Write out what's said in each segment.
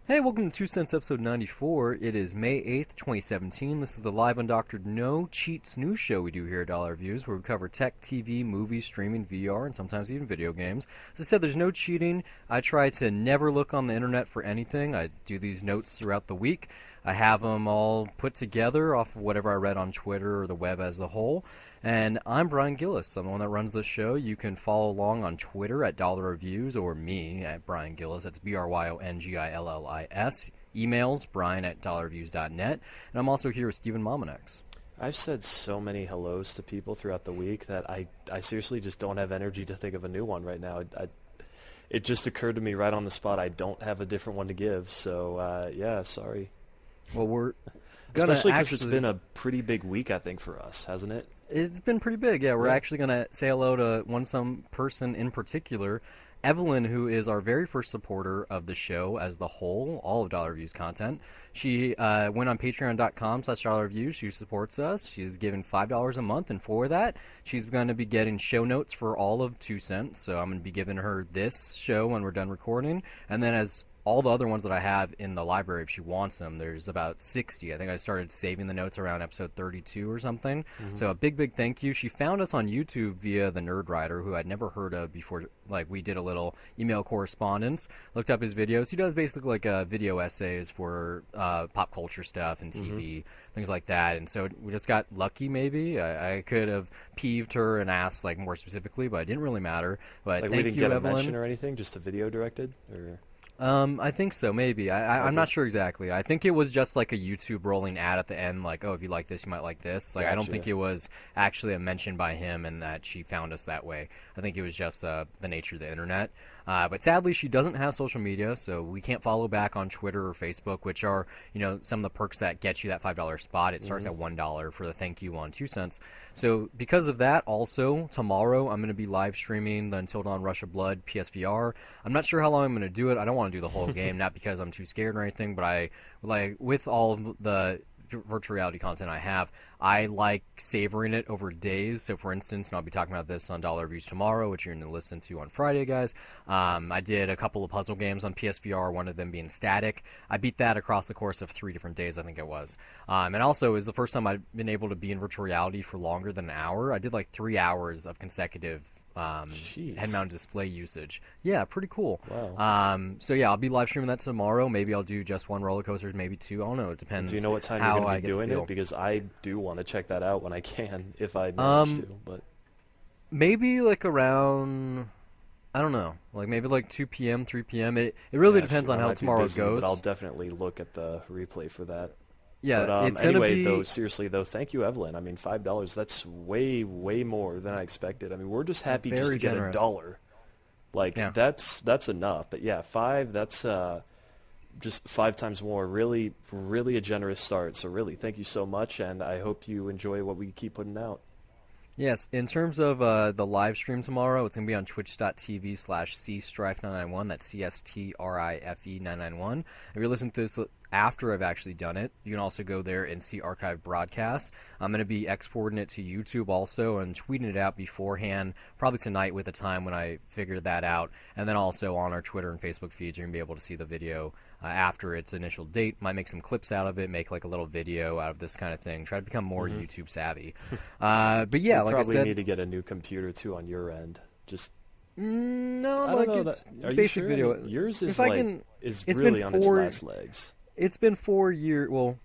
Hey, welcome to Two Cents episode 94. It is May 8th, 2017. This is the live undoctored no cheats news show we do here at Dollar Reviews, where we cover tech, TV, movies, streaming, VR, and sometimes even video games. As I said, there's no cheating. I try to never look on the internet for anything. I do these notes throughout the week. I have them all put together off of whatever I read on Twitter or the web as a whole. And I'm Brian Gillis. I'm the one that runs this show. You can follow along on Twitter at Dollar Reviews or me at Brian Gillis. That's BRYONGILLIS. Emails, Brian at dollarreviews.net. And I'm also here with Stephen Mominex. I've said so many hellos to people throughout the week that I seriously just don't have energy to think of a new one right now. It just occurred to me right on the spot I don't have a different one to give. So, yeah, sorry. Well, we're especially because it's been a pretty big week, I think, for us, hasn't it? It's been pretty big, yeah. We're actually going to say hello to some person in particular, Evelyn, who is our very first supporter of the show as the whole, all of Dollar Reviews content. She went on patreon.com/dollarreviews. She supports us. She's given $5 a month, and for that, she's going to be getting show notes for all of 2 cents. So I'm going to be giving her this show when we're done recording, and then as all the other ones that I have in the library, if she wants them, there's about 60. I think I started saving the notes around episode 32 or something. Mm-hmm. So a big thank you. She found us on YouTube via the Nerd Rider, who I'd never heard of before. Like, we did a little email correspondence, looked up his videos. He does basically like video essays for pop culture stuff and TV, things like that. And so we just got lucky, maybe. I could have peeved her and asked like more specifically, but it didn't really matter. But like, thank we didn't you, get Evelyn. a mention or anything, just a video directed? Or... I think so, maybe. I'm not sure exactly. I think it was just like a YouTube rolling ad at the end, like, oh, if you like this, you might like this. Like, Gotcha. I don't think it was actually a mention by him and that she found us that way. I think it was just the nature of the internet. But sadly, she doesn't have social media, so we can't follow back on Twitter or Facebook, which are, some of the perks that get you that $5 spot. It starts at $1 for the thank you on 2 cents. So because of that, also, tomorrow I'm going to be live streaming the Until Dawn Rush of Blood PSVR. I'm not sure how long I'm going to do it. I don't want to do the whole game, not because I'm too scared or anything, but with all of the virtual reality content I have, I like savoring it over days. So for instance, and I'll be talking about this on Dollar Reviews tomorrow, which you're going to listen to on Friday, guys. I did a couple of puzzle games on PSVR, one of them being Static. I beat that across the course of 3 different days, I think it was. And also, it was the first time I've been able to be in virtual reality for longer than an hour. I did like 3 hours of consecutive head-mounted display usage. Yeah, pretty cool. Wow. So yeah, I'll be live streaming that tomorrow. Maybe I'll do just 1 roller coaster, maybe 2. I don't know. It depends. Do you know what time you're going to be doing it? Because I do want to check that out when I can, if I manage to. But maybe like around, I don't know, like maybe like 2 p.m., 3 p.m. It really depends on how tomorrow goes. But I'll definitely look at the replay for that. Yeah, but, it's gonna be... though, seriously, though, thank you, Evelyn. I mean, $5, that's way more than I expected. I mean, we're just happy just to get $1. Like, yeah. That's enough. But, yeah, 5, that's just 5 times more. Really, really a generous start. So, really, thank you so much, and I hope you enjoy what we keep putting out. Yes, in terms of the live stream tomorrow, it's going to be on twitch.tv/cstrife991. That's CSTRIFE991. If you're listening to this after I've actually done it, you can also go there and see archived broadcasts. I'm going to be exporting it to YouTube also and tweeting it out beforehand, probably tonight with the time when I figure that out. And then also on our Twitter and Facebook feeds, you're going to be able to see the video after its initial date. Might make some clips out of it, make like a little video out of this kind of thing. Try to become more YouTube savvy. But yeah, like I said, probably need to get a new computer too on your end. Just no, like it's basic sure? video. I mean, yours is really on its last legs. It's been 4 years. Well,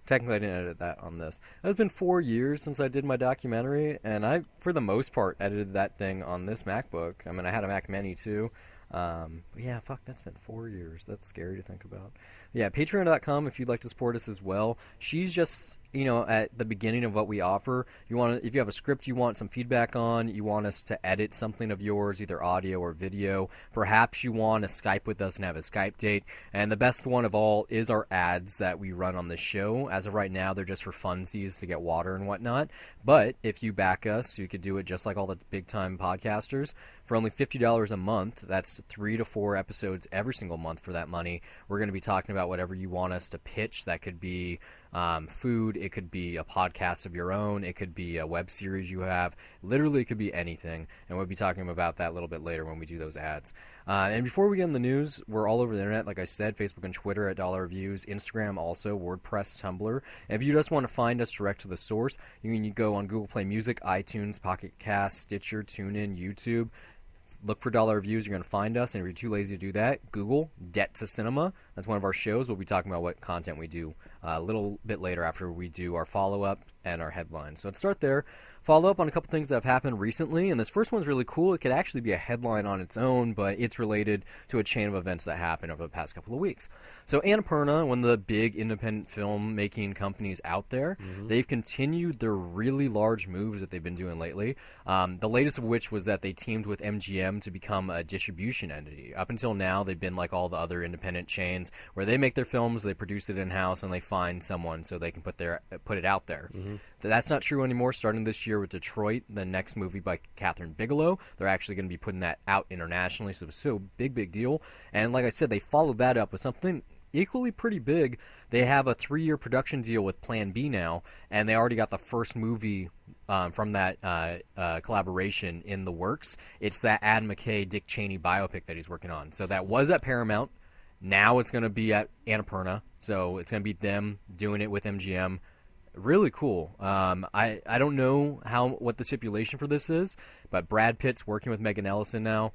technically I didn't edit that on this. It's been 4 years since I did my documentary, and I, for the most part, edited that thing on this MacBook. I mean, I had a Mac Mini too. Yeah, fuck, that's been 4 years. That's scary to think about. Yeah, patreon.com if you'd like to support us as well. She's just, at the beginning of what we offer. If you have a script you want some feedback on, you want us to edit something of yours, either audio or video. Perhaps you want to Skype with us and have a Skype date. And the best one of all is our ads that we run on the show. As of right now, they're just for funsies to get water and whatnot. But if you back us, you could do it just like all the big-time podcasters. For only $50 a month, that's 3 to 4 episodes every single month for that money. We're going to be talking about whatever you want us to pitch. That could be food, it could be a podcast of your own, it could be a web series you have. Literally, it could be anything, and we'll be talking about that a little bit later when we do those ads. And before we get in the news, we're all over the internet, like I said, Facebook and Twitter at Dollar Reviews, Instagram also, WordPress, Tumblr. And if you just want to find us direct to the source, you can go on Google Play Music, iTunes, Pocket Cast, Stitcher, TuneIn, YouTube. Look for Dollar Reviews. You're going to find us. And if you're too lazy to do that, Google Debt to Cinema. That's one of our shows. We'll be talking about what content we do a little bit later after we do our follow-up and our headlines. So let's start there. Follow up on a couple things that have happened recently. And this first one's really cool. It could actually be a headline on its own, but it's related to a chain of events that happened over the past couple of weeks. So Annapurna, one of the big independent filmmaking companies out there, they've continued their really large moves that they've been doing lately. The latest of which was that they teamed with MGM to become a distribution entity. Up until now, they've been like all the other independent chains where they make their films, they produce it in-house, and they find someone so they can put it out there. That's not true anymore. Starting this year with Detroit, the next movie by Catherine Bigelow, they're actually going to be putting that out internationally, so it's a big deal. And like I said, they followed that up with something equally pretty big. They have a 3-year production deal with Plan B now, and they already got the first movie from that collaboration in the works. It's that Adam McKay, Dick Cheney biopic that he's working on. So that was at Paramount. Now it's going to be at Annapurna, so it's going to be them doing it with MGM. Really cool. I don't know what the stipulation for this is, but Brad Pitt's working with Megan Ellison now.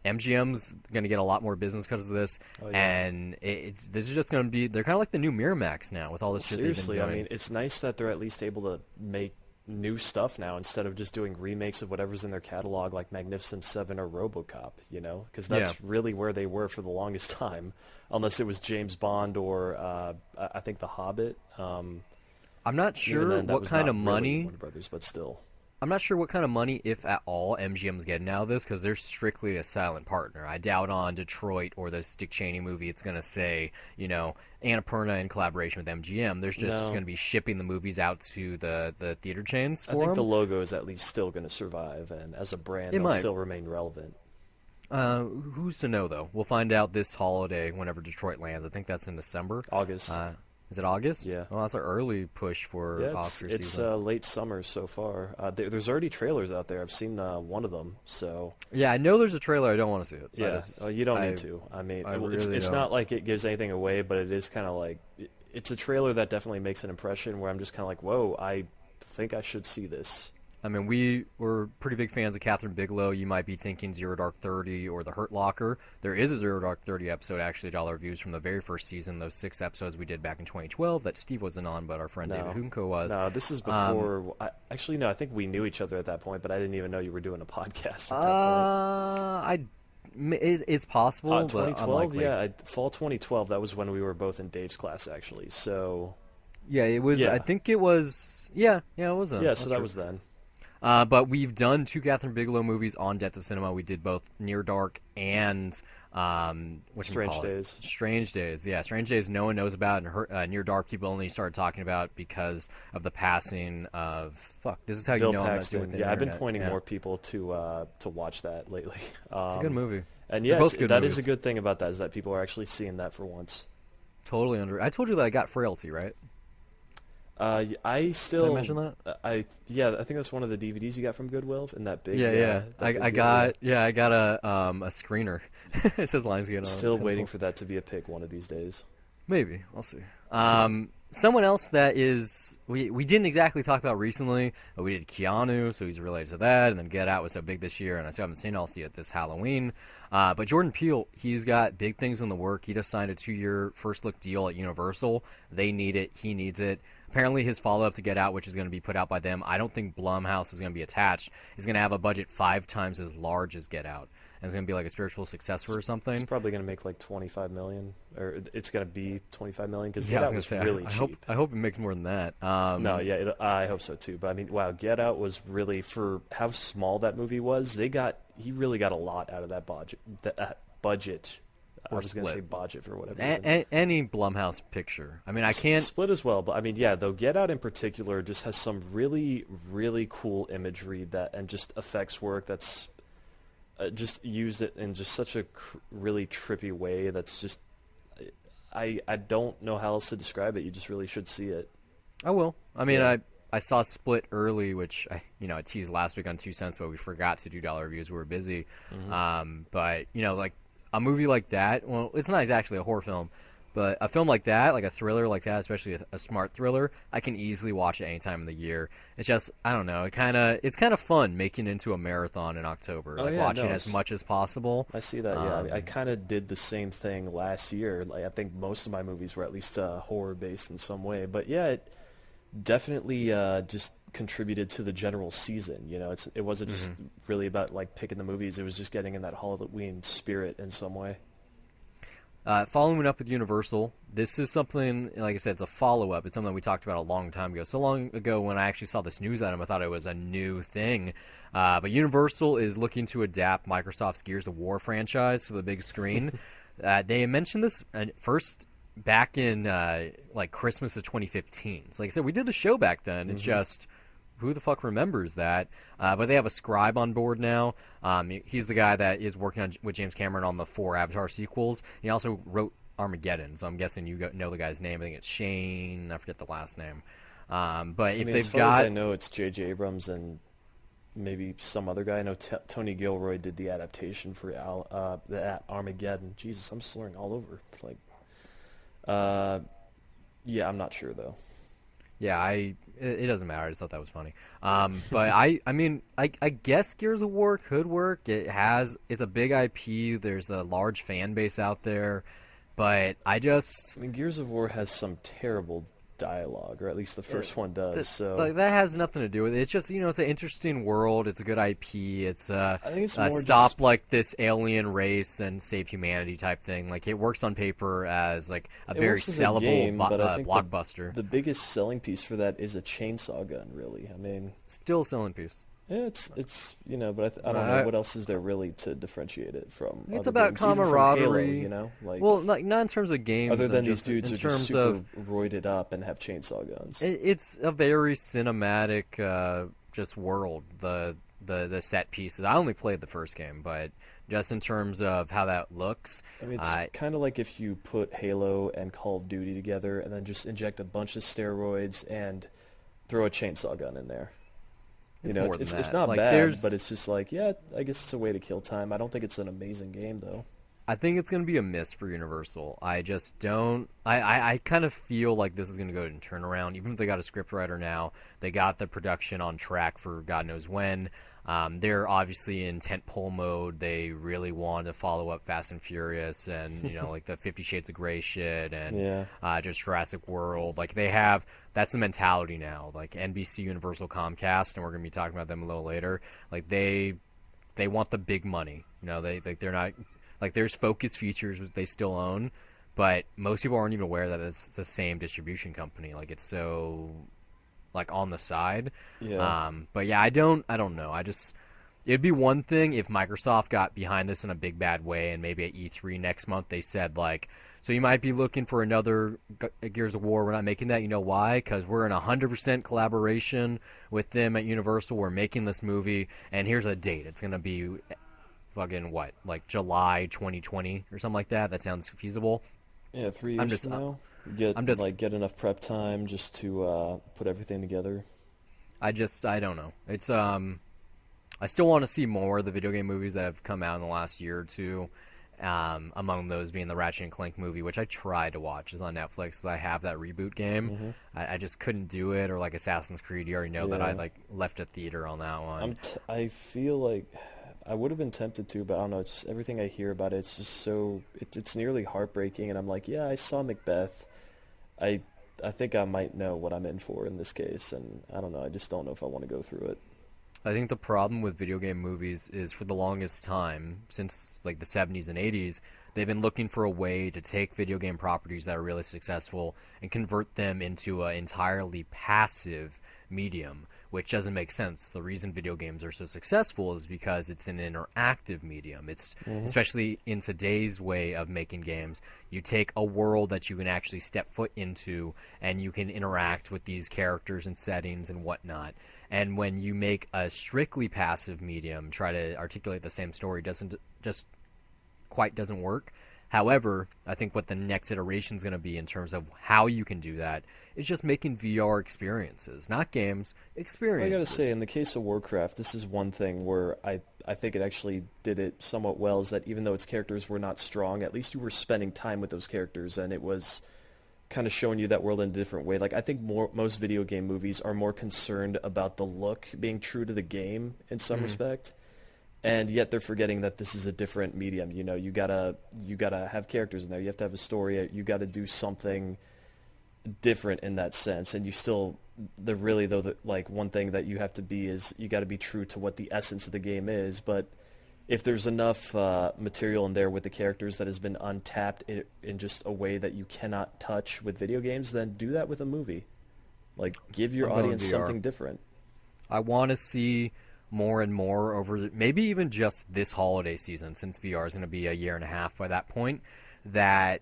MGM's going to get a lot more business because of this, and this is just going to be. They're kind of like the new Miramax now with all this shit they've been doing. I mean, it's nice that they're at least able to make new stuff now instead of just doing remakes of whatever's in their catalog, like Magnificent Seven or RoboCop. Because that's really where they were for the longest time, unless it was James Bond or I think The Hobbit. I'm not sure what kind of money. Warner Brothers, but still. I'm not sure what kind of money, if at all, MGM's getting out of this because they're strictly a silent partner. I doubt on Detroit or the Dick Cheney movie it's going to say, Annapurna in collaboration with MGM. They're just going to be shipping the movies out to the theater chains for them. I think the logo is at least still going to survive, and as a brand, they'll still remain relevant. Who's to know, though? We'll find out this holiday whenever Detroit lands. I think that's in December. August. Is it August? Yeah. Well, that's an early push for Oscar season. It's late summer so far. There's already trailers out there. I've seen one of them. So yeah, I know there's a trailer. I don't want to see it. Yeah, you don't need to. I mean, it's not like it gives anything away, but it is kind of like it's a trailer that definitely makes an impression where I'm just kind of like, whoa, I think I should see this. I mean, we were pretty big fans of Catherine Bigelow. You might be thinking Zero Dark 30 or The Hurt Locker. There is a Zero Dark 30 episode, actually, Dollar Reviews from the very first season, those 6 episodes we did back in 2012 that Steve wasn't on, but our friend David Hunko was. No, this is before. I think we knew each other at that point, but I didn't even know you were doing a podcast at that point. It's possible, 2012, yeah. Fall 2012, that was when we were both in Dave's class, actually. So yeah, it was. Yeah. I think it was. Yeah, it was. So that was then. But we've done 2 Catherine Bigelow movies on Debt to Cinema. We did both Near Dark and Strange Days. Strange Days, yeah. Strange Days no one knows about, and Near Dark people only started talking about because of the passing of this is how Bill you know Paxton. I'm not doing I've been pointing more people to watch that lately. It's a good movie. And yeah, that is a good thing about that, is that people are actually seeing that for once. Totally I told you that I got Frailty, right? I still. Did I mention that? I think that's one of the DVDs you got from Goodwill in that big. I got a screener. It says Lionsgate on it. Still waiting for that to be a pick one of these days. Maybe we'll see. Someone else that is we didn't exactly talk about recently, but we did Keanu, so he's related to that, and then Get Out was so big this year, and I still haven't seen it. I'll see it this Halloween. But Jordan Peele, he's got big things in the work. He just signed a 2-year first look deal at Universal. They need it. He needs it. Apparently his follow-up to Get Out, which is going to be put out by them, I don't think Blumhouse is going to be attached, is going to have a budget 5 times as large as Get Out. And it's going to be like a spiritual successor or something. It's probably going to make like $25 million, or it's going to be $25 million, because Get Out was really cheap. I hope it makes more than that. I hope so too. But I mean, wow, Get Out was really, for how small that movie was, he really got a lot out of that budget. I was going to say budget for whatever reason. Any Blumhouse picture. I mean, I can't... Split as well, but I mean, yeah, though Get Out in particular just has some really, really cool imagery and just effects work that's just used it in just such a really trippy way that's just... I don't know how else to describe it. You just really should see it. I will. I mean, Yeah. I saw Split early, which I teased last week on 2 cents, but we forgot to do dollar reviews. We were busy. Hmm. But like a movie like that. Well, it's not exactly a horror film, but a film like that, like a thriller like that, especially a smart thriller, I can easily watch it any time of the year. It's just I don't know. It's kind of fun making it into a marathon in October, Oh like yeah, watching no, as much as possible. I see that. Yeah, I, mean, I Um, kind of did the same thing last year. Like I think most of my movies were at least horror based in some way. But yeah, it definitely just contributed to the general season. It wasn't just mhm. really about like picking the movies. It was just getting in that Halloween spirit in some way. Following up with Universal, this is something, like I said, it's a follow up. It's something we talked about a long time ago. So long ago when I actually saw this news item, I thought it was a new thing. But Universal is looking to adapt Microsoft's Gears of War franchise to the big screen. They mentioned this first back in like Christmas of 2015. So like I said, we did the show back then. It's Hmm. just who the fuck remembers that? But they have a scribe on board now. He's the guy that is working with James Cameron on the 4 Avatar sequels. He also wrote Armageddon, so I'm guessing you know the guy's name. I think it's Shane. I forget the last name. But I if mean, as they've far as I got know, it's J.J. Abrams and maybe some other guy. I know Tony Gilroy did the adaptation for Armageddon. Jesus, I'm slurring all over. It's like, uh, yeah, I'm not sure though. Yeah, it doesn't matter. I just thought that was funny. But I mean, I guess Gears of War could work. It's a big IP. There's a large fan base out there, but I just I mean, Gears of War has some terrible dialogue, or at least the first one does. So like that has nothing to do with it. It's just it's an interesting world. It's a good IP. It's I think it's a more stop just like this alien race and save humanity type thing. Like it works on paper as like a it very works as a sellable game, but I think blockbuster. the biggest selling piece for that is a chainsaw gun. Really, I mean, Still a selling piece. yeah, it's but I don't know Uh, what else is there really to differentiate it from it's other about games, even from Halo. camaraderie. Like Well, not in terms of games, other and than these just dudes in are just terms super of roided up and have chainsaw guns. it's a very cinematic just world. The set pieces. I only played the first game, but just in terms of how that looks, I mean, it's kind of like if you put Halo and Call of Duty together and then just inject a bunch of steroids and throw a chainsaw gun in there. it's more than It's that. not Like bad, but there's it's just like, yeah, I guess it's a way to kill time. I don't think it's an amazing game though. I think it's going to be a miss for Universal. I just don't. I kind of feel like this is going to go and turn around. Even if they got a scriptwriter now, they got the production on track for God knows when. They're obviously in tentpole mode. They really want to follow up Fast and Furious and like the 50 Shades of Grey shit and Yeah. just Jurassic World. Like they have that's the mentality now. Like NBC, Universal, Comcast, and we're going to be talking about them a little later. Like they want the big money. They're not like there's Focus Features which they still own, but most people aren't even aware that it's the same distribution company. Like it's so like on the side. Yeah. But yeah, I don't know. It'd be one thing if Microsoft got behind this in a big bad way and maybe at E3 next month they said like, so you might be looking for another Gears of War. We're not making that. You know why? Because we're in 100% collaboration with them at Universal. We're making this movie, and here's a date. It's gonna be fucking what, like July 2020 or something like that. That sounds feasible. Yeah, 3 I'm years just, from now, I'm just, get enough prep time just to put everything together. I don't know. It's I still want to see more of the video game movies that have come out in the last year or two. Among those being the Ratchet and Clank movie, which I tried to watch, is on Netflix. 'Cause I have that reboot game. Hmm. I just couldn't do it, or like Assassin's Creed. You already know that I Yeah. like left a theater on that one. I feel like I would have been tempted to, but I don't know. It's just everything I hear about it. It's just it's nearly heartbreaking, and I'm like, yeah, I saw Macbeth. I I think I might know what I'm in for in this case, and I don't know. I just don't know if I want to go through it. I think the problem with video game movies is for the longest time, since like the 70s and 80s, they've been looking for a way to take video game properties that are really successful and convert them into an entirely passive medium, which doesn't make sense. The reason video games are so successful is because it's an interactive medium. It's Hmm. especially in today's way of making games, you take a world that you can actually step foot into and you can interact with these characters and settings and whatnot. And when you make a strictly passive medium try to articulate the same story, doesn't just quite doesn't work. However, I think what the next iteration is going to be in terms of how you can do that is just making VR experiences, not games, experiences. Well, I got to say, in the case of Warcraft, this is one thing where I think it actually did it somewhat well, is that even though its characters were not strong, at least you were spending time with those characters, and it was kind of showing you that world in a different way. Like, I think most video game movies are more concerned about the look being true to the game in some respect. And yet they're forgetting that this is a different medium. You know, you gotta have characters in there. You have to have a story. You got to do something different in that sense. And you still, like one thing that you have to be is you got to be true to what the essence of the game is. But if there's enough material in there with the characters that has been untapped in just a way that you cannot touch with video games, then do that with a movie. Like, give your audience something different. I want to see more and more over maybe even just this holiday season, since VR is going to be a year and a half by that point, that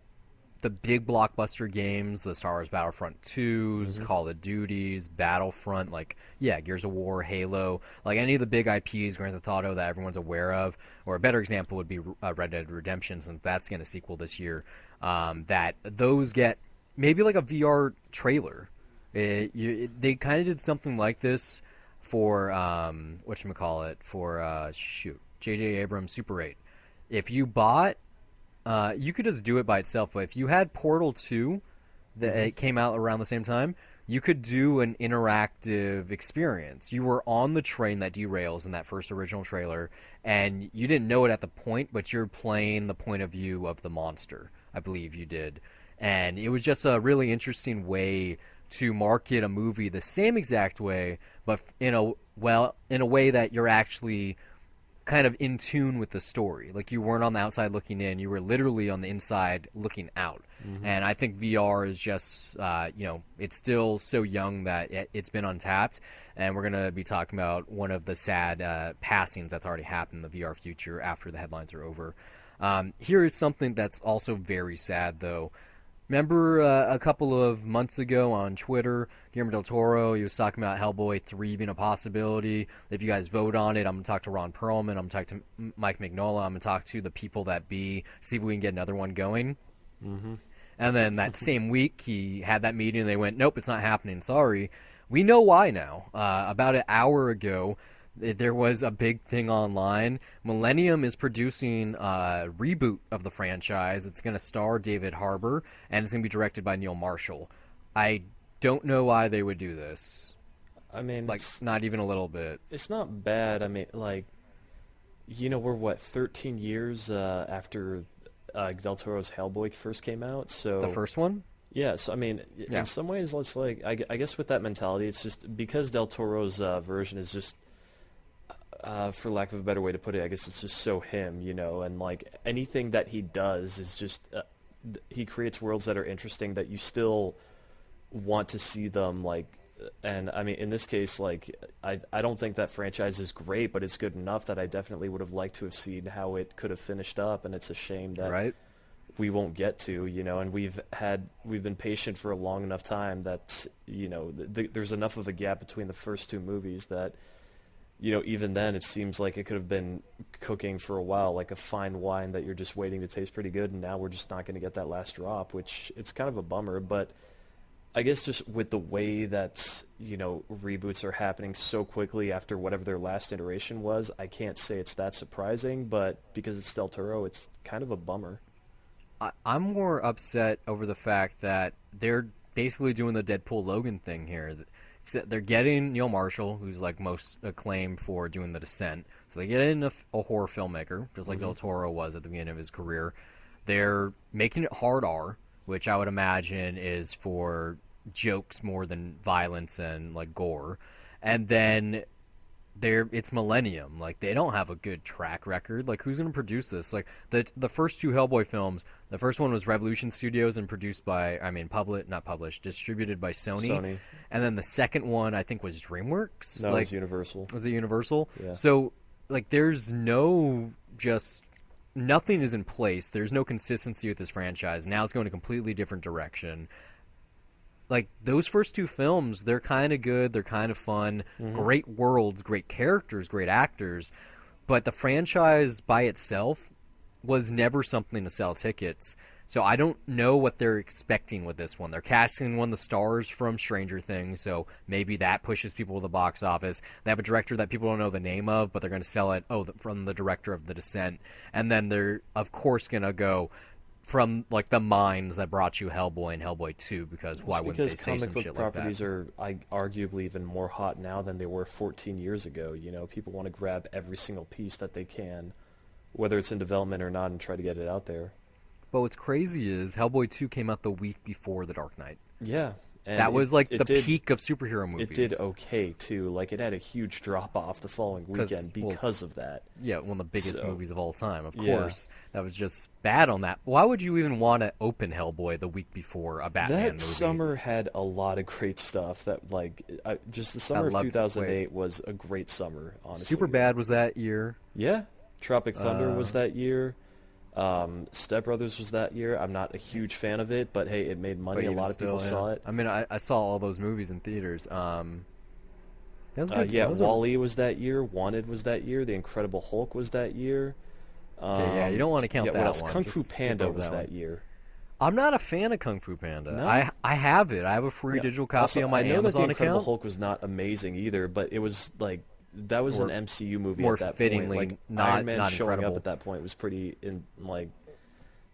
the big blockbuster games, the Star Wars Battlefront 2s, Call of Duties, Battlefront, like, yeah, Gears of War, Halo, like any of the big IPs, Grand Theft Auto, that everyone's aware of, or a better example would be Red Dead Redemption, since that's getting a sequel this year, that those get maybe like a VR trailer. They kind of did something like this for J.J. Abrams Super 8. If you bought, you could just do it by itself, but if you had Portal 2 that it came out around the same time, you could do an interactive experience. You were on the train that derails in that first original trailer, and you didn't know it at the point, but you're playing the point of view of the monster. I believe you did. And it was just a really interesting way to market a movie the same exact way, but in a way that you're actually kind of in tune with the story. Like, you weren't on the outside looking in, you were literally on the inside looking out. And I think VR is just, it's still so young that it's been untapped, and we're going to be talking about one of the sad passings that's already happened in the VR future after the headlines are over. Here is something that's also very sad, though. Remember a couple of months ago on Twitter, Guillermo del Toro, he was talking about Hellboy 3 being a possibility. If you guys vote on it, I'm going to talk to Ron Perlman, I'm going to talk to Mike Mignola, I'm going to talk to the people that be, see if we can get another one going. And then that same week, he had that meeting, and they went, nope, it's not happening, sorry. We know why now. About an hour ago, there was a big thing online. Millennium is producing a reboot of the franchise. It's going to star David Harbour, and it's going to be directed by Neil Marshall. I don't know why they would do this. I mean, like, not even a little bit. It's not bad. I mean, like, we're 13 years after Del Toro's Hellboy first came out. So the first one? Yes, I mean, in some ways, let's I guess with that mentality, it's just because Del Toro's version is just, for lack of a better way to put it, I guess it's just so him, and like anything that he does is just, he creates worlds that are interesting that you still want to see them, like, and I mean, in this case, like, I don't think that franchise is great, but it's good enough that I definitely would have liked to have seen how it could have finished up, and it's a shame that we won't get to, and we've been patient for a long enough time that, there's enough of a gap between the first two movies that, even then it seems like it could have been cooking for a while, like a fine wine that you're just waiting to taste pretty good, and now we're just not going to get that last drop, which it's kind of a bummer. But I guess just with the way that, reboots are happening so quickly after whatever their last iteration was, I can't say it's that surprising, but because it's Del Toro, it's kind of a bummer. I'm more upset over the fact that they're basically doing the Deadpool Logan thing here. They're getting Neil Marshall, who's like most acclaimed for doing The Descent. So they get in a horror filmmaker, just like Del Toro was at the beginning of his career. They're making it hard R, which I would imagine is for jokes more than violence and like gore. And then it's Millennium. Like, they don't have a good track record. Like, who's going to produce this? Like, the first two Hellboy films, the first one was Revolution Studios and produced by, distributed by Sony. And then the second one, I think, was DreamWorks. No, it was Universal. Was it Universal? Yeah. So, like, there's nothing is in place. There's no consistency with this franchise. Now it's going a completely different direction. Like, those first two films, they're kind of good, they're kind of fun, great worlds, great characters, great actors, but the franchise by itself, was never something to sell tickets. So I don't know what they're expecting with this one. They're casting one of the stars from Stranger Things, so maybe that pushes people to the box office. They have a director that people don't know the name of, but they're going to sell it, from the director of The Descent. And then they're, of course, going to go from like the minds that brought you Hellboy and Hellboy 2, because why wouldn't they say some shit like that? Because comic book properties are arguably even more hot now than they were 14 years ago. You know, people want to grab every single piece that they can, whether it's in development or not, and try to get it out there. But what's crazy is Hellboy 2 came out the week before The Dark Knight. Yeah. And that was like the peak of superhero movies. It did okay, too. Like, it had a huge drop-off the following weekend because of that. Yeah, one of the biggest movies of all time, of course. That was just bad on that. Why would you even want to open Hellboy the week before a Batman movie? That summer had a lot of great stuff. That, just the summer of 2008 was a great summer, honestly. Superbad was that year. Yeah. Tropic Thunder was that year. Step Brothers was that year. I'm not a huge fan of it, but hey, it made money. A lot of people saw it. I mean, I saw all those movies in theaters. That was good. WALL-E was that year. Wanted was that year. The Incredible Hulk was that year. Okay, you don't want to count that what else? one. Kung Fu Panda was that year. I'm not a fan of Kung Fu Panda. No? I have it. I have a free digital copy on my Amazon account. I know that The Incredible Hulk was not amazing either, but it was like that was an MCU movie at that point. Like Iron Man showing up at that point was pretty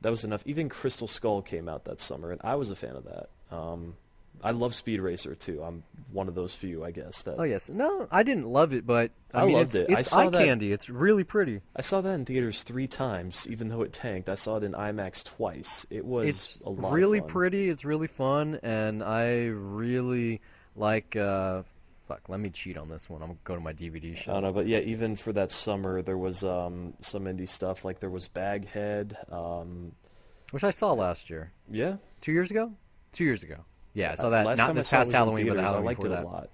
that was enough. Even Crystal Skull came out that summer, and I was a fan of that. I love Speed Racer too. I'm one of those few, I guess. That. Oh yes, no, I didn't love it, but I mean, loved it. It's eye candy. It's really pretty. I saw that in theaters 3 times, even though it tanked. I saw it in IMAX twice. It was a lot really of fun. Pretty. It's really fun, and I really like. Let me cheat on this one. I'm gonna go to my DVD shelf. I don't know, but yeah, even for that summer, there was some indie stuff. Like there was Baghead, which I saw last year. Yeah, 2 years ago. 2 years ago. Yeah, I saw that. Not this past Halloween, but the Halloween before that. I liked it a lot.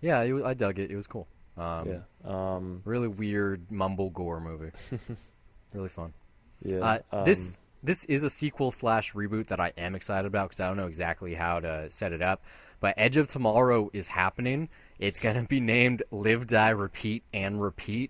Yeah, I dug it. It was cool. Really weird mumble gore movie. Really fun. Yeah. This is a sequel / reboot that I am excited about because I don't know exactly how to set it up. But Edge of Tomorrow is happening. It's going to be named Live, Die, Repeat, and Repeat,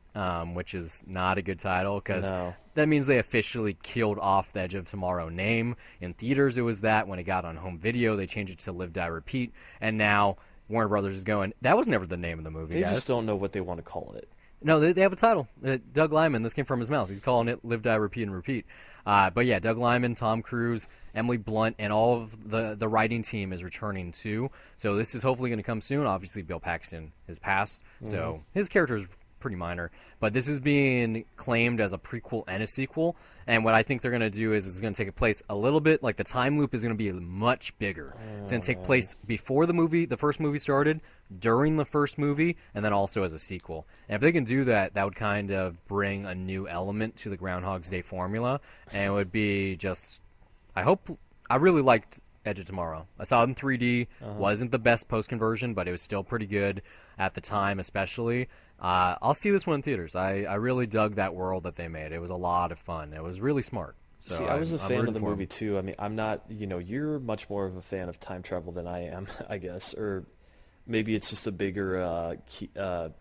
which is not a good title because that means they officially killed off the Edge of Tomorrow name. In theaters, it was that. When it got on home video, they changed it to Live, Die, Repeat. And now Warner Brothers is going, that was never the name of the movie, They just don't know what they want to call it. No, they have a title. Doug Liman, this came from his mouth. He's calling it Live, Die, Repeat, and Repeat. But yeah, Doug Liman, Tom Cruise, Emily Blunt, and all of the writing team is returning too. So this is hopefully going to come soon. Obviously, Bill Paxton has passed, so his character is pretty minor. But this is being claimed as a prequel and a sequel. And what I think they're going to do is it's going to take place a little bit, like the time loop is going to be much bigger. It's going to take place before the first movie started, during the first movie, and then also as a sequel. And if they can do that, that would kind of bring a new element to the Groundhog's Day formula. And it would be just, I really liked Edge of Tomorrow. I saw it in 3D. Wasn't the best post-conversion, but it was still pretty good at the time, especially. I'll see this one in theaters. I really dug that world that they made. It was a lot of fun. It was really smart. So see, I was a fan of the movie too. I mean, I'm not, you're much more of a fan of time travel than I am, I guess. Or maybe it's just a bigger it's a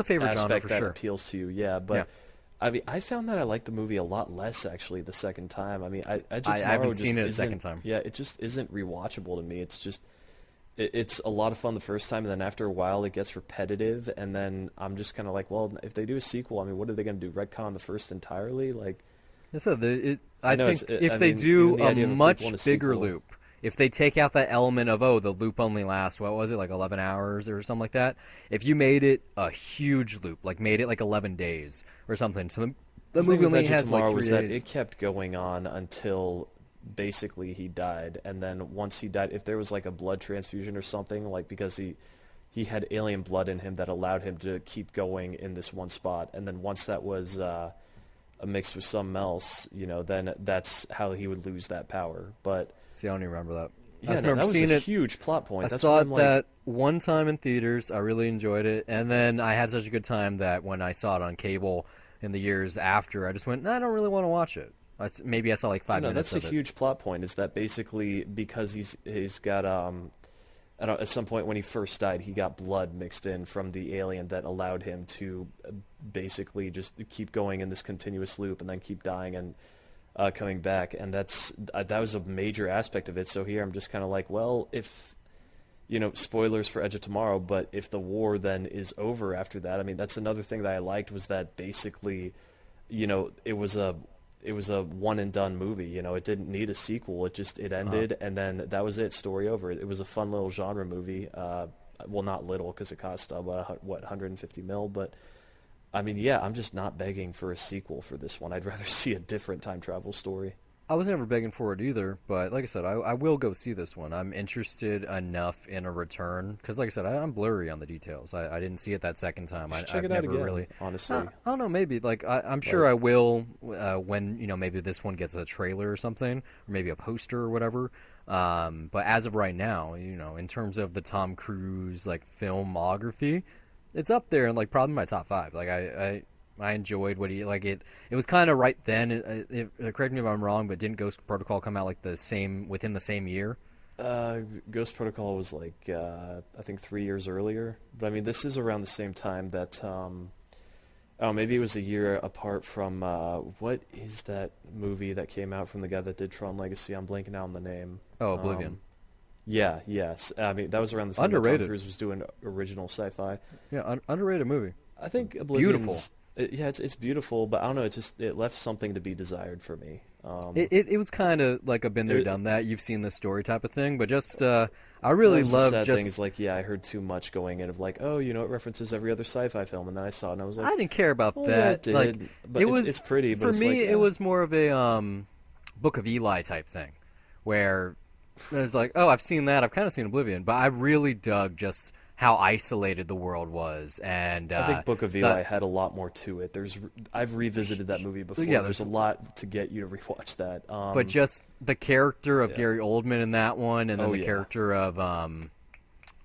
favorite genre for that sure. appeals to you. Yeah, but... Yeah. I mean, I found that I liked the movie a lot less, actually, the second time. I mean, I haven't seen it a second time. Yeah, it just isn't rewatchable to me. It's just, it's a lot of fun the first time, and then after a while it gets repetitive, and then I'm just kind of like, well, if they do a sequel, I mean, what are they going to do, retcon the first entirely? Like, so I think if they do a much bigger loop, if they take out that element of, the loop only lasts, what was it, like 11 hours or something like that? If you made it a huge loop, like made it like 11 days or something, so the movie only has like 3 days. That it kept going on until basically he died, and then once he died, if there was like a blood transfusion or something, like because he had alien blood in him that allowed him to keep going in this one spot, and then once that was mixed with something else, then that's how he would lose that power. But see, I don't even remember that. Yeah, that was a huge plot point. I saw it that one time in theaters. I really enjoyed it, and then I had such a good time that when I saw it on cable in the years after, I just went, I don't really want to watch it. Maybe I saw like 5 minutes of it. That's a huge plot point, is that basically because he's got at some point when he first died, he got blood mixed in from the alien that allowed him to basically just keep going in this continuous loop and then keep dying and coming back. And that was a major aspect of it. So here I'm just kind of like, well, if, spoilers for Edge of Tomorrow, but if the war then is over after that, I mean, that's another thing that I liked was that basically, it was a one and done movie. It didn't need a sequel. It ended, and then that was it. Story over. It was a fun little genre movie. Well, not little because it cost what 150 mil, but I mean, yeah, I'm just not begging for a sequel for this one. I'd rather see a different time travel story. I was never begging for it either, but like I said, I will go see this one. I'm interested enough in a return because, like I said, I'm blurry on the details. I didn't see it that second time. Check it out again, really, honestly. I don't know, maybe. Like I'm sure I will when maybe this one gets a trailer or something, or maybe a poster or whatever. But as of right now, in terms of the Tom Cruise like filmography, it's up there and like probably my top 5. Like I enjoyed what he like. It was kind of right then. Correct me if I'm wrong, but didn't Ghost Protocol come out like within the same year? Ghost Protocol was like I think 3 years earlier. But I mean, this is around the same time that maybe it was a year apart from what is that movie that came out from the guy that did Tron Legacy? I'm blanking out on the name. Oh, Oblivion. Yeah, yes. I mean, that was around the time that Tom Cruise was doing original sci-fi. Yeah, underrated movie. I think Oblivion's beautiful. It's beautiful, but I don't know. It left something to be desired for me. It was kind of like a been there, done that. You've seen this story type of thing, but just I really love the sad thing is like, yeah, I heard too much going in of like, oh, it references every other sci-fi film, and then I saw it and I was like, I didn't care about that. Yeah, it did, like, but it's pretty. But for it's me, like, it was more of a Book of Eli type thing, where it's like, oh, I've seen that. I've kind of seen Oblivion, but I really dug just how isolated the world was, and I think Book of Eli had a lot more to it. I've revisited that movie before. Yeah, there's a lot to get you to rewatch that. But just the character of Gary Oldman in that one, and then the character of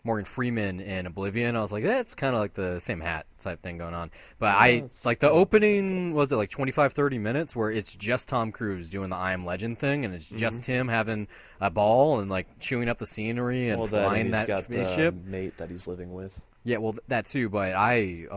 Morgan Freeman in Oblivion, I was like, it's kind of like the same hat type thing going on. But I like the opening, was it like 25, 30 minutes where it's just Tom Cruise doing the I Am Legend thing, and it's just him having a ball and like chewing up the scenery and flying that spaceship. The mate that he's living with. Yeah, well, that too. But I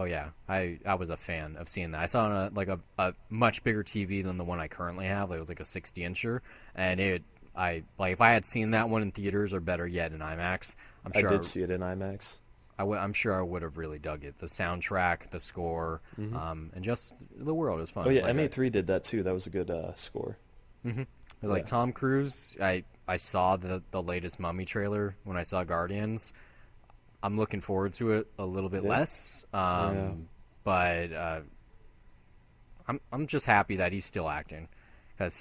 was a fan of seeing that. I saw it on a much bigger TV than the one I currently have. It was like a 60-incher, and if I had seen that one in theaters, or better yet in IMAX, I did see it in IMAX. I'm sure I would have really dug it. The soundtrack, the score, and just the world is fun. Oh yeah, M83 did that too. That was a good score. Like Tom Cruise, I saw the latest Mummy trailer when I saw Guardians. I'm looking forward to it a little bit less, but I'm just happy that he's still acting, because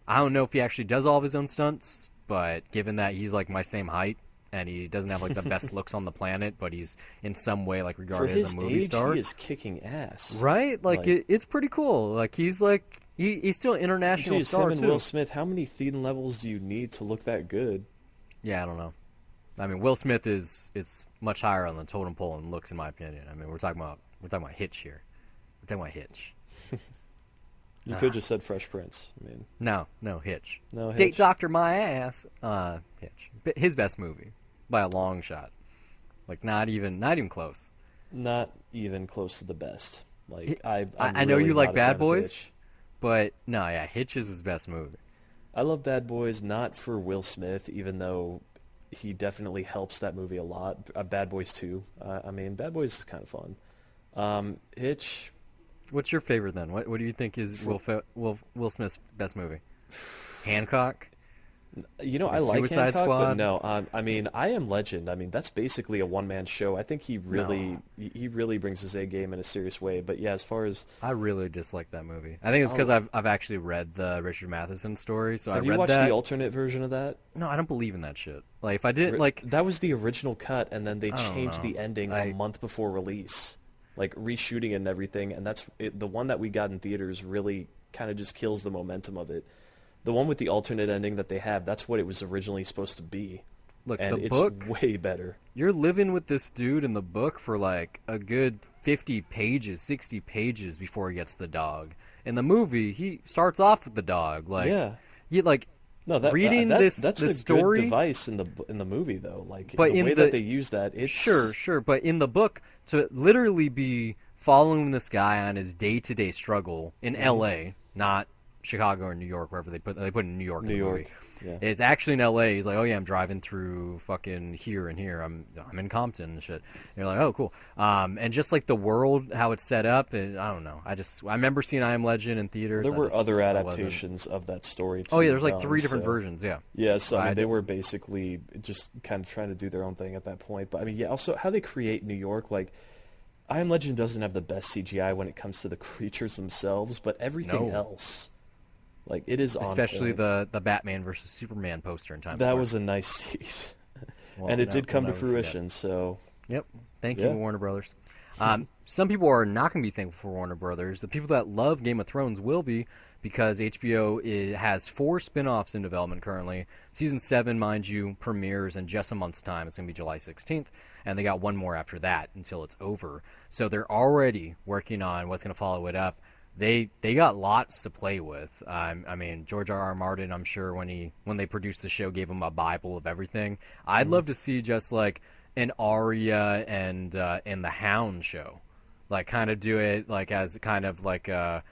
I don't know if he actually does all of his own stunts, but given that he's like my same height and he doesn't have like the best looks on the planet, but he's in some way like regarded as a movie star. He is kicking ass, right? Like it's pretty cool. Like he's still an international star him too. And Will Smith, how many Thetan levels do you need to look that good? Yeah, I don't know. I mean, Will Smith is much higher on the totem pole in looks, in my opinion. I mean, we're talking about Hitch here. We're talking about Hitch. You could just said Fresh Prince. I mean, no, Hitch. No, Hitch. Date Doctor My Ass. Hitch. His best movie by a long shot. Like not even close. Not even close to the best. Like I know really you like Bad Boys, but no, yeah, Hitch is his best movie. I love Bad Boys, not for Will Smith, even though he definitely helps that movie a lot. Bad Boys 2. I mean, Bad Boys is kind of fun. Hitch. What's your favorite then? What do you think is Will Smith's best movie? Hancock? I like Suicide Hancock, Squad? but no. I mean, I Am Legend. I mean, that's basically a one-man show. I think he really brings his A game in a serious way. But yeah, as far as I really dislike that movie. I think it's because I've actually read the Richard Matheson story. So have you watched the alternate version of that? No, I don't believe in that shit. Like if I did, that was the original cut, and then they changed the ending a month before release, like reshooting it and everything. And that's it, the one that we got in theaters really kind of just kills the momentum of it. The one with the alternate ending that they have, that's what it was originally supposed to be. Look, and the it's book, way better. You're living with this dude in the book for like a good 50 pages, 60 pages before he gets the dog. In the movie, he starts off with the dog. Like, yeah. No, reading that's this a story, good device in the movie though. Like but the way that they use that, it's sure, but in the book to literally be following this guy on his day-to-day struggle in L.A., not Chicago or New York, wherever they put in New York in New the movie. York. Yeah. It's actually in L.A. He's like, oh yeah, I'm driving through fucking here and here. I'm in Compton and shit. And you're like, oh cool. And just like the world, how it's set up, and I don't know. I remember seeing I Am Legend in theaters. There were other adaptations of that story too. Oh yeah, there's like 3 different versions. Yeah. Yeah, so I mean, they were basically just kind of trying to do their own thing at that point. But I mean, yeah, also how they create New York, like. I Am Legend doesn't have the best CGI when it comes to the creatures themselves, but everything else, like it is on especially point. the Batman versus Superman poster in Times That Square. was a nice tease, well, and it did come to fruition. Forget. So, yep, thank you, Warner Brothers. Some people are not going to be thankful for Warner Brothers. The people that love Game of Thrones will be, because HBO has 4 spin-offs in development currently. Season 7, mind you, premieres in just a month's time. It's going to be July 16th. And they got 1 more after that until it's over. So they're already working on what's going to follow it up. They got lots to play with. I mean, George R.R. Martin, I'm sure when they produced the show, gave him a Bible of everything. I'd love to see just like an Arya and the Hound show, like kind of do it like as kind of like a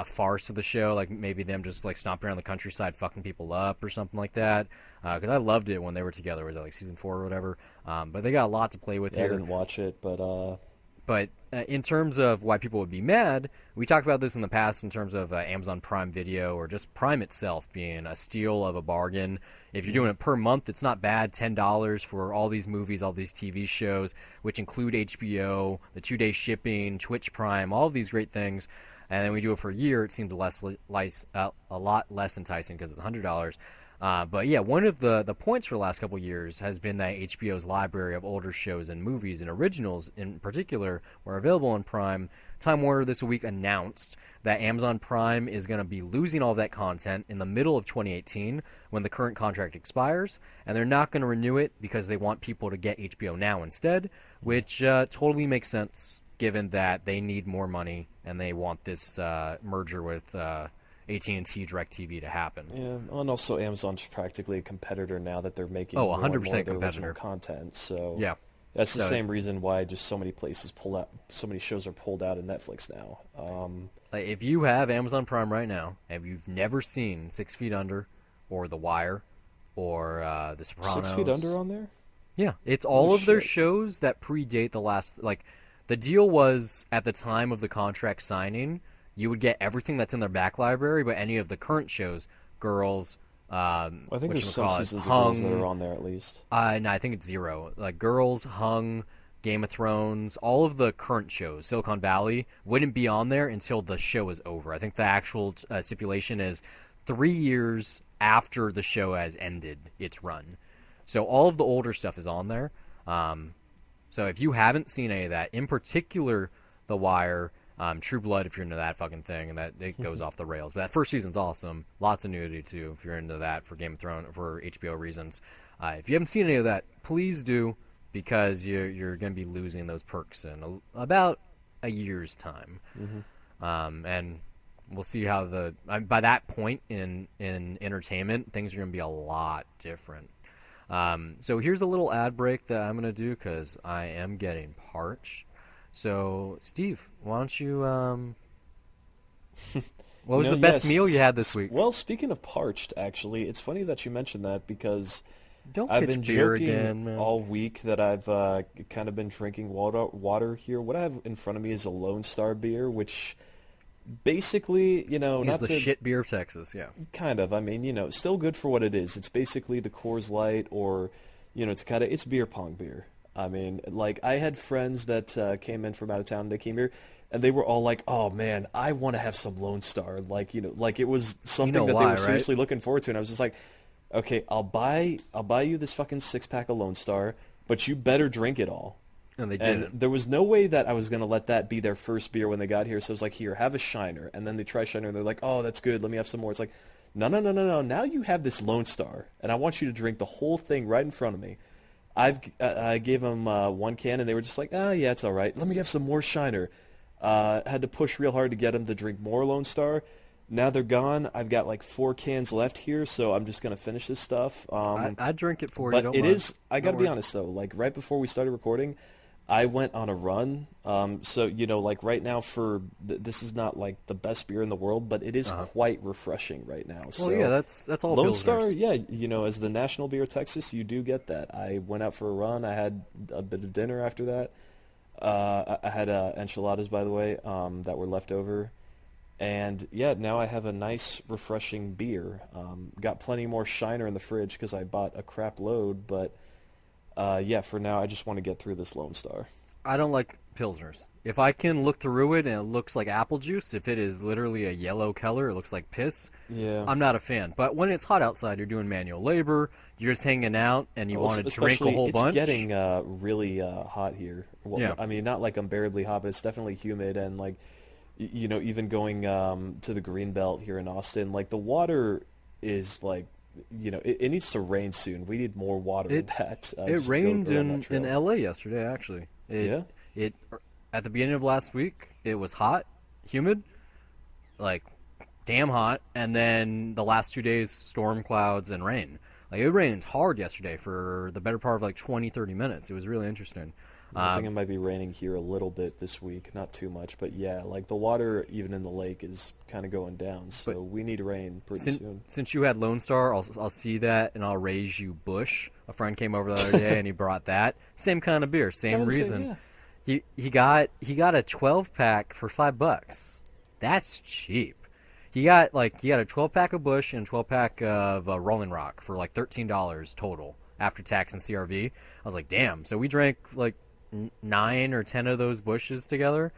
farce of the show, like maybe them just like stomping around the countryside fucking people up or something like that. Because I loved it when they were together. Was it like season 4 or whatever? But they got a lot to play with here. I didn't watch it, But in terms of why people would be mad, we talked about this in the past in terms of Amazon Prime Video or just Prime itself being a steal of a bargain. If you're doing it per month, it's not bad. $10 for all these movies, all these TV shows, which include HBO, the 2-day shipping, Twitch Prime, all of these great things. And then we do it for a year. It seems a lot less enticing because it's $100. But yeah, one of the points for the last couple of years has been that HBO's library of older shows and movies and originals in particular were available on Prime. Time Warner this week announced that Amazon Prime is going to be losing all that content in the middle of 2018 when the current contract expires, and they're not going to renew it because they want people to get HBO Now instead, which totally makes sense given that they need more money and they want this merger with AT&T DirecTV to happen. Yeah, and also Amazon's practically a competitor now that they're making 100% more of their competitor original content. So yeah, that's the same reason why just so many places pull out, so many shows are pulled out of Netflix now. If you have Amazon Prime right now and you've never seen 6 Feet Under or The Wire or The Sopranos, 6 Feet Under on there? Yeah, it's all of their shows that predate the last. Like the deal was at the time of the contract signing. You would get everything that's in their back library, but any of the current shows, Girls, I think there's some seasons of Girls that are on there at least. No, I think it's 0. Like Girls, Hung, Game of Thrones, all of the current shows, Silicon Valley, wouldn't be on there until the show is over. I think the actual stipulation is 3 years after the show has ended its run. So all of the older stuff is on there. So if you haven't seen any of that, in particular The Wire, True Blood, if you're into that fucking thing, and that it goes off the rails. But that first season's awesome. Lots of nudity too, if you're into that for Game of Thrones, for HBO reasons. If you haven't seen any of that, please do, because you're going to be losing those perks in about a year's time. And we'll see how by that point in entertainment, things are going to be a lot different. So here's a little ad break that I'm going to do because I am getting parched. So, Steve, why don't you, what was the best meal you had this week? Well, speaking of parched, actually, it's funny that you mentioned that because Don't I've pitch been beer joking again, man. all week that I've kind of been drinking water here. What I have in front of me is a Lone Star beer, which basically, It's not the to shit beer of Texas, yeah. kind of, I mean, still good for what it is. It's basically the Coors Light or, it's beer pong beer. I mean, like, I had friends that came in from out of town. They came here, and they were all like, "Oh man, I want to have some Lone Star." Like, like it was something that they were seriously looking forward to. And I was just like, "Okay, I'll buy you this fucking 6-pack of Lone Star, but you better drink it all." And they didn't. And there was no way that I was gonna let that be their first beer when they got here. So I was like, "Here, have a Shiner." And then they try Shiner, and they're like, "Oh, that's good. Let me have some more." It's like, no. Now you have this Lone Star, and I want you to drink the whole thing right in front of me. I gave them 1 can, and they were just like, yeah, it's all right. Let me have some more Shiner. Had to push real hard to get them to drink more Lone Star. Now they're gone. I've got like 4 cans left here, so I'm just gonna finish this stuff. I drink it for you. But Don't it mind. is. I gotta be honest though. Like right before we started recording, I went on a run. So like right now this is not like the best beer in the world, but it is quite refreshing right now. Well, So yeah, that's all Lone Pilsners. Star, yeah, as the national beer of Texas, you do get that. I went out for a run. I had a bit of dinner after that. I had enchiladas, by the way, that were left over. And yeah, now I have a nice, refreshing beer. Got plenty more Shiner in the fridge because I bought a crap load, but yeah, for now I just want to get through this Lone Star. I don't like Pilsners. If I can look through it and it looks like apple juice, if it is literally a yellow color, it looks like piss, Yeah. I'm not a fan. But when it's hot outside, you're doing manual labor, you're just hanging out, and you want to drink a whole bunch. It's getting really hot here. Well, Yeah. I mean, not like unbearably hot, but it's definitely humid. And like, even going to the Greenbelt here in Austin, like the water is like, it needs to rain soon. We need more water in that. It just to go rained around that in trail. LA yesterday, actually. Yeah? It at the beginning of last week, it was hot, humid, like damn hot, and then the last 2 days, storm clouds and rain. Like it rained hard yesterday for the better part of like 20, 30 minutes. It was really interesting. I think it might be raining here a little bit this week, not too much, but yeah, like the water even in the lake is kind of going down, so we need rain pretty soon. Since you had Lone Star, I'll see that and I'll raise you Bush. A friend came over the other day and he brought that same kind of beer, same reason. Yeah. He got a 12-pack for $5. That's cheap. He got a 12-pack of Bush and a 12-pack of Rolling Rock for like $13 total after tax and CRV. I was like, damn. So we drank like 9 or 10 of those Bushes together.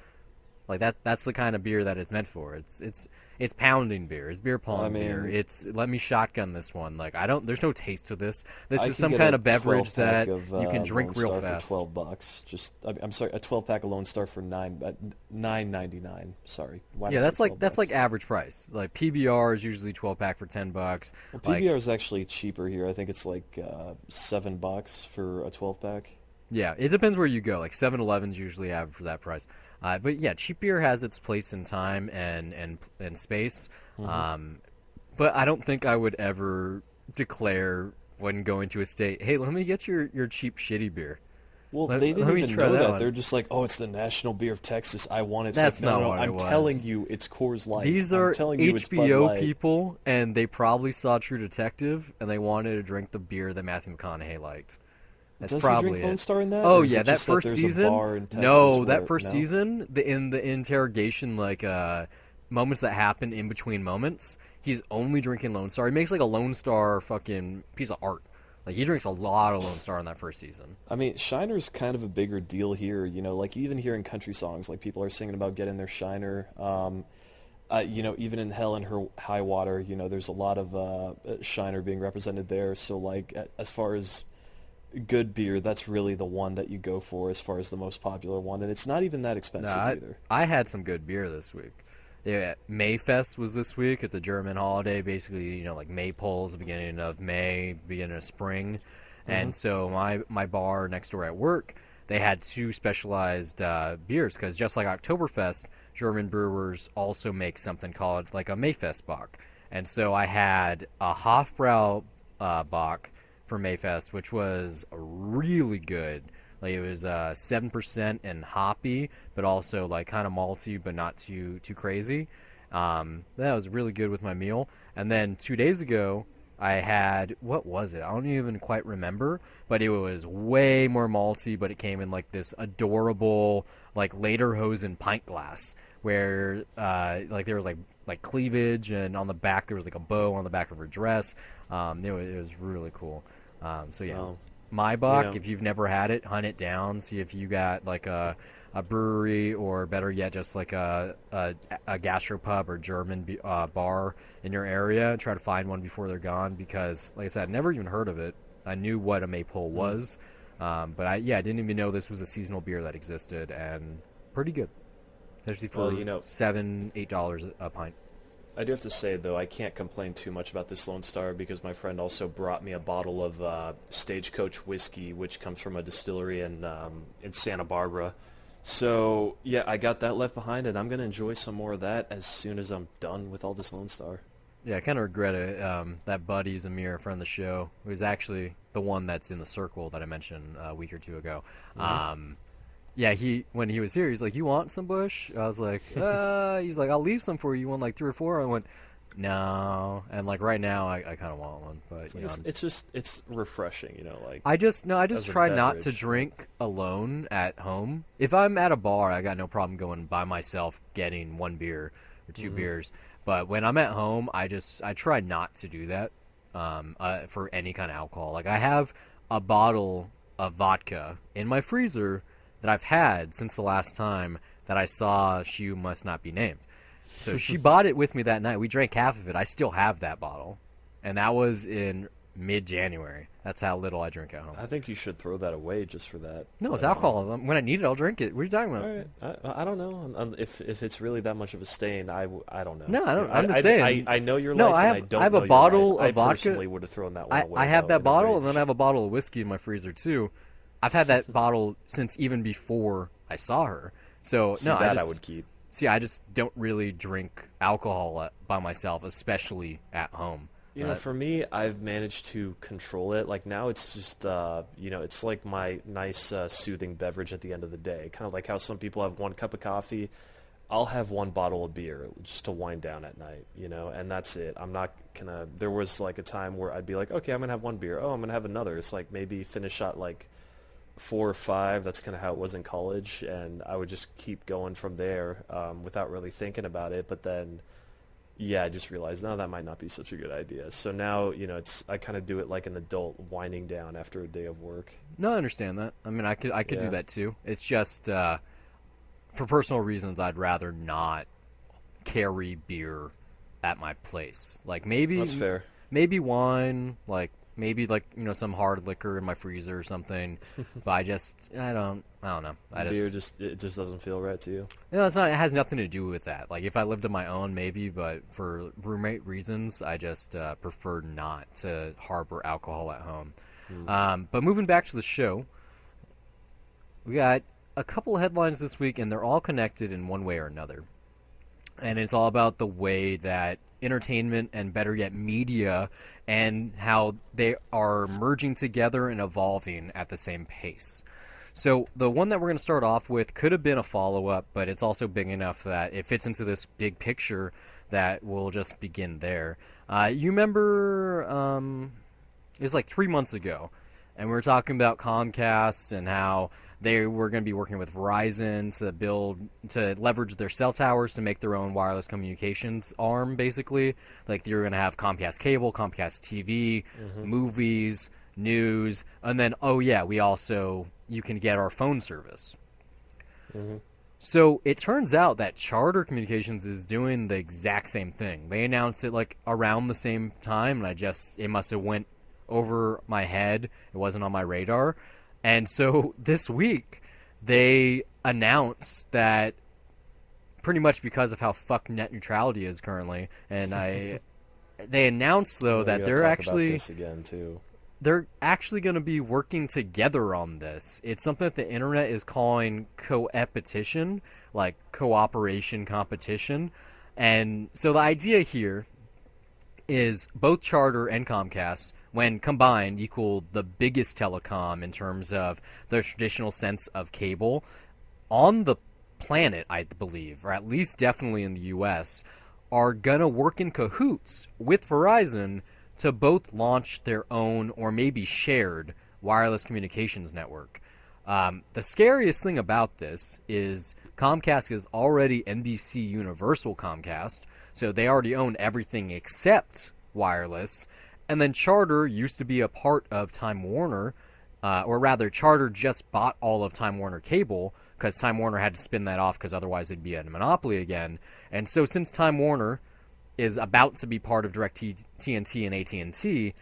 Like that's the kind of beer that it's meant for. It's pounding beer. It's beer pong beer. It's let me shotgun this one. Like there's no taste to this. This is some kind of beverage that you can drink real fast. For $12. I'm sorry, a 12-pack of Lone Star for $9.99. Sorry. Yeah, that's like average price. Like PBR is usually 12-pack for $10. Well, PBR is actually cheaper here. I think it's like $7 for a 12-pack. Yeah, it depends where you go. Like 7-Eleven's usually average for that price. But yeah, cheap beer has its place in time and space. Mm-hmm. But I don't think I would ever declare when going to a state, hey, let me get your cheap shitty beer. Well, they didn't even know that. They're just like, oh, it's the national beer of Texas. I want it. That's like, not no, what I'm it was. telling you, it's Coors Light. These are I'm telling you, it's Bud HBO Light. people, and they probably saw True Detective, and they wanted to drink the beer that Matthew McConaughey liked. That's Does probably he drink Lone Star in that? Oh or is yeah, it that just first there's season. A bar in Texas No, where, that first no? season, in the interrogation, like moments that happen in between moments, he's only drinking Lone Star. He makes like a Lone Star fucking piece of art. Like he drinks a lot of Lone Star in that first season. I mean, Shiner's kind of a bigger deal here. Like you even hear in country songs, like people are singing about getting their Shiner. Even in Hell and Her High Water, there's a lot of Shiner being represented there. So like as far as good beer, that's really the one that you go for as far as the most popular one, and it's not even that expensive either. I had some good beer this week. Yeah, Mayfest was this week. It's a German holiday, basically, like Maypole's the beginning of May, beginning of spring. And so my bar next door at work, they had 2 specialized beers, because just like Oktoberfest, German brewers also make something called like a Mayfest Bock. And so I had a Hofbrau Bock for Mayfest, which was really good. Like it was 7% and hoppy, but also like kind of malty, but not too crazy. That was really good with my meal. And then 2 days ago, I had, what was it? I don't even quite remember, but it was way more malty. But it came in like this adorable like Lederhosen pint glass, where like there was like cleavage, and on the back there was like a bow on the back of her dress. It was really cool. So yeah, Maibach, if you've never had it, hunt it down. See if you got like a brewery, or better yet, just like a gastropub or German bar in your area. Try to find one before they're gone, because like I said, I'd never even heard of it. I knew what a Maypole was, but I didn't even know this was a seasonal beer that existed, and pretty good, especially for $7-8 a pint. I do have to say, though, I can't complain too much about this Lone Star, because my friend also brought me a bottle of Stagecoach whiskey, which comes from a distillery in Santa Barbara. So yeah, I got that left behind, and I'm gonna enjoy some more of that as soon as I'm done with all this Lone Star. Yeah, I kind of regret it. That buddy Zamir, a friend of the show, who's actually the one that's in the circle that I mentioned a week or two ago. Mm-hmm. Yeah, when he was here, he's like, "You want some Bush?" I was like, He's like, "I'll leave some for you." You want like 3 or 4? I went, "No." And like right now, I kind of want one, but you know, It's refreshing, you know, like I just as a try not to beverage. drink alone at home. If I'm at a bar, I got no problem going by myself, getting 1 beer or 2 beers. But when I'm at home, I try not to do that for any kind of alcohol. Like I have a bottle of vodka in my freezer that I've had since the last time that I saw She Must Not Be Named. So she bought it with me that night. We drank half of it. I still have that bottle, and that was in mid-January. That's how little I drink at home. I think you should throw that away just for that. No, it's alcohol. When I need it, I'll drink it. What are you talking All about? right, I don't know if it's really that much of a stain. I don't know. No, I don't. I'm just saying. I know your No, life, and I don't I have know a your bottle life. of vodka. I personally would have thrown that one away. I have though, that in a bottle, and then rage. I have a bottle of whiskey in my freezer too. I've had that bottle since even before I saw her. So See, no, I would keep. see. I just don't really drink alcohol by myself, especially at home. You know, for me, I've managed to control it. Like now, it's just it's like my nice soothing beverage at the end of the day. Kind of like how some people have 1 cup of coffee. I'll have 1 bottle of beer just to wind down at night, you know, and that's it. I'm not gonna. There was like a time where I'd be like, okay, I'm gonna have 1 beer. Oh, I'm gonna have another. It's like maybe finish at like 4 or 5. That's kind of how it was in college, and I would just keep going from there without really thinking about it. But then, yeah, I just realized, no, that might not be such a good idea. So now, you know, I kind of do it like an adult, winding down after a day of work. No, I understand that. I mean, I could do Yeah, that too. It's just for personal reasons, I'd rather not carry beer at my place. Like that's fair. maybe wine, like maybe like some hard liquor in my freezer or something. But I don't know. I Beer just it just doesn't feel right to you. it's not. It has nothing to do with that. Like if I lived on my own, maybe, but for roommate reasons, I just prefer not to harbor alcohol at home. Mm. But moving back to the show, we got a couple of headlines this week, and they're all connected in one way or another. And it's all about the way that entertainment and better yet media and how they are merging together and evolving at the same pace. So the one that we're going to start off with could have been a follow-up, but it's also big enough that it fits into this big picture that we'll just begin there. You remember it was like 3 months ago, and we were talking about Comcast and how they were going to be working with Verizon to leverage their cell towers to make their own wireless communications arm, basically. Like you're going to have Comcast Cable, Comcast TV, movies, news, and then you can get our phone service. Hmm. So it turns out that Charter Communications is doing the exact same thing. They announced it like around the same time, and it must have went over my head. It wasn't on my radar. And so this week, they announced that pretty much because of how fucked net neutrality is currently, they announced though that We're gonna talk about this again too. they're actually going to be working together on this. It's something that the internet is calling coepetition, like cooperation competition. And so the idea here is both Charter and Comcast, when combined, equal the biggest telecom in terms of the traditional sense of cable on the planet, I believe, or at least definitely in the U.S., are going to work in cahoots with Verizon to both launch their own or maybe shared wireless communications network. The scariest thing about this is Comcast is already NBC Universal Comcast, so they already own everything except wireless. And then Charter used to be a part of Time Warner, or rather, Charter just bought all of Time Warner Cable because Time Warner had to spin that off because otherwise they'd be a monopoly again. And so since Time Warner is about to be part of DirecTV and AT&T,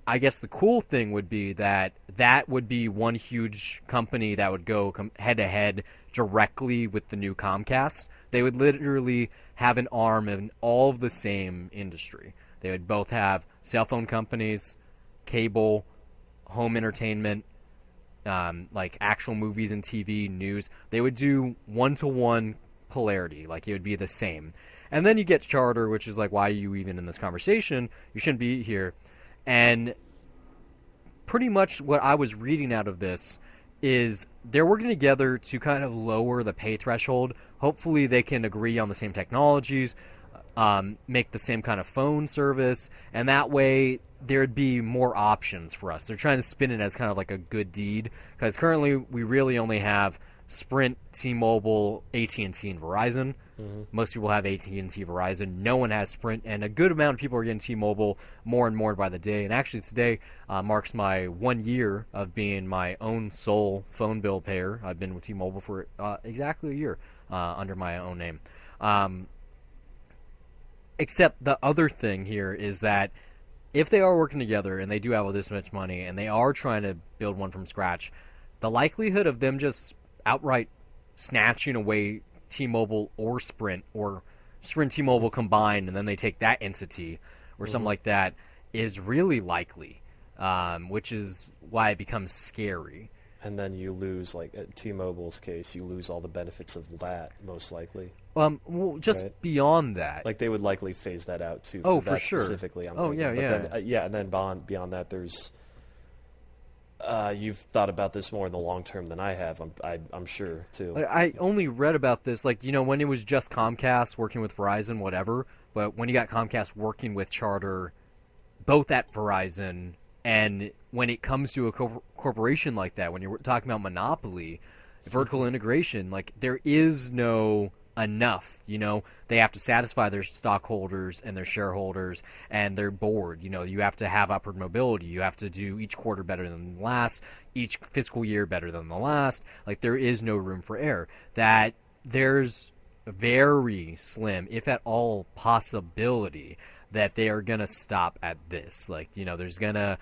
I guess the cool thing would be that would be one huge company that would go head-to-head directly with the new Comcast. They would literally have an arm in all of the same industry. They would both have cell phone companies, cable, home entertainment, like actual movies and TV news, they would do one-to-one polarity, like it would be the same. And then you get Charter, which is like, why are you even in this conversation? You shouldn't be here. And pretty much what I was reading out of this is they're working together to kind of lower the pay threshold. Hopefully they can agree on the same technologies, make the same kind of phone service, and that way there'd be more options for us. They're trying to spin it as kind of like a good deed, because currently we really only have Sprint, T-Mobile, AT&T, and Verizon. Mm-hmm. Most people have AT&T, Verizon. No one has Sprint, and a good amount of people are getting T-Mobile more and more by the day. And actually today marks my 1 year of being my own sole phone bill payer. I've been with T-Mobile for exactly a year under my own name. Except the other thing here is that if they are working together and they do have all this much money and they are trying to build one from scratch, the likelihood of them just outright snatching away T-Mobile or Sprint T-Mobile combined, and then they take that entity or something like that, is really likely, which is why it becomes scary. And then you lose, like at T-Mobile's case, you lose all the benefits of that, most likely. Well, just right? Beyond that, like they would likely phase that out too. For sure. Specifically, I'm thinking. Yeah. And then beyond that, there's. You've thought about this more in the long term than I have. I'm sure too. I only read about this when it was just Comcast working with Verizon, whatever. But when you got Comcast working with Charter, both at Verizon, and when it comes to a corporation like that, when you're talking about monopoly, vertical integration, like there is no enough. They have to satisfy their stockholders and their shareholders and their board. You have to have upward mobility. You have to do each quarter better than the last, each fiscal year better than the last. Like there is no room for error. That there's very slim, if at all, possibility that they are going to stop at this. There's going to...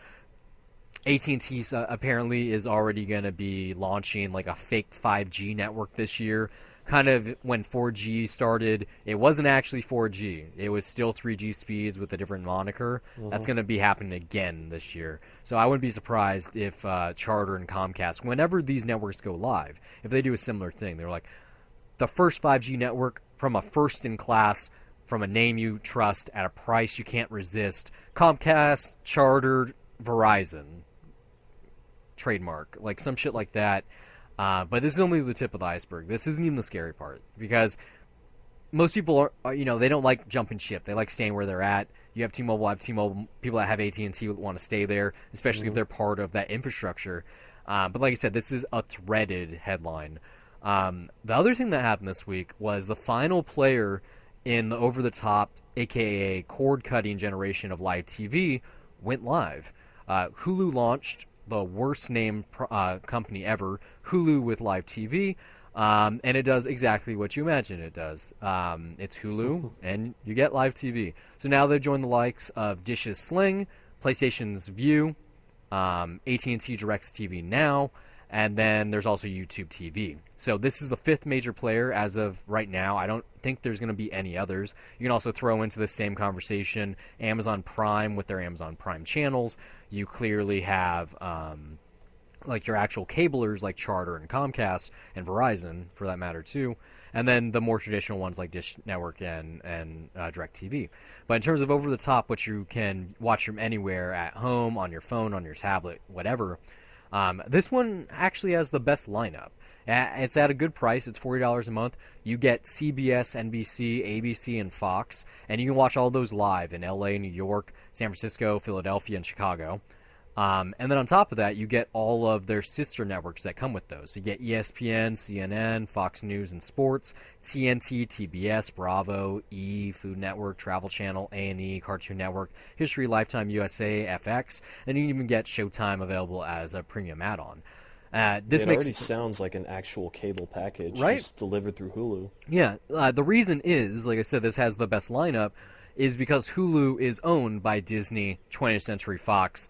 AT&T apparently is already going to be launching like a fake 5G network this year. Kind of when 4G started, it wasn't actually 4G. It was still 3G speeds with a different moniker. Mm-hmm. That's going to be happening again this year. So I wouldn't be surprised if Charter and Comcast, whenever these networks go live, if they do a similar thing, they're like, the first 5G network from a first-in-class, from a name you trust, at a price you can't resist, Comcast, Charter, Verizon, trademark, like some shit like that. But this is only the tip of the iceberg. This isn't even the scary part, because most people are they don't like jumping ship. They like staying where they're at. You have T-Mobile, I have T-Mobile. People that have AT&T want to stay there, especially if they're part of that infrastructure. But like I said, this is a threaded headline. The other thing that happened this week was the final player in the over-the-top, aka cord-cutting generation of live TV, went live. Hulu launched the worst named company ever, Hulu with live TV, and it does exactly what you imagine it does. It's Hulu, and you get live TV. So now they've joined the likes of Dish's Sling, PlayStation's Vue, AT&T Direct's TV Now, and then there's also YouTube TV. So this is the fifth major player as of right now. I don't think there's going to be any others. You can also throw into the same conversation Amazon Prime with their Amazon Prime channels. You clearly have like your actual cablers like Charter and Comcast and Verizon, for that matter, too. And then the more traditional ones like Dish Network and DirecTV. But in terms of over-the-top, which you can watch from anywhere, at home, on your phone, on your tablet, whatever, this one actually has the best lineup. It's at a good price. It's $40 a month. You get CBS, NBC, ABC, and Fox, and you can watch all those live in LA, New York, San Francisco, Philadelphia, and Chicago. And then on top of that, you get all of their sister networks that come with those. So you get ESPN, CNN, Fox News and Sports, TNT, TBS, Bravo, E, Food Network, Travel Channel, A&E, Cartoon Network, History, Lifetime, USA, FX, and you can even get Showtime available as a premium add-on. It already sounds like an actual cable package, right? Just delivered through Hulu. Yeah, the reason is, like I said, this has the best lineup, is because Hulu is owned by Disney, 20th Century Fox,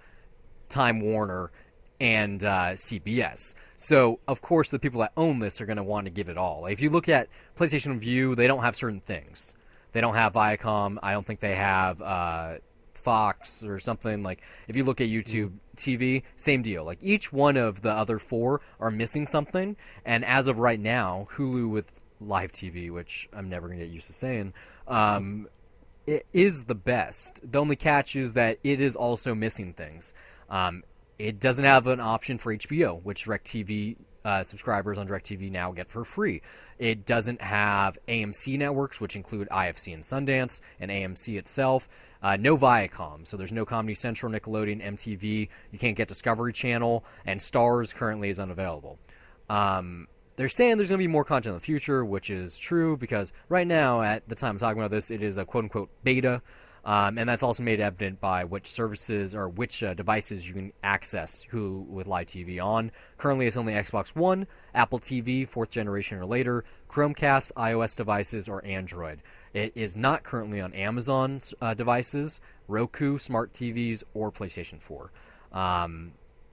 Time Warner, and CBS. So, of course, the people that own this are going to want to give it all. Like, if you look at PlayStation Vue, they don't have certain things. They don't have Viacom. I don't think they have Fox or something. Like if you look at YouTube TV, same deal. Like each one of the other 4 are missing something, and as of right now, Hulu with live TV, which I'm never gonna get used to saying, it is the best. The only catch is that it is also missing things. It doesn't have an option for HBO, which DirecTV subscribers on DirecTV now get for free. It doesn't have AMC networks, which include IFC and Sundance, and AMC itself. No Viacom, so there's no Comedy Central, Nickelodeon, MTV. You can't get Discovery Channel, and Starz currently is unavailable. They're saying there's going to be more content in the future, which is true, because right now, at the time I'm talking about this, it is a quote-unquote beta. And that's also made evident by which services or which devices you can access Hulu with live TV on. Currently, it's only Xbox One, Apple TV, 4th generation or later, Chromecast, iOS devices, or Android. It is not currently on Amazon's devices, Roku, smart TVs, or PlayStation 4.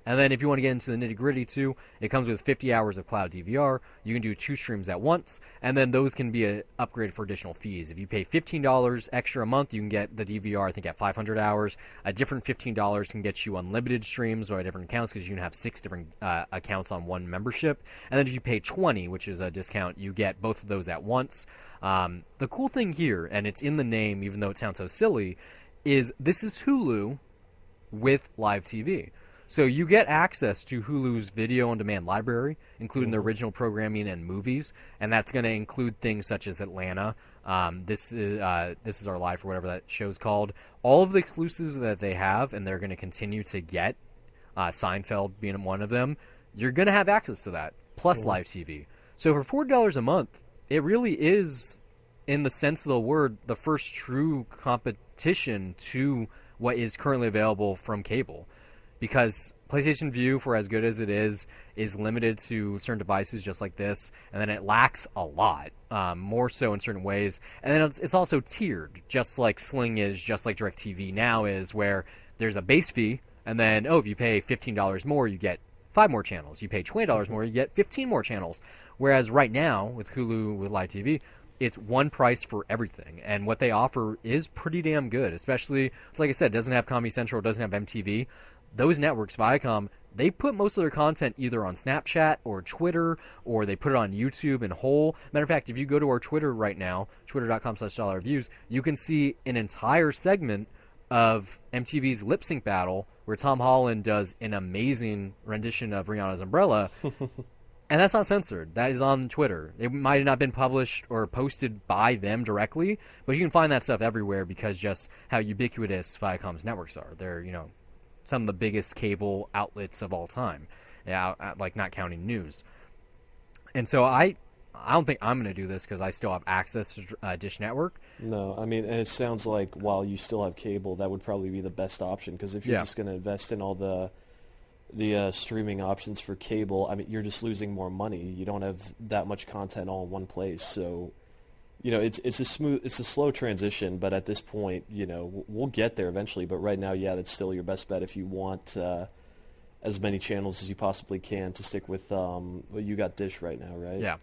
And then if you want to get into the nitty-gritty too, it comes with 50 hours of cloud DVR. You can do 2 streams at once, and then those can be upgraded for additional fees. If you pay $15 extra a month, you can get the DVR, I think, at 500 hours. A different $15 can get you unlimited streams by different accounts, because you can have 6 different accounts on one membership. And then if you pay $20, which is a discount, you get both of those at once. The cool thing here, and it's in the name, even though it sounds so silly, is this is Hulu with live TV. So you get access to Hulu's video-on-demand library, including the original programming and movies, and that's going to include things such as Atlanta. This is Our Life, or whatever that show's called. All of the exclusives that they have, and they're going to continue to get, Seinfeld being one of them, you're going to have access to that, plus live TV. So for $40 a month, it really is, in the sense of the word, the first true competition to what is currently available from cable. Because PlayStation Vue, for as good as it is limited to certain devices just like this, and then it lacks a lot, more so in certain ways. And then it's also tiered, just like Sling is, just like DirecTV now is, where there's a base fee, and then, if you pay $15 more, you get 5 more channels. You pay $20 more, you get 15 more channels. Whereas right now, with Hulu, with live TV, it's one price for everything, and what they offer is pretty damn good. Especially, it's like I said, it doesn't have Comedy Central, it doesn't have MTV. Those networks, Viacom, they put most of their content either on Snapchat or Twitter, or they put it on YouTube in whole. Matter of fact, if you go to our Twitter right now, twitter.com/dollarreviews, you can see an entire segment of MTV's Lip Sync Battle, where Tom Holland does an amazing rendition of Rihanna's Umbrella. And that's not censored. That is on Twitter. It might have not been published or posted by them directly, but you can find that stuff everywhere, because just how ubiquitous Viacom's networks are. They're, some of the biggest cable outlets of all time, like not counting news. And so I don't think I'm going to do this, because I still have access to Dish Network. No, I mean, and it sounds like while you still have cable, that would probably be the best option, because if you're just going to invest in all the streaming options for cable, I mean, you're just losing more money. You don't have that much content all in one place, so it's a slow transition, but at this point, we'll get there eventually. But right now, that's still your best bet if you want as many channels as you possibly can to stick with. You got Dish right now, right? Yeah.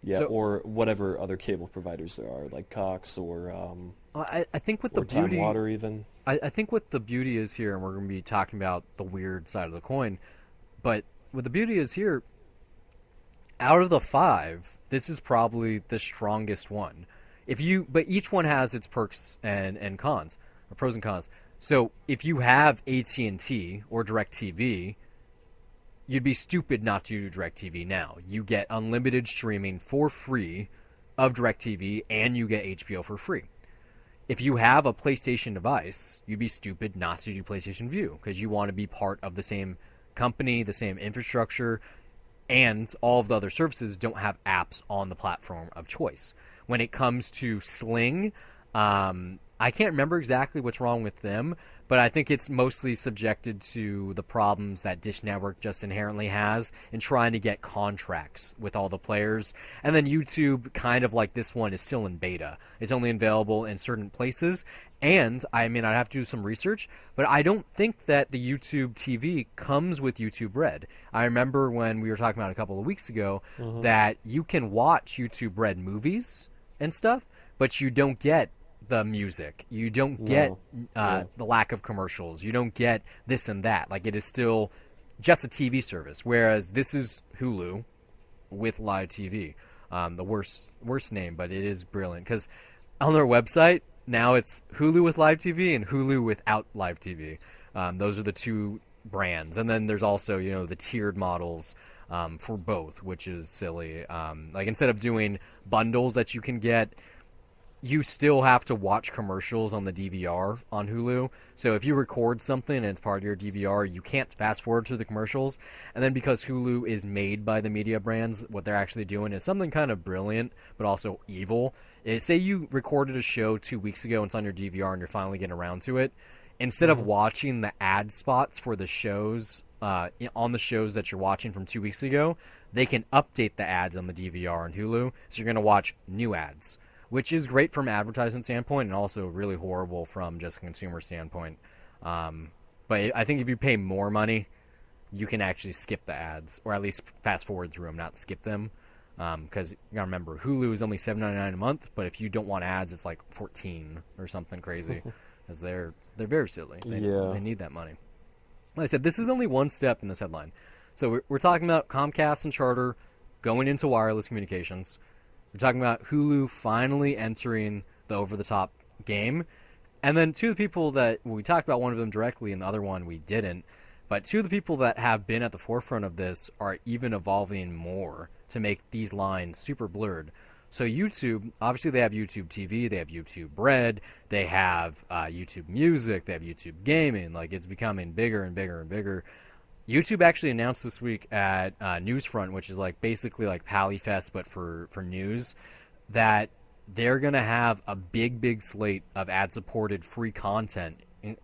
Yeah, so, or whatever other cable providers there are, like Cox or I think with the Time beauty, Water even. I think what the beauty is here, and we're going to be talking about the weird side of the coin, but what the beauty is here, out of the 5, this is probably the strongest one. But each one has its perks and cons, or pros and cons. So if you have AT&T or DirecTV, you'd be stupid not to do DirecTV now. You get unlimited streaming for free of DirecTV, and you get HBO for free. If you have a PlayStation device, you'd be stupid not to do PlayStation Vue, because you want to be part of the same company, the same infrastructure, and all of the other services don't have apps on the platform of choice. When it comes to Sling, I can't remember exactly what's wrong with them, but I think it's mostly subjected to the problems that Dish Network just inherently has in trying to get contracts with all the players. And then YouTube, kind of like this one, is still in beta. It's only available in certain places. And, I mean, I'd have to do some research, but I don't think that the YouTube TV comes with YouTube Red. I remember when we were talking about it a couple of weeks ago that you can watch YouTube Red movies and stuff, but you don't get the music. You don't get the lack of commercials. You don't get this and that. Like, it is still just a TV service, whereas this is Hulu with live TV. The worst name, but it is brilliant because on their website now it's Hulu with live TV and Hulu without live TV. Those are the two brands, and then there's also the tiered models for both, which is silly. Like, instead of doing bundles that you can get, you still have to watch commercials on the DVR on Hulu. So if you record something and it's part of your DVR, you can't fast forward through the commercials. And then because Hulu is made by the media brands, what they're actually doing is something kind of brilliant, but also evil. Say you recorded a show 2 weeks ago and it's on your DVR and you're finally getting around to it. Instead of watching the ad spots for the shows on the shows that you're watching from 2 weeks ago, they can update the ads on the DVR on Hulu. So you're going to watch new ads, which is great from an advertisement standpoint and also really horrible from just a consumer standpoint. But I think if you pay more money, you can actually skip the ads, or at least fast forward through them, not skip them. Because you got to remember, Hulu is only $7.99 a month, but if you don't want ads, it's like $14 or something crazy. Because they're very silly. They need that money. Like I said, this is only one step in this headline. So we're talking about Comcast and Charter going into wireless communications. We're talking about Hulu finally entering the over-the-top game. And then two of the people that we talked about, one of them directly and the other one we didn't, but two of the people that have been at the forefront of this are even evolving more to make these lines super blurred. So YouTube, obviously they have YouTube TV, they have YouTube Red, they have YouTube Music, they have YouTube Gaming. Like, it's becoming bigger and bigger and bigger. YouTube actually announced this week at Newsfront, which is like basically like PallyFest but for news, that they're going to have a big slate of ad-supported free content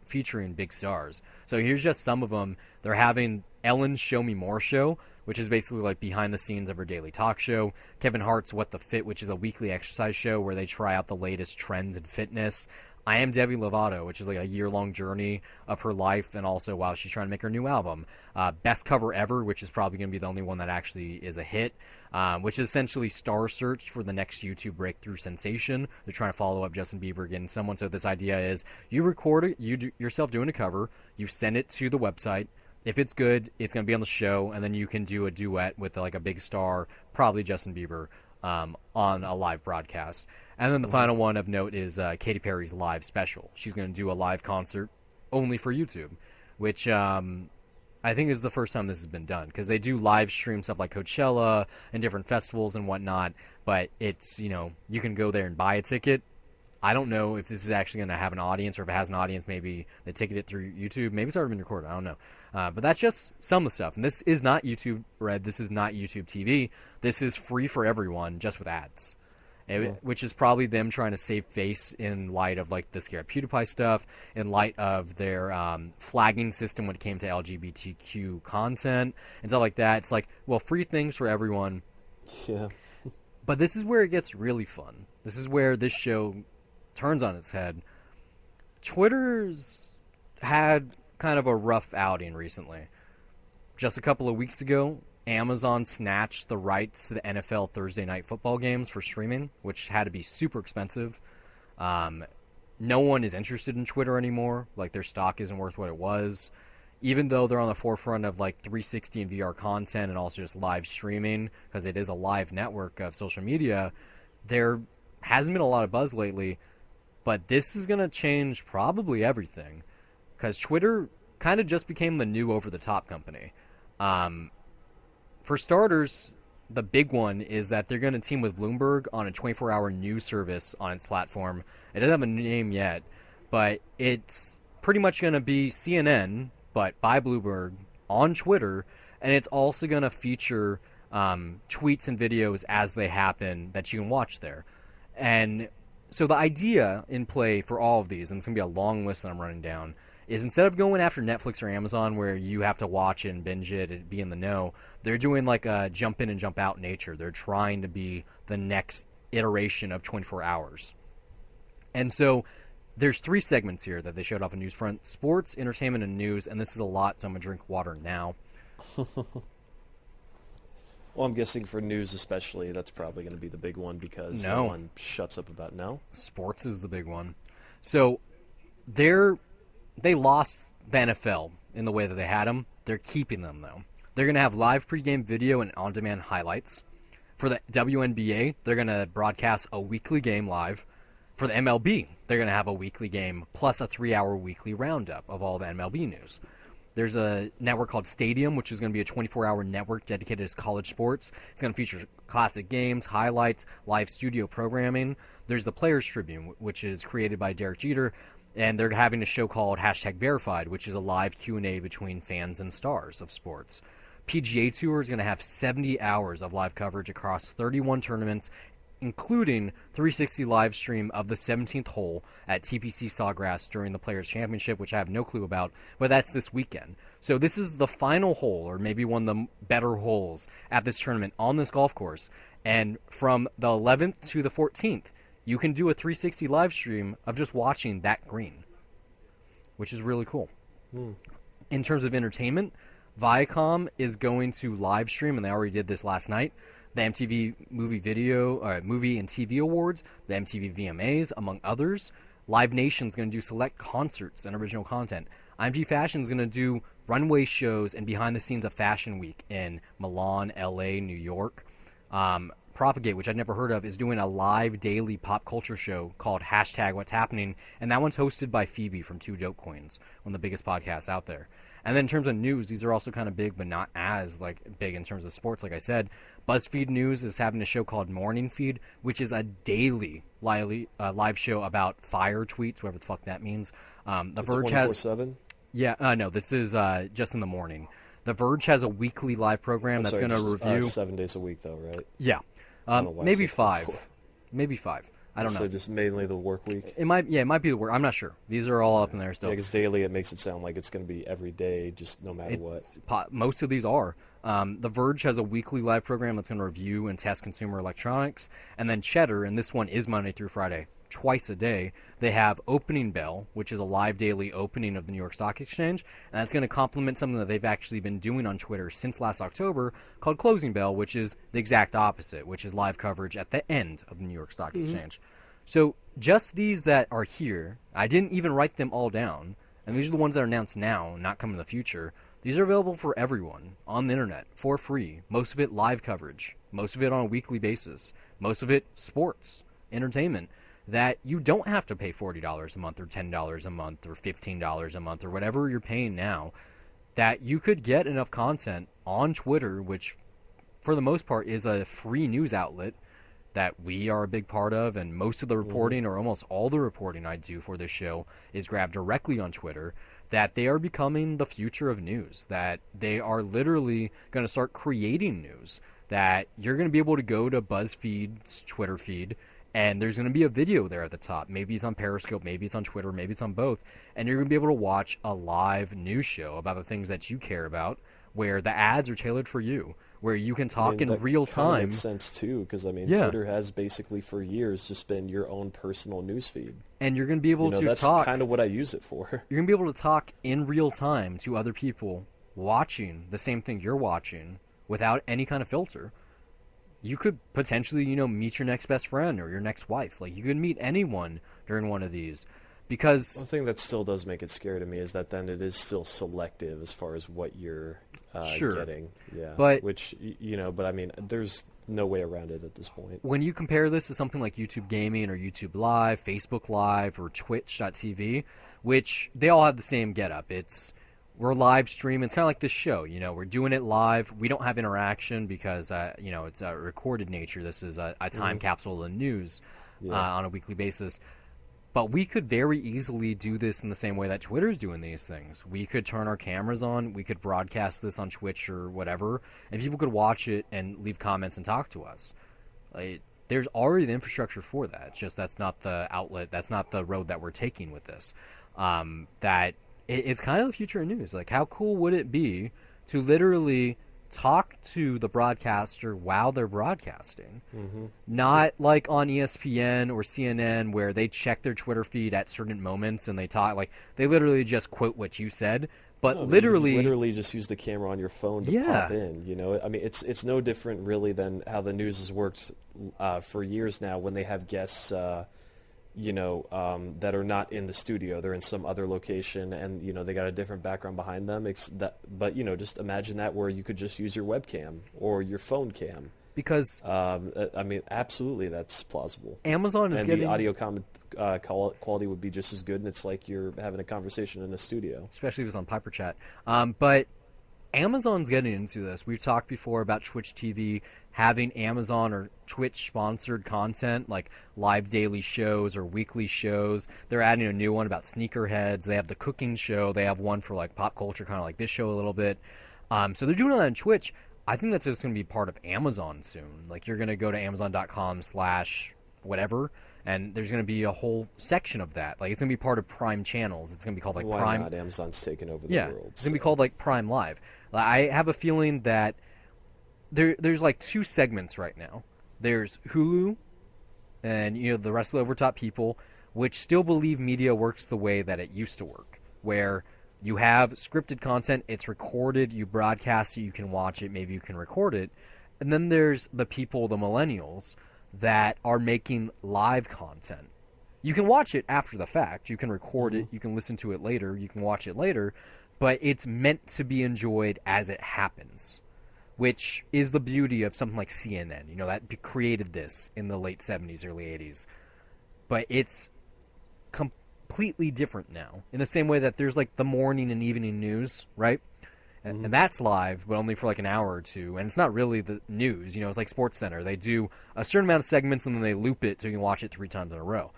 featuring big stars. So here's just some of them. They're having Ellen's Show Me More show, which is basically like behind the scenes of her daily talk show. Kevin Hart's What the Fit, which is a weekly exercise show where they try out the latest trends in fitness. I Am Demi Lovato, which is like a year-long journey of her life and also while she's trying to make her new album. Best Cover Ever, which is probably going to be the only one that actually is a hit, which is essentially star search for the next YouTube breakthrough sensation. They're trying to follow up Justin Bieber getting someone. So this idea is you record it, yourself doing a cover, you send it to the website. If it's good, it's going to be on the show, and then you can do a duet with like a big star, probably Justin Bieber, on a live broadcast. And then the final one of note is Katy Perry's live special. She's going to do a live concert only for YouTube, which I think is the first time this has been done, because they do live stream stuff like Coachella and different festivals and whatnot, but it's, you can go there and buy a ticket. I don't know if this is actually going to have an audience, or if it has an audience, maybe they ticketed it through YouTube. Maybe it's already been recorded. I don't know. But that's just some of the stuff. And this is not YouTube Red. This is not YouTube TV. This is free for everyone, just with ads. Which is probably them trying to save face in light of like the Scare PewDiePie stuff, in light of their flagging system when it came to LGBTQ content and stuff like that. It's like, well, free things for everyone. Yeah. But this is where it gets really fun. This is where this show turns on its head. Twitter's had kind of a rough outing recently. Just a couple of weeks ago, Amazon snatched the rights to the NFL Thursday Night Football games for streaming, which had to be super expensive. No one is interested in Twitter anymore. Like, their stock isn't worth what it was. Even though they're on the forefront of like 360 and VR content and also just live streaming, because it is a live network of social media, there hasn't been a lot of buzz lately. But this is going to change probably everything, because Twitter kind of just became the new over-the-top company. For starters, the big one is that they're going to team with Bloomberg on a 24-hour news service on its platform. It doesn't have a name yet, but it's pretty much going to be CNN, but by Bloomberg, on Twitter, and it's also going to feature tweets and videos as they happen that you can watch there. And so the idea in play for all of these, and it's going to be a long list that I'm running down, is instead of going after Netflix or Amazon where you have to watch it and binge it and be in the know, they're doing like a jump in and jump out nature. They're trying to be the next iteration of 24 hours. And so there's 3 segments here that they showed off in Newsfront: sports, entertainment, and news. And this is a lot, so I'm going to drink water now. Well, I'm guessing for news especially, that's probably going to be the big one because no one shuts up about no. Sports is the big one. So they lost the NFL in the way that they had them. They're keeping them, though. They're going to have live pregame video and on-demand highlights. For the WNBA, they're going to broadcast a weekly game live. For the MLB, they're going to have a weekly game plus a 3-hour weekly roundup of all the MLB news. There's a network called Stadium, which is going to be a 24-hour network dedicated to college sports. It's going to feature classic games, highlights, live studio programming. There's the Players Tribune, which is created by Derek Jeter, and they're having a show called #Verified, which is a live Q&A between fans and stars of sports. PGA Tour is going to have 70 hours of live coverage across 31 tournaments, including 360 live stream of the 17th hole at TPC Sawgrass during the Players' Championship, which I have no clue about, but that's this weekend. So this is the final hole, or maybe one of the better holes at this tournament on this golf course. And from the 11th to the 14th, you can do a 360 live stream of just watching that green, which is really cool. In terms of entertainment, Viacom is going to live stream, and they already did this last night, the MTV Movie and TV Awards, the MTV VMAs, among others. Live Nation's going to do select concerts and original content. IMG Fashion's going to do runway shows and behind the scenes of Fashion Week in Milan, LA, New York. Propagate, which I'd never heard of, is doing a live daily pop culture show called #What's Happening, and that one's hosted by Phoebe from Two Dope Coins, one of the biggest podcasts out there. And then in terms of news, these are also kind of big, but not as big in terms of sports. Like I said, BuzzFeed News is having a show called Morning Feed, which is a daily live show about fire tweets, whatever the fuck that means. The Verge has 24/7. Yeah, no, this is just in the morning. The Verge has a weekly live program that's going to review 7 days a week, though, right? Yeah, maybe 5, maybe 5. I don't know. So just mainly the work week? It might be the work. I'm not sure. These are all up in there still. Yeah, because daily it makes it sound like it's going to be every day, just no matter what. Most of these are. The Verge has a weekly live program that's going to review and test consumer electronics. And then Cheddar, and this one is Monday through Friday, twice a day, they have Opening Bell, which is a live daily opening of the New York Stock Exchange. And that's going to complement something that they've actually been doing on Twitter since last October called Closing Bell, which is the exact opposite, which is live coverage at the end of the New York Stock Exchange. So just these that are here, I didn't even write them all down, and these are the ones that are announced now, not coming in the future. These are available for everyone on the internet for free. Most of it live coverage, most of it on a weekly basis, most of it sports, entertainment, that you don't have to pay $40 a month or $10 a month or $15 a month or whatever you're paying now, that you could get enough content on Twitter, which for the most part is a free news outlet that we are a big part of, and most of the reporting, or almost all the reporting I do for this show, is grabbed directly on Twitter, that they are becoming the future of news, that they are literally going to start creating news, that you're going to be able to go to BuzzFeed's Twitter feed, and there's going to be a video there at the top. Maybe it's on Periscope, maybe it's on Twitter, maybe it's on both, and you're going to be able to watch a live news show about the things that you care about, where the ads are tailored for you, where you can talk in real time. That makes sense too, because Twitter has basically for years just been your own personal newsfeed, and you're going to be able to that's talk. That's kind of what I use it for. You're going to be able to talk in real time to other people watching the same thing you're watching without any kind of filter. You could potentially, meet your next best friend or your next wife. You could meet anyone during one of these. Because one thing that still does make it scary to me is that then it is still selective as far as what you're getting. Yeah. But there's no way around it at this point. When you compare this to something like YouTube Gaming or YouTube Live, Facebook Live, or Twitch.tv, which they all have the same getup. We're live streaming. It's kind of like this show. We're doing it live. We don't have interaction because, it's a recorded nature. This is a time capsule of the news on a weekly basis. But we could very easily do this in the same way that Twitter's doing these things. We could turn our cameras on. We could broadcast this on Twitch or whatever. And people could watch it and leave comments and talk to us. There's already the infrastructure for that. It's just that's not the outlet. That's not the road that we're taking with this. It's kind of the future of news. How cool would it be to literally talk to the broadcaster while they're broadcasting? Not like on ESPN or CNN where they check their Twitter feed at certain moments and they talk. They literally just quote what you said, But No, I mean, you literally, literally just use the camera on your phone to yeah, pop in. I mean, it's no different really than how the news has worked for years now when they have guests, that are not in the studio. They're in some other location, and they got a different background behind them. But just imagine that where you could just use your webcam or your phone cam. because I mean, absolutely, that's plausible. Amazon is And the getting, audio quality would be just as good, and it's like you're having a conversation in a studio. especially if it's on Piper Chat. But Amazon's getting into this. We've talked before about Twitch TV having Amazon or Twitch sponsored content like live daily shows or weekly shows. They're adding a new one about sneakerheads. They have the cooking show. They have one for like pop culture, kind of like this show a little bit. So they're doing that on Twitch. I think that's just going to be part of Amazon soon. Like you're going to go to Amazon.com/whatever, and there's going to be a whole section of that. Like it's going to be part of Prime channels. It's going to be called like Why Prime. not? Amazon's taken over the Yeah, world. it's going to be called like Prime Live. I have a feeling that there's like two segments right now. There's Hulu and the rest of the overtop people, which still believe media works the way that it used to work, where you have scripted content, it's recorded, you broadcast it, you can watch it, maybe you can record it. And then there's the people, the millennials, that are making live content. You can watch it after the fact. You can record it, you can listen to it later, you can watch it later, but it's meant to be enjoyed as it happens, which is the beauty of something like CNN, that created this in the late 70s, early 80s. But it's completely different now, in the same way that there's like the morning and evening news, right? And that's live, but only for like an hour or two, and it's not really the news. It's like SportsCenter. They do a certain amount of segments, and then they loop it so you can watch it 3 times in a row.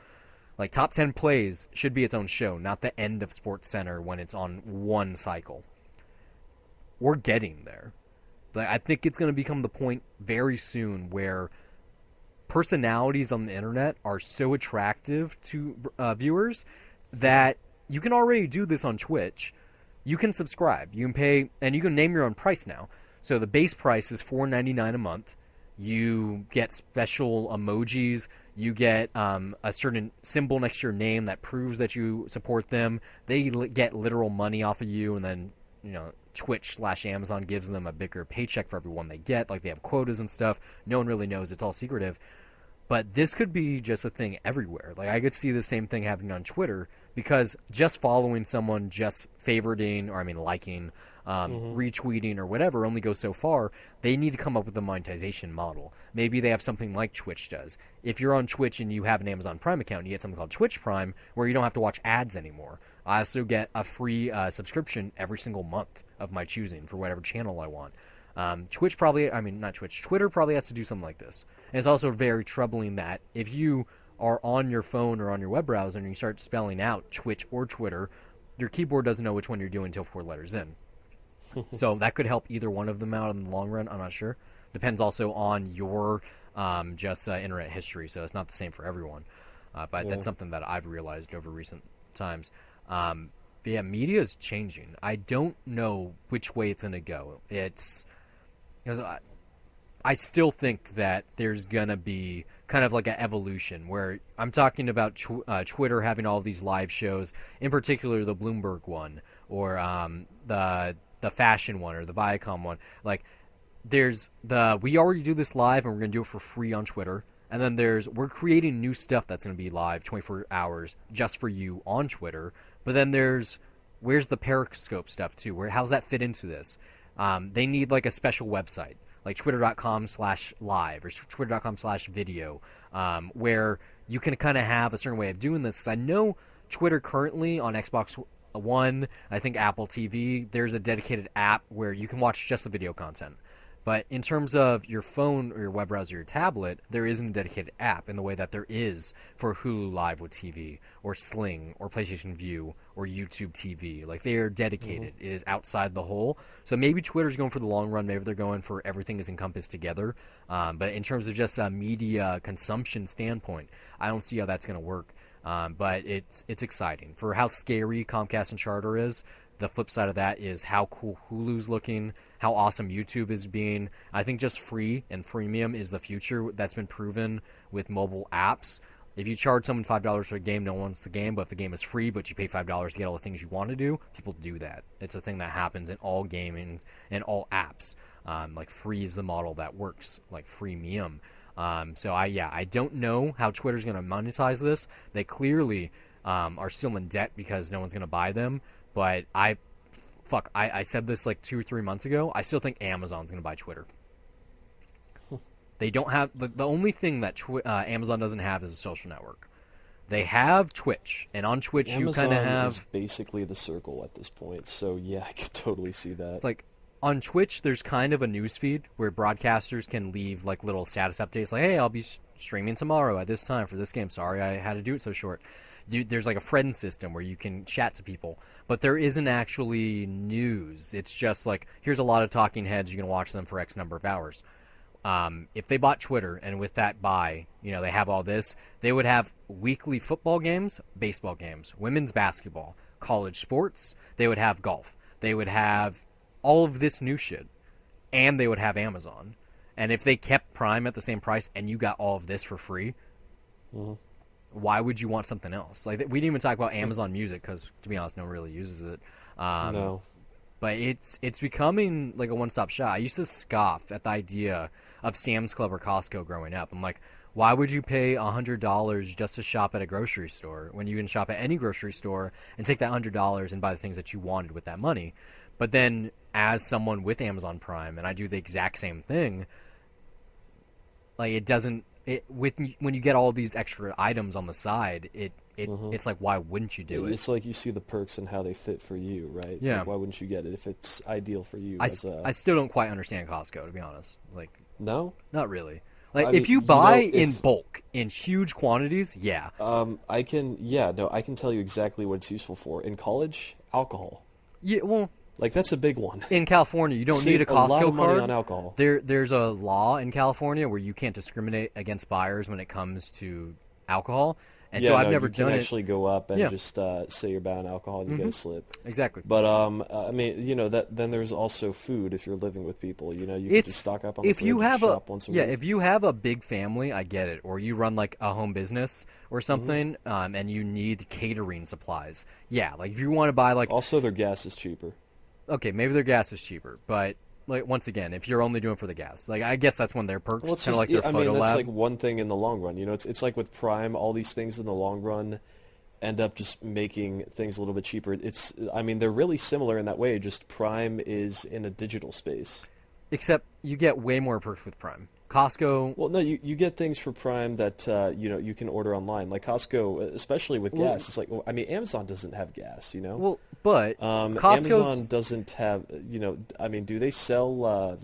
Like Top 10 Plays should be its own show, not the end of SportsCenter when it's on one cycle. We're getting there. I think it's going to become the point very soon where personalities on the internet are so attractive to viewers that you can already do this on Twitch. You can subscribe. You can pay, and you can name your own price now. So the base price is $4.99 a month. You get special emojis. You get a certain symbol next to your name that proves that you support them. They get literal money off of you, and then Twitch/Amazon gives them a bigger paycheck for every one they get. Like they have quotas and stuff. No one really knows. It's all secretive. But this could be just a thing everywhere. Like I could see the same thing happening on Twitter, because just following someone, just favoriting, or liking, retweeting or whatever only goes so far. They need to come up with a monetization model. Maybe they have something like Twitch does. If you're on Twitch and you have an Amazon Prime account, you get something called Twitch Prime, where you don't have to watch ads anymore. I also get a free subscription every single month of my choosing for whatever channel I want. Twitter probably has to do something like this. And it's also very troubling that if you are on your phone or on your web browser and you start spelling out Twitch or Twitter, your keyboard doesn't know which one you're doing until 4 letters in. So that could help either one of them out in the long run. I'm not sure. Depends also on your internet history, so it's not the same for everyone. But that's something that I've realized over recent times. But yeah, media is changing. I don't know which way it's going to go. Because I still think that there's going to be kind of like an evolution where I'm talking about Twitter having all these live shows, in particular the Bloomberg one or the fashion one or the Viacom one. Like there's we already do this live and we're going to do it for free on Twitter. And then we're creating new stuff that's going to be live 24 hours just for you on Twitter. But then where's the Periscope stuff too? How's that fit into this? They need like a special website, like twitter.com/live or twitter.com/video, where you can kind of have a certain way of doing this. Because I know Twitter currently on Xbox One, I think Apple TV, there's a dedicated app where you can watch just the video content. But in terms of your phone or your web browser or your tablet, there isn't a dedicated app in the way that there is for Hulu Live with TV or Sling or PlayStation View or YouTube TV. Like they are dedicated. It is outside the whole. So maybe Twitter's going for the long run. Maybe they're going for everything is encompassed together. But in terms of just a media consumption standpoint, I don't see how that's going to work. But it's exciting. For how scary Comcast and Charter is, the flip side of that is how cool Hulu's looking, how awesome YouTube is being. I think just free and freemium is the future. That's been proven with mobile apps. If you charge someone $5 for a game, no one wants the game. But if the game is free, but you pay $5 to get all the things you want to do, people do that. It's a thing that happens in all gaming and all apps. Like free is the model that works, like freemium. So I don't know how Twitter's going to monetize this. They clearly are still in debt because no one's going to buy them. But I said this like 2 or 3 months ago. I still think Amazon's going to buy Twitter. They don't have the only thing that Amazon doesn't have is a social network. They have Twitch, and on Twitch Amazon you kind of have is basically the Circle at this point. So yeah, I could totally see that. It's like on Twitch, there's kind of a news feed where broadcasters can leave like little status updates, like, "Hey, I'll be streaming tomorrow at this time for this game. Sorry, I had to do it so short." There's like a friend system where you can chat to people, but there isn't actually news. It's just like, here's a lot of talking heads. You can watch them for X number of hours. If they bought Twitter, and with that buy, they have all this, they would have weekly football games, baseball games, women's basketball, college sports. They would have golf. They would have all of this new shit, and they would have Amazon. And if they kept Prime at the same price and you got all of this for free, why would you want something else? Like, we didn't even talk about Amazon Music because, to be honest, no one really uses it. No. But it's becoming like a one-stop shop. I used to scoff at the idea of Sam's Club or Costco growing up. I'm like, why would you pay $100 just to shop at a grocery store when you can shop at any grocery store and take that $100 and buy the things that you wanted with that money? But then, as someone with Amazon Prime, and I do the exact same thing, like when you get all these extra items on the side, it's like, why wouldn't you do it? It's like you see the perks and how they fit for you, right? Yeah. Like, why wouldn't you get it if it's ideal for you? I still don't quite understand Costco, to be honest. Like, no, not really. Like, I if mean, you buy in bulk, in huge quantities, yeah. I can tell you exactly what it's useful for. In college, alcohol. Yeah, well, like, that's a big one. in California, you don't Save need a Costco a lot of money card. on alcohol. There's a law in California where you can't discriminate against buyers when it comes to alcohol. And so I've never done it. You can actually go up and Yeah. just say you're buying alcohol and you get a slip. Exactly. But I mean, then there's also food if you're living with people. You can just stock up on the fridge and shop once a week. If you have a big family, I get it. Or you run like a home business or something, and you need catering supplies. Yeah, like if you want to buy like Also, their gas is cheaper. okay, maybe their gas is cheaper, but like once again, if you're only doing it for the gas, like I guess that's one of their perks. Well, it's kind of like just, their I mean, photo that's lab. like one thing in the long run. It's like with Prime, all these things in the long run end up just making things a little bit cheaper. I mean, they're really similar in that way. Just Prime is in a digital space. Except you get way more perks with Prime. Costco. Well, no, you get things for Prime that you can order online. Like Costco, especially with gas, it's like, I mean, Amazon doesn't have gas, Well, but Amazon doesn't have, I mean, do they sell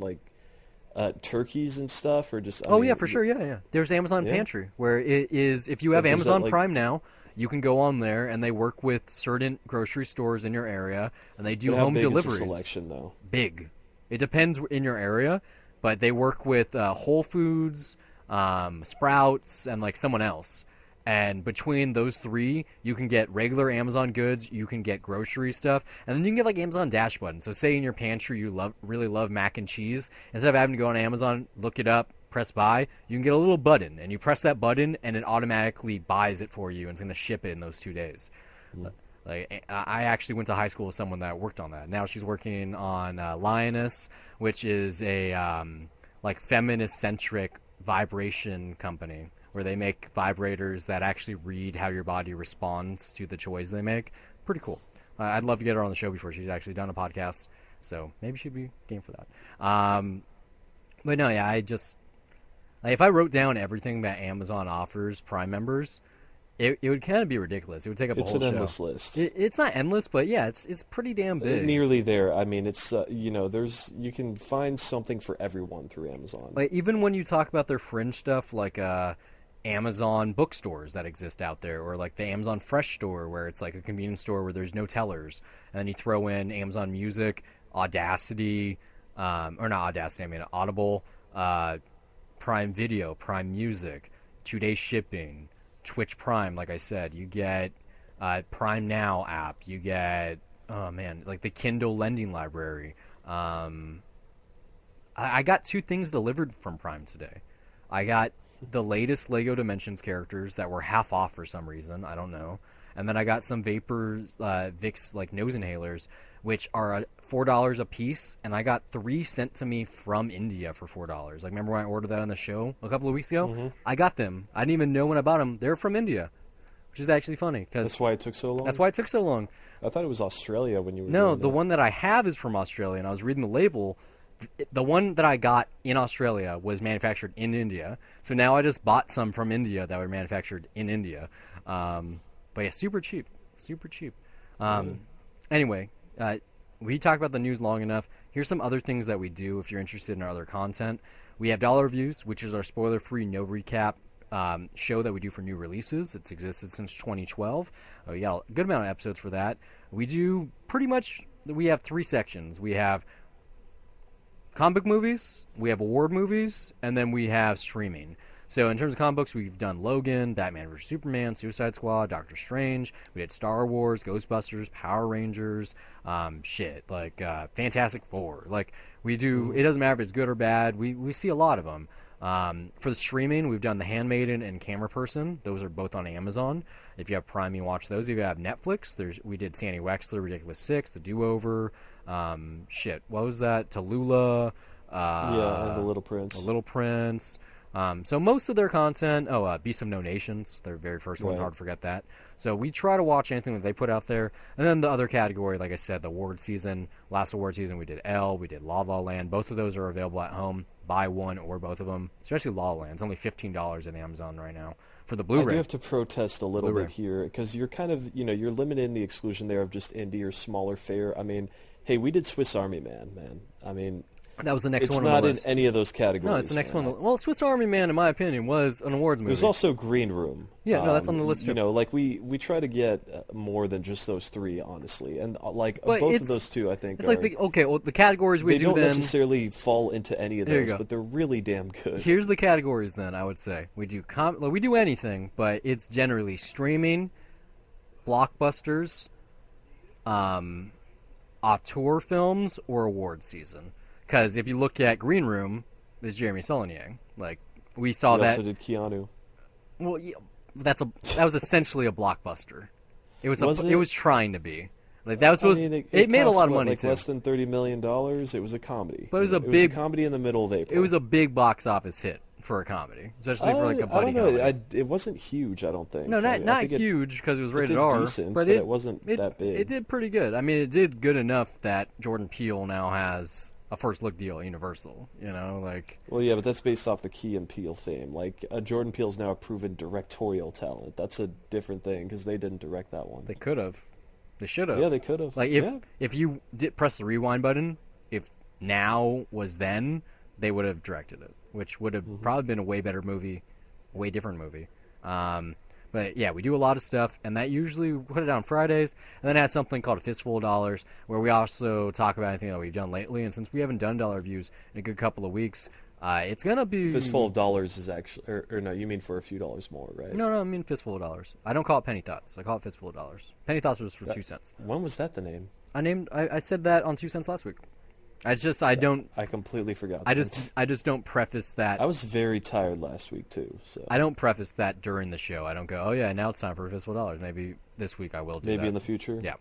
turkeys and stuff, or just? Yeah, for sure, yeah. There's Amazon Pantry, where it is. If you have Amazon Prime now, you can go on there, and they work with certain grocery stores in your area, and they do home deliveries. Is the selection, though? Big. It depends in your area. But they work with Whole Foods, Sprouts, and like someone else. And between those three, you can get regular Amazon goods, you can get grocery stuff, and then you can get like Amazon Dash button. So say in your pantry you really love mac and cheese, instead of having to go on Amazon, look it up, press buy, you can get a little button, and you press that button, and it automatically buys it for you, and it's going to ship it in those 2 days. Like, I actually went to high school with someone that worked on that. Now she's working on Lioness, which is a like feminist-centric vibration company where they make vibrators that actually read how your body responds to the choice they make. Pretty cool. I'd love to get her on the show before she's actually done a podcast, so maybe she'd be game for that. But no, yeah, if I wrote down everything that Amazon offers Prime members, it would kind of be ridiculous. It would take up a whole show. It's an endless list. It's not endless, but yeah, it's pretty damn big. Nearly there. I mean, it's you can find something for everyone through Amazon. Like, even when you talk about their fringe stuff, like Amazon bookstores that exist out there, or like the Amazon Fresh store, where it's like a convenience store where there's no tellers, and then you throw in Amazon Music, Audacity, or not Audacity, I mean Audible, Prime Video, Prime Music, 2-day shipping. Twitch Prime, like I said, you get Prime Now app, you get like the Kindle lending library. I got 2 things delivered from Prime today. I got the latest Lego Dimensions characters that were half off for some reason. I don't know. And then I got some Vapors, Vicks like nose inhalers, which are $4 a piece, and I got 3 sent to me from India for $4. Like, remember when I ordered that on the show a couple of weeks ago? Mm-hmm. I got them. I didn't even know when I bought them. They're from India, which is actually funny. That's why it took so long? That's why it took so long. I thought it was Australia when you were No, the one that I have is from Australia, and I was reading the label. The one that I got in Australia was manufactured in India, so now I just bought some from India that were manufactured in India. But yeah, super cheap. Anyway, we talked about the news long enough. Here's some other things that we do if you're interested in our other content. We have Dollar Reviews, which is our spoiler-free, no recap show that we do for new releases. It's existed since 2012. We got a good amount of episodes for that. We do pretty much, we have 3 sections. We have comic book movies, we have award movies, and then we have streaming. So in terms of comic books, we've done Logan, Batman vs. Superman, Suicide Squad, Doctor Strange. We did Star Wars, Ghostbusters, Power Rangers, Fantastic Four. Like, we do, it doesn't matter if it's good or bad. We see a lot of them. For the streaming, we've done The Handmaiden and Camera Person. Those are both on Amazon. If you have Prime, you watch those. If you have Netflix, we did Sandy Wexler, Ridiculous Six, The Do-Over. What was that? Tallulah. And The Little Prince. The Little Prince. So most of their content, Beasts of No Nations, their very first one, hard to forget that. So we try to watch anything that they put out there. And then the other category, like I said, the award season, last award season we did Elle, we did La La Land. Both of those are available at home. Buy one or both of them, especially La La Land. It's only $15 in Amazon right now for the Blu-ray. I do have to protest a little bit here because you're kind of, you're limiting the exclusion there of just indie or smaller fare. I mean, hey, we did Swiss Army Man. I mean, that was the next one on the list. It's not in any of those categories. No, it's the next one. Well, Swiss Army Man, in my opinion, was an awards movie. There's also Green Room. Yeah, that's on the list too. We try to get more than just those 3, honestly. And both of those 2, I think, it's the categories we do they don't then necessarily fall into any of those, but they're really damn good. Here's the categories then, I would say. We do we do anything, but it's generally streaming, blockbusters, auteur films, or award season. Because if you look at Green Room, there's Jeremy Saulnier. Like, we saw that. Also did Keanu. Well, yeah, that was essentially a blockbuster. It was trying to be. Like, that was supposed. It made a lot of money too. Less than $30 million. It was a comedy. But it was a comedy in the middle of April. It was a big box office hit for a comedy, especially for like a buddy comedy. It wasn't huge, I don't think. No, not huge because it was rated R. Decent, but it wasn't that big. It did pretty good. I mean, it did good enough that Jordan Peele now has a first look deal at Universal. Well, yeah, but that's based off the Key and Peele fame. Like, Jordan Peele's now a proven directorial talent. That's a different thing because they didn't direct that one. They could have. They should have. Yeah, they could have. Like, if you did press the rewind button, if now was then, they would have directed it, which would have probably been a way better movie, way different movie. But yeah, we do a lot of stuff, and that usually we put it out on Fridays, and then it has something called a Fistful of Dollars, where we also talk about anything that we've done lately. And since we haven't done dollar reviews in a good couple of weeks, it's gonna be Fistful of Dollars is actually, or no, you mean for a few dollars more, right? No, I mean Fistful of Dollars. I don't call it Penny Thoughts. I call it Fistful of Dollars. Penny Thoughts was for 2 cents. When was that the name? I said that on 2 cents last week. I completely forgot. I just don't preface that. I was very tired last week too, so I don't preface that during the show. I don't go, oh yeah, now it's time for Fistful of Dollars. Maybe this week I will do that. Maybe in the future. Yeah.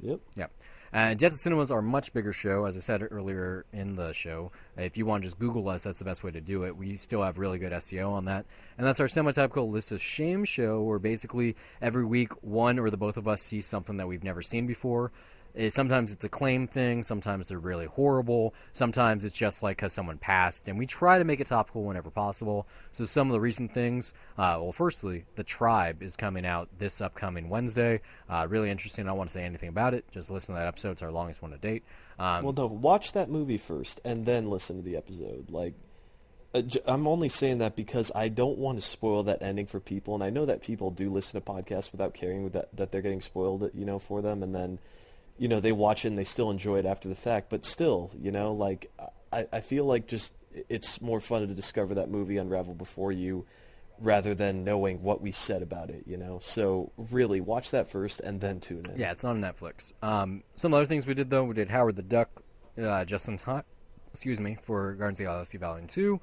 Yep. Yeah. Jet to Cinemas are a much bigger show, as I said earlier in the show. If you want to just Google us, that's the best way to do it. We still have really good SEO on that. And that's our semi-typical List of Shame show, where basically every week one or the both of us see something that we've never seen before. Sometimes it's a claim thing. Sometimes they're really horrible. Sometimes it's just like because someone passed. And we try to make it topical whenever possible. So some of the recent things, firstly, The Tribe is coming out this upcoming Wednesday. Really interesting. I don't want to say anything about it. Just listen to that episode. It's our longest one to date. Watch that movie first and then listen to the episode. I'm only saying that because I don't want to spoil that ending for people. And I know that people do listen to podcasts without caring that they're getting spoiled, for them. And then they watch it and they still enjoy it after the fact. But still, I feel like just it's more fun to discover that movie unravel before you rather than knowing what we said about it, So really, watch that first and then tune in. Yeah, it's on Netflix. Some other things we did, though, we did Howard the Duck just in time, for Guardians of the Galaxy Volume 2.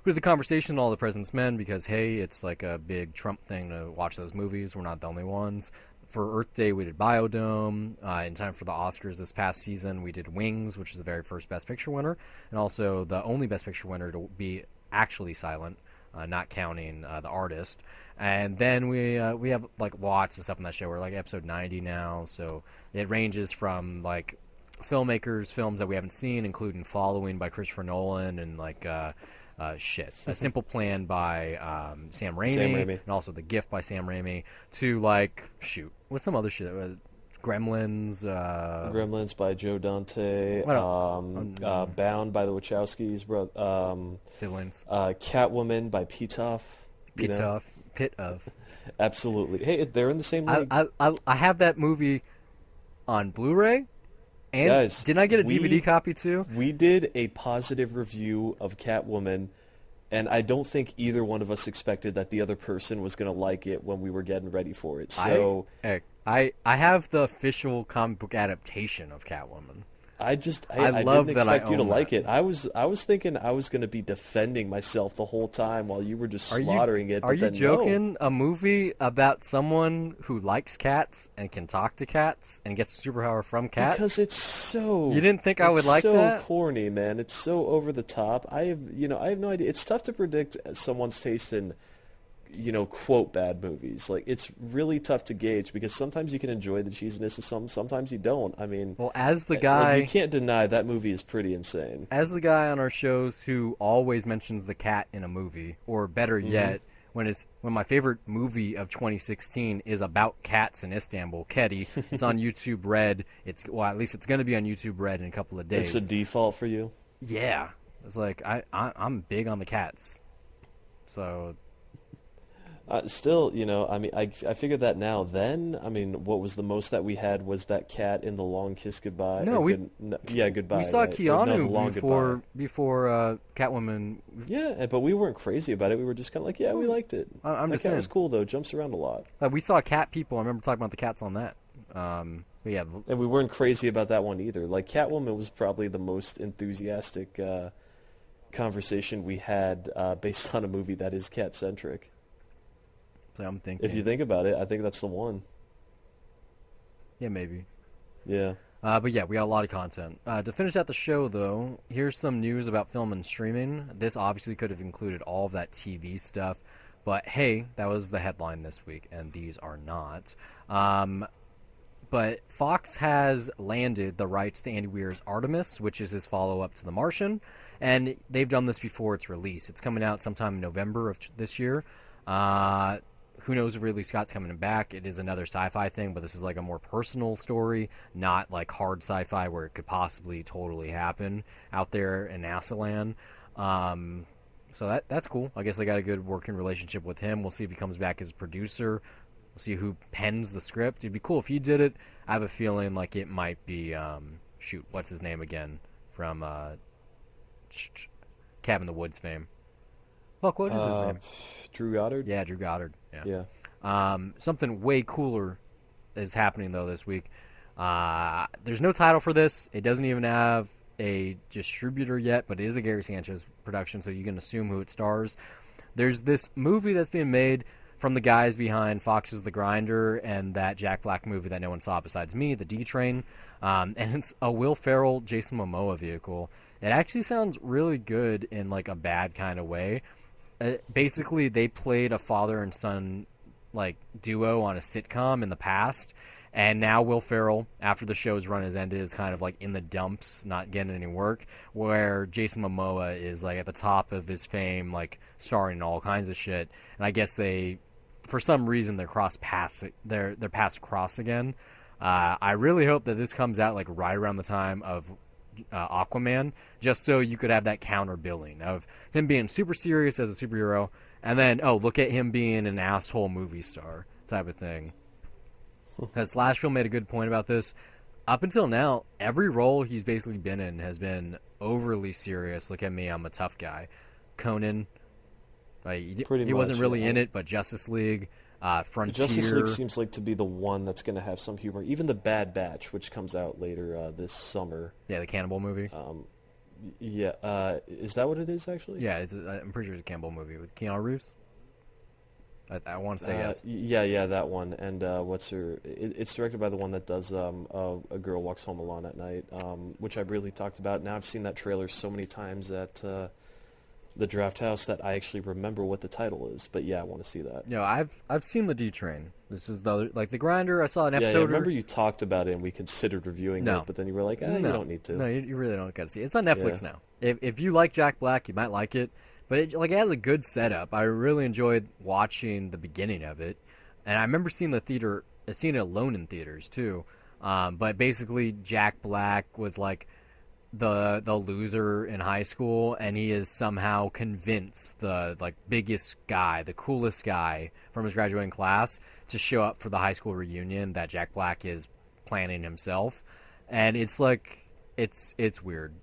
with the conversation, All the President's Men, because hey, it's like a big Trump thing to watch those movies. We're not the only ones. For Earth Day, we did Biodome. In time for the Oscars this past season, we did Wings, which is the very first Best Picture winner, and also the only Best Picture winner to be actually silent, not counting The Artist. And then we have like lots of stuff on that show. We're like episode 90 now, so it ranges from like filmmakers, films that we haven't seen, including Following by Christopher Nolan and like A Simple Plan by Sam Raimi, and also The Gift by Sam Raimi, to like what's some other shit? Gremlins. Gremlins by Joe Dante. Bound by the Wachowskis, siblings. Catwoman by Pitoff. Absolutely. Hey, they're in the same league. I have that movie on Blu-ray. And guys, didn't I get a DVD copy too? We did a positive review of Catwoman, and I don't think either one of us expected that the other person was going to like it when we were getting ready for it. So I have the official comic book adaptation of Catwoman. I didn't expect you to like it. I was thinking I was going to be defending myself the whole time while you were just slaughtering it. Are you joking? No. A movie about someone who likes cats and can talk to cats and gets a superpower from cats? Because it's so... You didn't think I would like that? It's so corny, man. It's so over the top. I have no idea. It's tough to predict someone's taste in... quote bad movies. Like, it's really tough to gauge because sometimes you can enjoy the cheesiness of some, sometimes you don't. I mean, well, as the guy, you can't deny that movie is pretty insane. As the guy on our shows who always mentions the cat in a movie, or better yet, when my favorite movie of 2016 is about cats in Istanbul, Kedi. It's on YouTube Red. At least it's going to be on YouTube Red in a couple of days. It's a default for you. Yeah, it's like I'm big on the cats, so. Still, I mean, I figured that now. Then, I mean, what was the most that we had was that cat in The Long Kiss Goodbye. Goodbye. We saw Keanu before Catwoman. Yeah, but we weren't crazy about it. We were just kind of like, we liked it. I'm that just saying. Cat was cool though. Jumps around a lot. We saw Cat People. I remember talking about the cats on that. And we weren't crazy about that one either. Like Catwoman was probably the most enthusiastic conversation we had based on a movie that is cat centric. So I'm thinking. If you think about it, I think that's the one. Yeah, maybe. Yeah. But yeah, we got a lot of content. To finish out the show, though, here's some news about film and streaming. This obviously could have included all of that TV stuff, but hey, that was the headline this week, and these are not. But Fox has landed the rights to Andy Weir's Artemis, which is his follow-up to The Martian, and they've done this before its release. It's coming out sometime in November of this year. Who knows if Ridley Scott's coming back? It is another sci-fi thing, but this is like a more personal story, not like hard sci-fi where it could possibly totally happen out there in NASA land. So that's cool. I guess they got a good working relationship with him. We'll see if he comes back as a producer. We'll see who pens the script. It'd be cool if he did it. I have a feeling like it might be what's his name again from Cabin in the Woods fame. Fuck, what is his name? Drew Goddard? Yeah, Drew Goddard. Yeah. Something way cooler is happening, though, this week. There's no title for this. It doesn't even have a distributor yet, but it is a Gary Sanchez production, so you can assume who it stars. There's this movie that's being made from the guys behind Fox's The Grinder and that Jack Black movie that no one saw besides me, The D Train. And it's a Will Ferrell, Jason Momoa vehicle. It actually sounds really good in like a bad kind of way. Basically, they played a father and son like duo on a sitcom in the past, and now Will Ferrell, after the show's run has ended, is kind of like in the dumps, not getting any work, where Jason Momoa is like at the top of his fame, like starring in all kinds of shit. And I guess they, for some reason, their paths cross again. I really hope that this comes out like right around the time of Aquaman, just so you could have that counter billing of him being super serious as a superhero, and then look at him being an asshole movie star type of thing. Because Slashville made a good point about this. Up until now, every role he's basically been in has been overly serious. Look at me, I'm a tough guy. Conan, he wasn't really in it, but Justice League, Frontier. Justice League seems like to be the one that's going to have some humor. Even The Bad Batch, which comes out later this summer. Yeah, the cannibal movie. Yeah, is that what it is actually? Yeah, I'm pretty sure it's a Campbell movie with Keanu Reeves. I want to say yes. Yeah, that one. And what's her? It's directed by the one that does A Girl Walks Home Alone at Night, which I really talked about. Now I've seen that trailer so many times at the Draft House that I actually remember what the title is. But yeah, I want to see that. No, I've seen the D Train. This is the Grinder. I saw an episode. Yeah, I remember you taled about it and we considered reviewing it, but then you were like, you don't need to. No, you really don't got to see it. It's on Netflix now. If you like Jack Black, you might like it. But it has a good setup. I really enjoyed watching the beginning of it, and I remember seeing it alone in theaters too. But basically, Jack Black was like the loser in high school, and he is somehow convinced the biggest guy, the coolest guy from his graduating class to show up for the high school reunion that Jack Black is planning himself, and it's weird,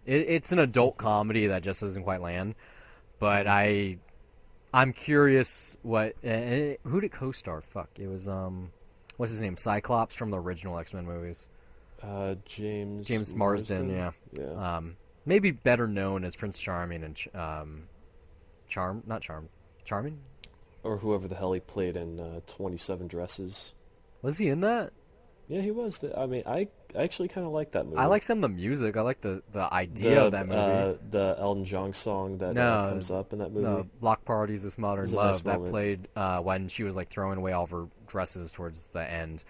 it's an adult comedy that just doesn't quite land, but I'm curious who did co-star? It was what's his name? Cyclops from the original X-Men movies. James Marsden, yeah. Maybe better known as Prince Charming and Charming, or whoever the hell he played in 27 Dresses. Was he in that? Yeah, he was. I actually kind of like that movie. I like some of the music. I like the idea of that movie. The Elton John song that comes up in that movie. No, Block Parties, This Modern Love, that played when she was throwing away all of her dresses towards the end.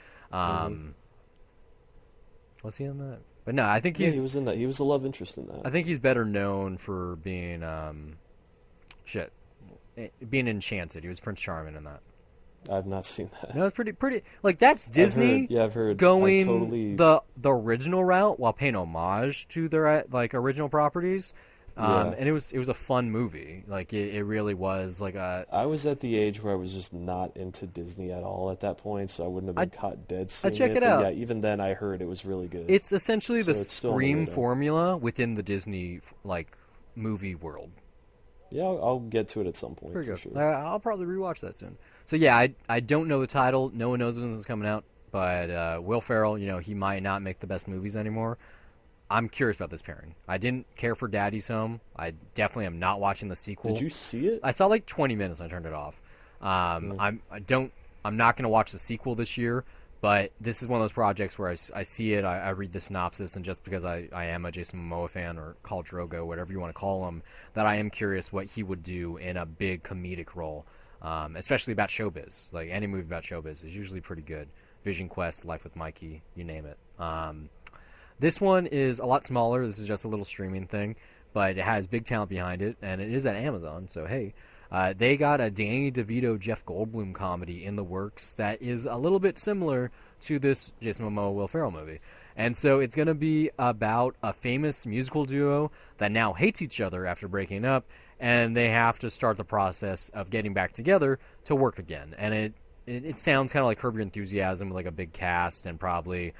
Was he in that? But no, I think he was in that. He was the love interest in that. I think he's better known for being being Enchanted. He was Prince Charming in that. I've not seen that. No, it's pretty. That's Disney. I've heard. Going the original route while paying homage to their original properties. And it was a fun movie. It really was I was at the age where I was just not into Disney at all at that point, so I wouldn't have been caught dead seeing check it out. Yeah, even then I heard it was really good. It's essentially the Scream formula within the Disney movie world. Yeah, I'll get to it at some point. For sure. I'll probably rewatch that soon. So yeah, I don't know the title. No one knows when this is coming out. But Will Ferrell, he might not make the best movies anymore. I'm curious about this pairing. I didn't care for Daddy's Home. I definitely am not watching the sequel. Did you see it? I saw 20 minutes and I turned it off. I'm not going to watch the sequel this year, but this is one of those projects where I see it, I read the synopsis, and just because I am a Jason Momoa fan, or Khal Drogo, whatever you want to call him, that I am curious what he would do in a big comedic role, especially about showbiz. Any movie about showbiz is usually pretty good. Vision Quest, Life with Mikey, you name it. This one is a lot smaller. This is just a little streaming thing, but it has big talent behind it, and it is at Amazon, so hey. They got a Danny DeVito, Jeff Goldblum comedy in the works that is a little bit similar to this Jason Momoa, Will Ferrell movie. And so it's going to be about a famous musical duo that now hates each other after breaking up, and they have to start the process of getting back together to work again. And it sounds kind of like Curb Your Enthusiasm with a big cast and probably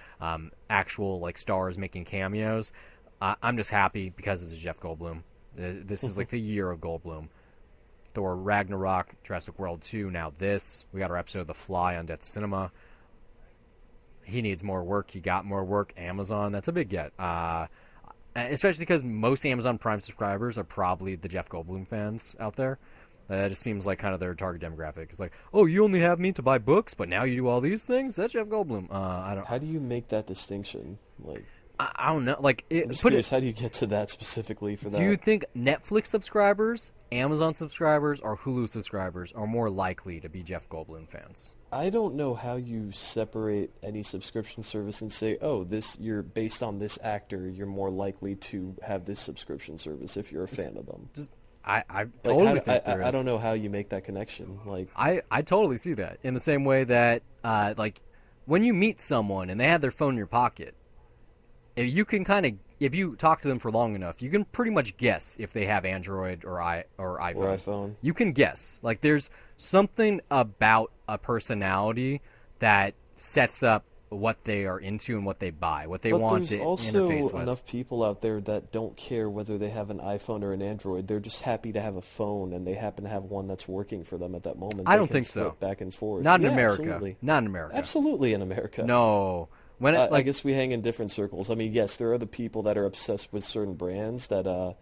actual stars making cameos. I'm just happy because it's Jeff Goldblum. This is the year of Goldblum. Thor Ragnarok, Jurassic World 2, now this. We got our episode of The Fly on Death Cinema. He needs more work. He got more work. Amazon, that's a big get. Especially because most Amazon Prime subscribers are probably the Jeff Goldblum fans out there. That just seems like kind of their target demographic. It's oh, you only have me to buy books, but now you do all these things? That's Jeff Goldblum. I don't. How do you make that distinction? I don't know. I'm just curious, how do you get to that specifically for that? Do you think Netflix subscribers, Amazon subscribers, or Hulu subscribers are more likely to be Jeff Goldblum fans? I don't know how you separate any subscription service and say, oh, you're based on this actor, you're more likely to have this subscription service if you're a fan of them. I totally think there is. I don't know how you make that connection. I totally see that in the same way that when you meet someone and they have their phone in your pocket, if you talk to them for long enough, you can pretty much guess if they have Android or iPhone. Or iPhone. You can guess. There's something about a personality that sets up what they are into and what they buy, what they want to interface with. But there's also enough people out there that don't care whether they have an iPhone or an Android. They're just happy to have a phone, and they happen to have one that's working for them at that moment. I don't think so. Back and forth. Not in America. Absolutely. Not in America. Absolutely in America. No. I guess we hang in different circles. I mean, yes, there are the people that are obsessed with certain brands that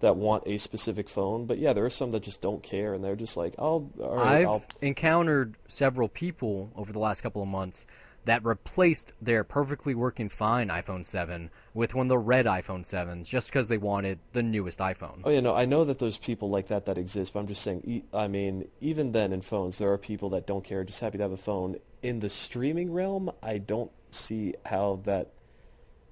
want a specific phone, but yeah, there are some that just don't care, and they're just like, I've encountered several people over the last couple of months that replaced their perfectly working fine iPhone 7 with one of the red iPhone 7s just because they wanted the newest iPhone. Oh, yeah, no, I know that there's people like that exist, but I'm just saying, I mean, even then in phones, there are people that don't care, just happy to have a phone. In the streaming realm, I don't see how that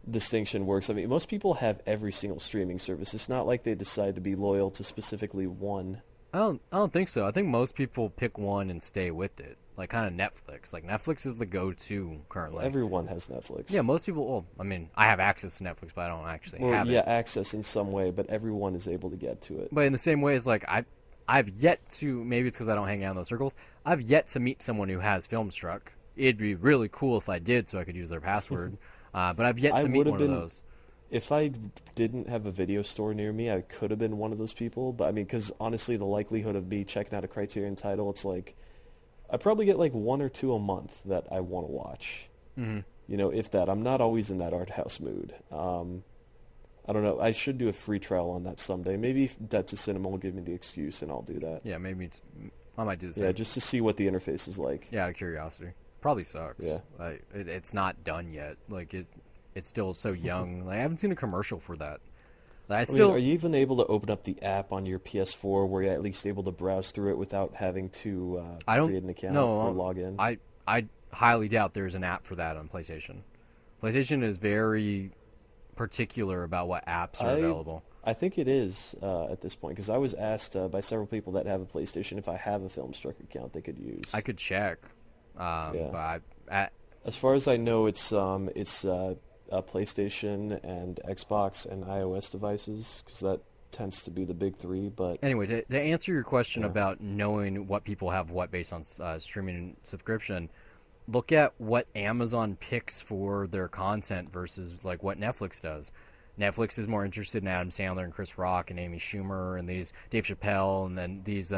distinction works. I mean, most people have every single streaming service. It's not like they decide to be loyal to specifically one. I don't think so. I think most people pick one and stay with it. Like kind of Netflix. Like Netflix is the go-to currently. Everyone has Netflix. Yeah, most people. Well, I mean, I have access to Netflix, but I don't actually have it. Yeah, access in some way, but everyone is able to get to it. But in the same way as like I've yet to. Maybe it's because I don't hang out in those circles. I've yet to meet someone who has Filmstruck. It'd be really cool if I did, so I could use their password. But I've yet to meet one of those. If I didn't have a video store near me, I could have been one of those people. But I mean, because honestly, the likelihood of me checking out a Criterion title, it's like I probably get like one or two a month that I want to watch. Mm-hmm. You know, if that. I'm not always in that art house mood. I don't know. I should do a free trial on that someday. Maybe Debt to Cinema will give me the excuse, and I'll do that. Yeah, maybe I might do the same. Yeah, just to see what the interface is like. Yeah, out of curiosity. Probably sucks. Yeah. It's not done yet. Like it's still so young. Like I haven't seen a commercial for that. Like, I mean, are you even able to open up the app on your PS4 where you're at least able to browse through it without having to create an account or log in? I highly doubt there's an app for that on PlayStation. PlayStation is very particular about what apps are available. I think it is at this point because I was asked by several people that have a PlayStation if I have a Filmstruck account they could use. I could check. But as far as I know, it's PlayStation and Xbox and iOS devices because that tends to be the big three. But anyway, to answer your question about knowing what people have what based on streaming and subscription, look at what Amazon picks for their content versus like what Netflix does. Netflix is more interested in Adam Sandler and Chris Rock and Amy Schumer and these Dave Chappelle and then these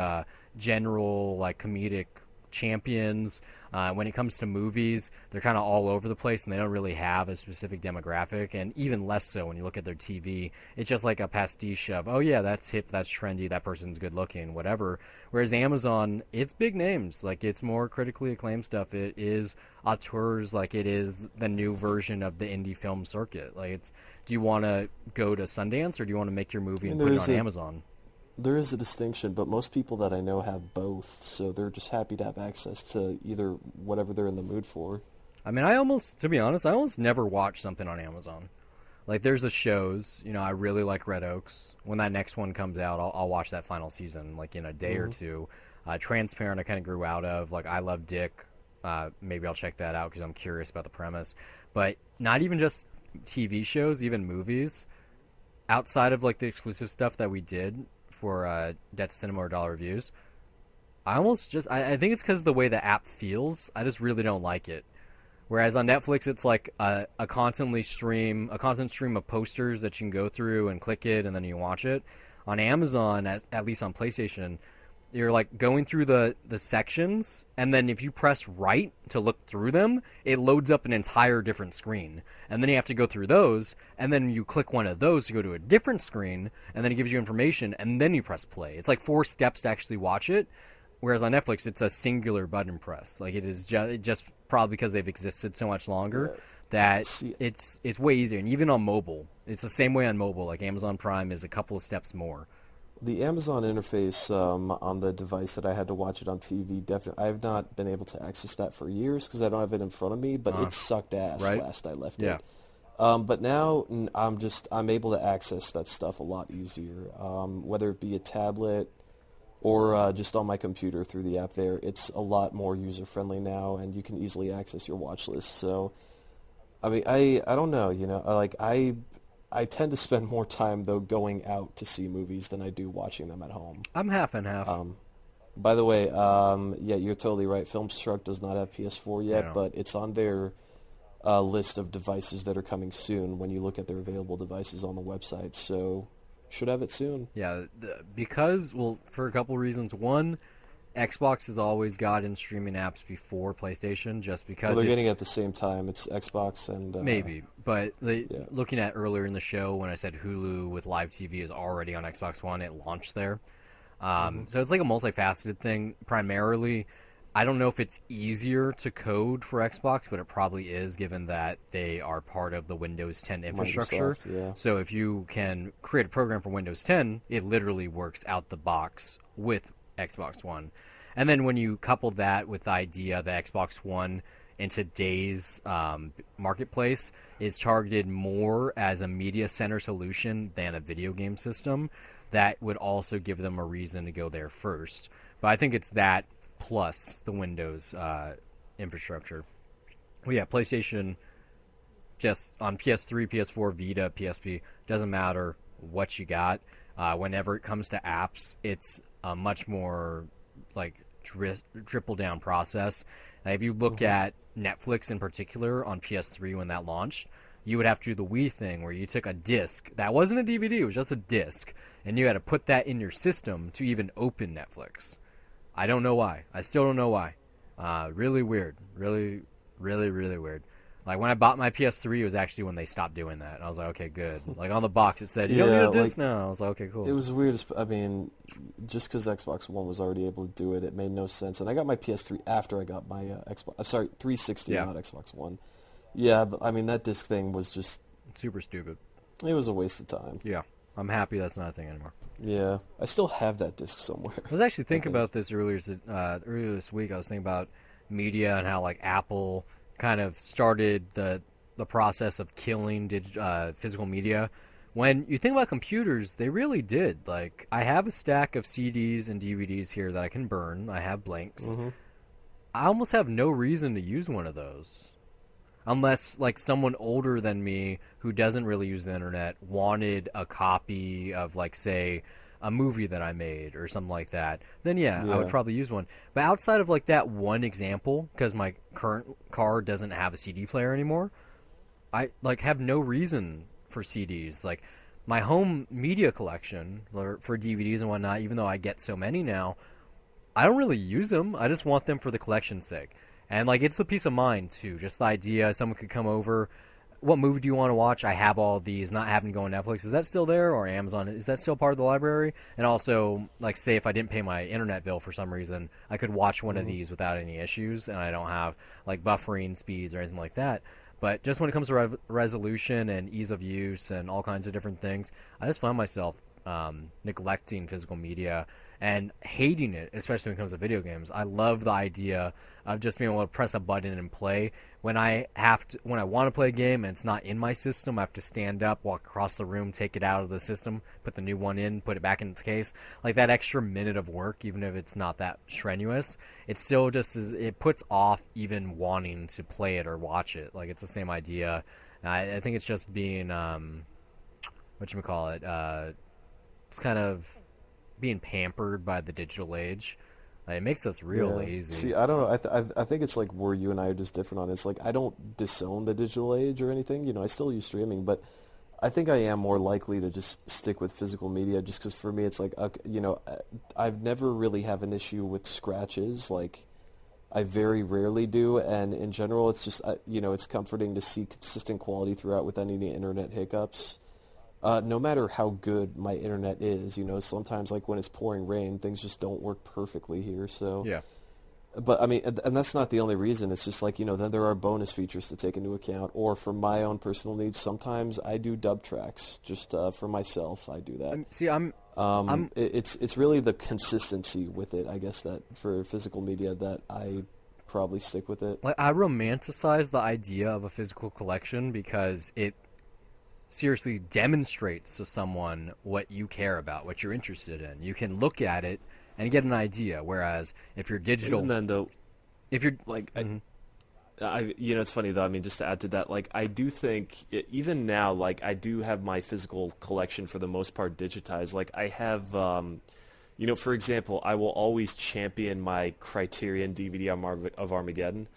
general like comedic champions. When it comes to movies, they're kind of all over the place and they don't really have a specific demographic, and even less so when you look at their TV. It's just like a pastiche of, oh yeah, that's hip, that's trendy, that person's good looking, whatever. Whereas Amazon, it's big names. Like it's more critically acclaimed stuff. It is auteurs, like it is the new version of the indie film circuit. Like it's, do you want to go to Sundance or do you want to make your movie and put it on Amazon? There is a distinction, but most people that I know have both, so they're just happy to have access to either whatever they're in the mood for. I mean, to be honest, I almost never watch something on Amazon. Like, there's the shows, I really like Red Oaks. When that next one comes out, I'll watch that final season, like, in a day or two. Transparent, I kind of grew out of. Like, I Love Dick. Maybe I'll check that out because I'm curious about the premise. But not even just TV shows, even movies. Outside of, like, the exclusive stuff that we did for Debt to Cinema or Dollar Reviews, I think it's because of the way the app feels. I just really don't like it. Whereas on Netflix, it's like a constant stream of posters that you can go through and click it and then you watch it. On Amazon, at least on PlayStation, you're like going through the sections, and then if you press right to look through them, it loads up an entire different screen. And then you have to go through those, and then you click one of those to go to a different screen, and then it gives you information, and then you press play. It's like 4 steps to actually watch it, whereas on Netflix, it's a singular button press. Like it is just probably because they've existed so much longer that it's way easier. And even on mobile, it's the same way on mobile. Like Amazon Prime is a couple of steps more. The Amazon interface on the device that I had to watch it on TV, definitely, I have not been able to access that for years because I don't have it in front of me, but it sucked ass last I left it. But now I'm able to access that stuff a lot easier, whether it be a tablet or just on my computer through the app there. It's a lot more user-friendly now, and you can easily access your watch list. So, I mean, I don't know, like I tend to spend more time, though, going out to see movies than I do watching them at home. I'm half and half. By the way, yeah, you're totally right. Filmstruck does not have PS4 yet, but it's on their list of devices that are coming soon when you look at their available devices on the website. So, should have it soon. Yeah, because, for a couple reasons. One, Xbox has always gotten streaming apps before PlayStation, just because they're getting it at the same time. It's Xbox and maybe, but looking at earlier in the show when I said Hulu with live TV is already on Xbox One, it launched there. So it's like a multifaceted thing. Primarily, I don't know if it's easier to code for Xbox, but it probably is, given that they are part of the Windows 10 infrastructure. Yeah. So if you can create a program for Windows 10, it literally works out the box with Xbox One. And then when you couple that with the idea that Xbox One in today's marketplace is targeted more as a media center solution than a video game system, that would also give them a reason to go there first. But I think it's that plus the Windows infrastructure. Well, yeah, PlayStation, just on PS3, PS4, Vita, PSP, doesn't matter what you got. Whenever it comes to apps, it's a much more like triple down process. If you look at Netflix in particular on PS3 when that launched, you would have to do the Wii thing where you took a disc that wasn't a DVD, it was just a disc, and you had to put that in your system to even open Netflix. I don't know why. I still don't know why. Really weird. Really, really, really weird. Like, when I bought my PS3, it was actually when they stopped doing that. And I was like, okay, good. Like, on the box, it said, you don't need a disc now. I was like, okay, cool. It was weird. I mean, just because Xbox One was already able to do it, it made no sense. And I got my PS3 after I got my Xbox. Sorry, 360, not Xbox One. Yeah, but, I mean, that disc thing was just... super stupid. It was a waste of time. Yeah. I'm happy that's not a thing anymore. Yeah. I still have that disc somewhere. I was actually thinking about this earlier this week. I was thinking about media and how, like, Apple kind of started the process of killing physical media. When you think about computers, they really did. Like, I have a stack of CDs and DVDs here that I can burn. I have blanks. I almost have no reason to use one of those. Unless, like, someone older than me who doesn't really use the internet wanted a copy of, like, say, a movie that I made or something like that, then yeah, I would probably use one. But outside of, like, that one example, because my current car doesn't have a CD player anymore, I, like, have no reason for CDs. Like, my home media collection for DVDs and whatnot, even though I get so many now, I don't really use them. I just want them for the collection's sake. And, like, it's the peace of mind, too. Just the idea someone could come over. What movie do you want to watch? I have all these, not having to go on Netflix. Is that still there? Or Amazon? Is that still part of the library? And also, like, say if I didn't pay my internet bill for some reason, I could watch one of these without any issues, and I don't have, like, buffering speeds or anything like that. But just when it comes to resolution and ease of use and all kinds of different things, I just find myself neglecting physical media and hating it, especially when it comes to video games. I love the idea of just being able to press a button and play. When I want to play a game and it's not in my system, I have to stand up, walk across the room, take it out of the system, put the new one in, put it back in its case. Like, that extra minute of work, even if it's not that strenuous, it still just it puts off even wanting to play it or watch it. Like, it's the same idea. I think it's just being whatchamacallit, it's kind of being pampered by the digital age. It makes us real lazy. See, I don't know. I think it's like where you and I are just different on it. It's like I don't disown the digital age or anything. You know, I still use streaming, but I think I am more likely to just stick with physical media just because for me it's like, you know, I've never really have an issue with scratches. Like, I very rarely do, and in general it's just, you know, it's comforting to see consistent quality throughout with any internet hiccups. No matter how good my internet is, you know, sometimes like when it's pouring rain, things just don't work perfectly here. So yeah. But I mean, and that's not the only reason. It's just like, you know, then there are bonus features to take into account. Or for my own personal needs, sometimes I do dub tracks just for myself. I do that. It's really the consistency with it, I guess, that for physical media that I probably stick with it. Like, I romanticize the idea of a physical collection because it seriously demonstrates to someone what you care about, what you're interested in. You can look at it and get an idea. Whereas if you're digital, even then though, if you're like, I you know, it's funny though. I mean, just to add to that, like, I do think even now, like, I do have my physical collection for the most part digitized. Like, I have, you know, for example, I will always champion my Criterion DVD of Armageddon.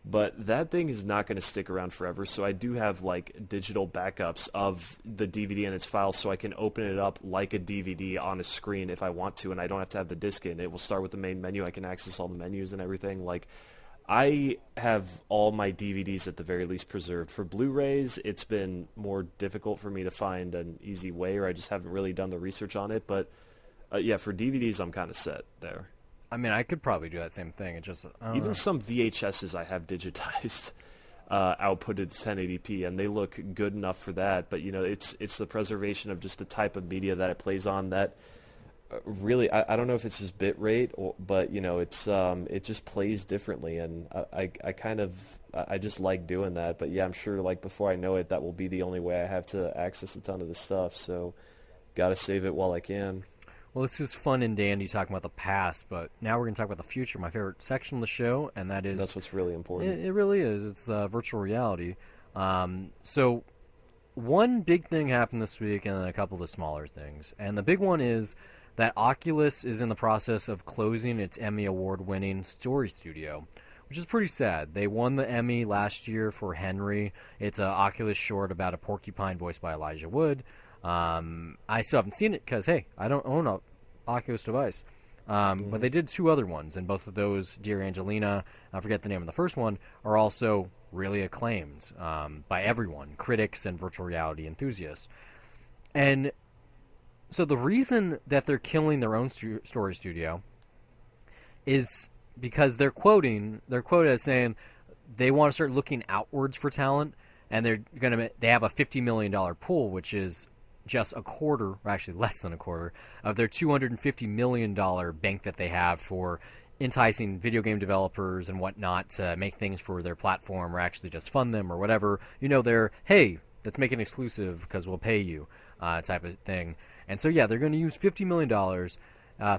But that thing is not going to stick around forever, so I do have like digital backups of the DVD and its files, so I can open it up like a DVD on a screen if I want to, and I don't have to have the disc in. It will start with the main menu. I can access all the menus and everything. Like, I have all my DVDs at the very least preserved. For Blu-rays, it's been more difficult for me to find an easy way, or I just haven't really done the research on it. But yeah, for DVDs, I'm kind of set there. I mean, I could probably do that same thing. It just even some VHSs I have digitized, outputted to 1080p, and they look good enough for that. But you know, it's the preservation of just the type of media that it plays on that really I don't know if it's just bit rate, but you know, it's it just plays differently, and I kind of I just like doing that. But yeah, I'm sure like before I know it, that will be the only way I have to access a ton of the stuff. So, gotta save it while I can. Well, this is fun and dandy talking about the past, but now we're going to talk about the future, my favorite section of the show, and that is... That's what's really important. It really is. It's virtual reality. So one big thing happened this week and then a couple of smaller things. And the big one is that Oculus is in the process of closing its Emmy Award-winning Story Studio, which is pretty sad. They won the Emmy last year for Henry. It's an Oculus short about a porcupine voiced by Elijah Wood. I still haven't seen it because, hey, I don't own an Oculus device. But they did two other ones, and both of those, Dear Angelina, I forget the name of the first one, are also really acclaimed by everyone, critics and virtual reality enthusiasts. And so the reason that they're killing their own story studio is because they're quoted as saying they want to start looking outwards for talent, and they have a $50 million pool, which is just a quarter, or actually less than a quarter, of their $250 million bank that they have for enticing video game developers and whatnot to make things for their platform or actually just fund them or whatever. You know, they're, hey, let's make it exclusive because we'll pay you type of thing. And so, yeah, they're going to use $50 million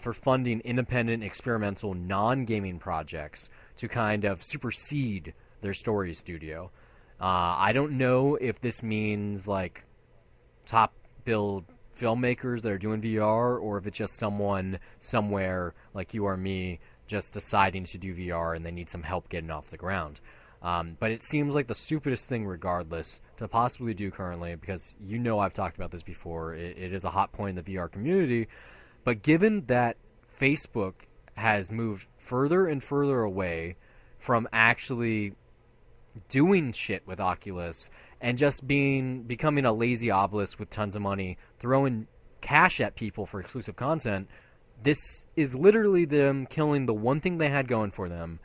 for funding independent, experimental, non-gaming projects to kind of supersede their story studio. I don't know if this means, like, top build filmmakers that are doing VR, or if it's just someone somewhere like you or me just deciding to do VR and they need some help getting off the ground. But it seems like the stupidest thing regardless to possibly do currently, because you know I've talked about this before, it is a hot point in the VR community. But given that Facebook has moved further and further away from actually doing shit with Oculus and just becoming a lazy obelisk with tons of money, throwing cash at people for exclusive content, this is literally them killing the one thing they had going for them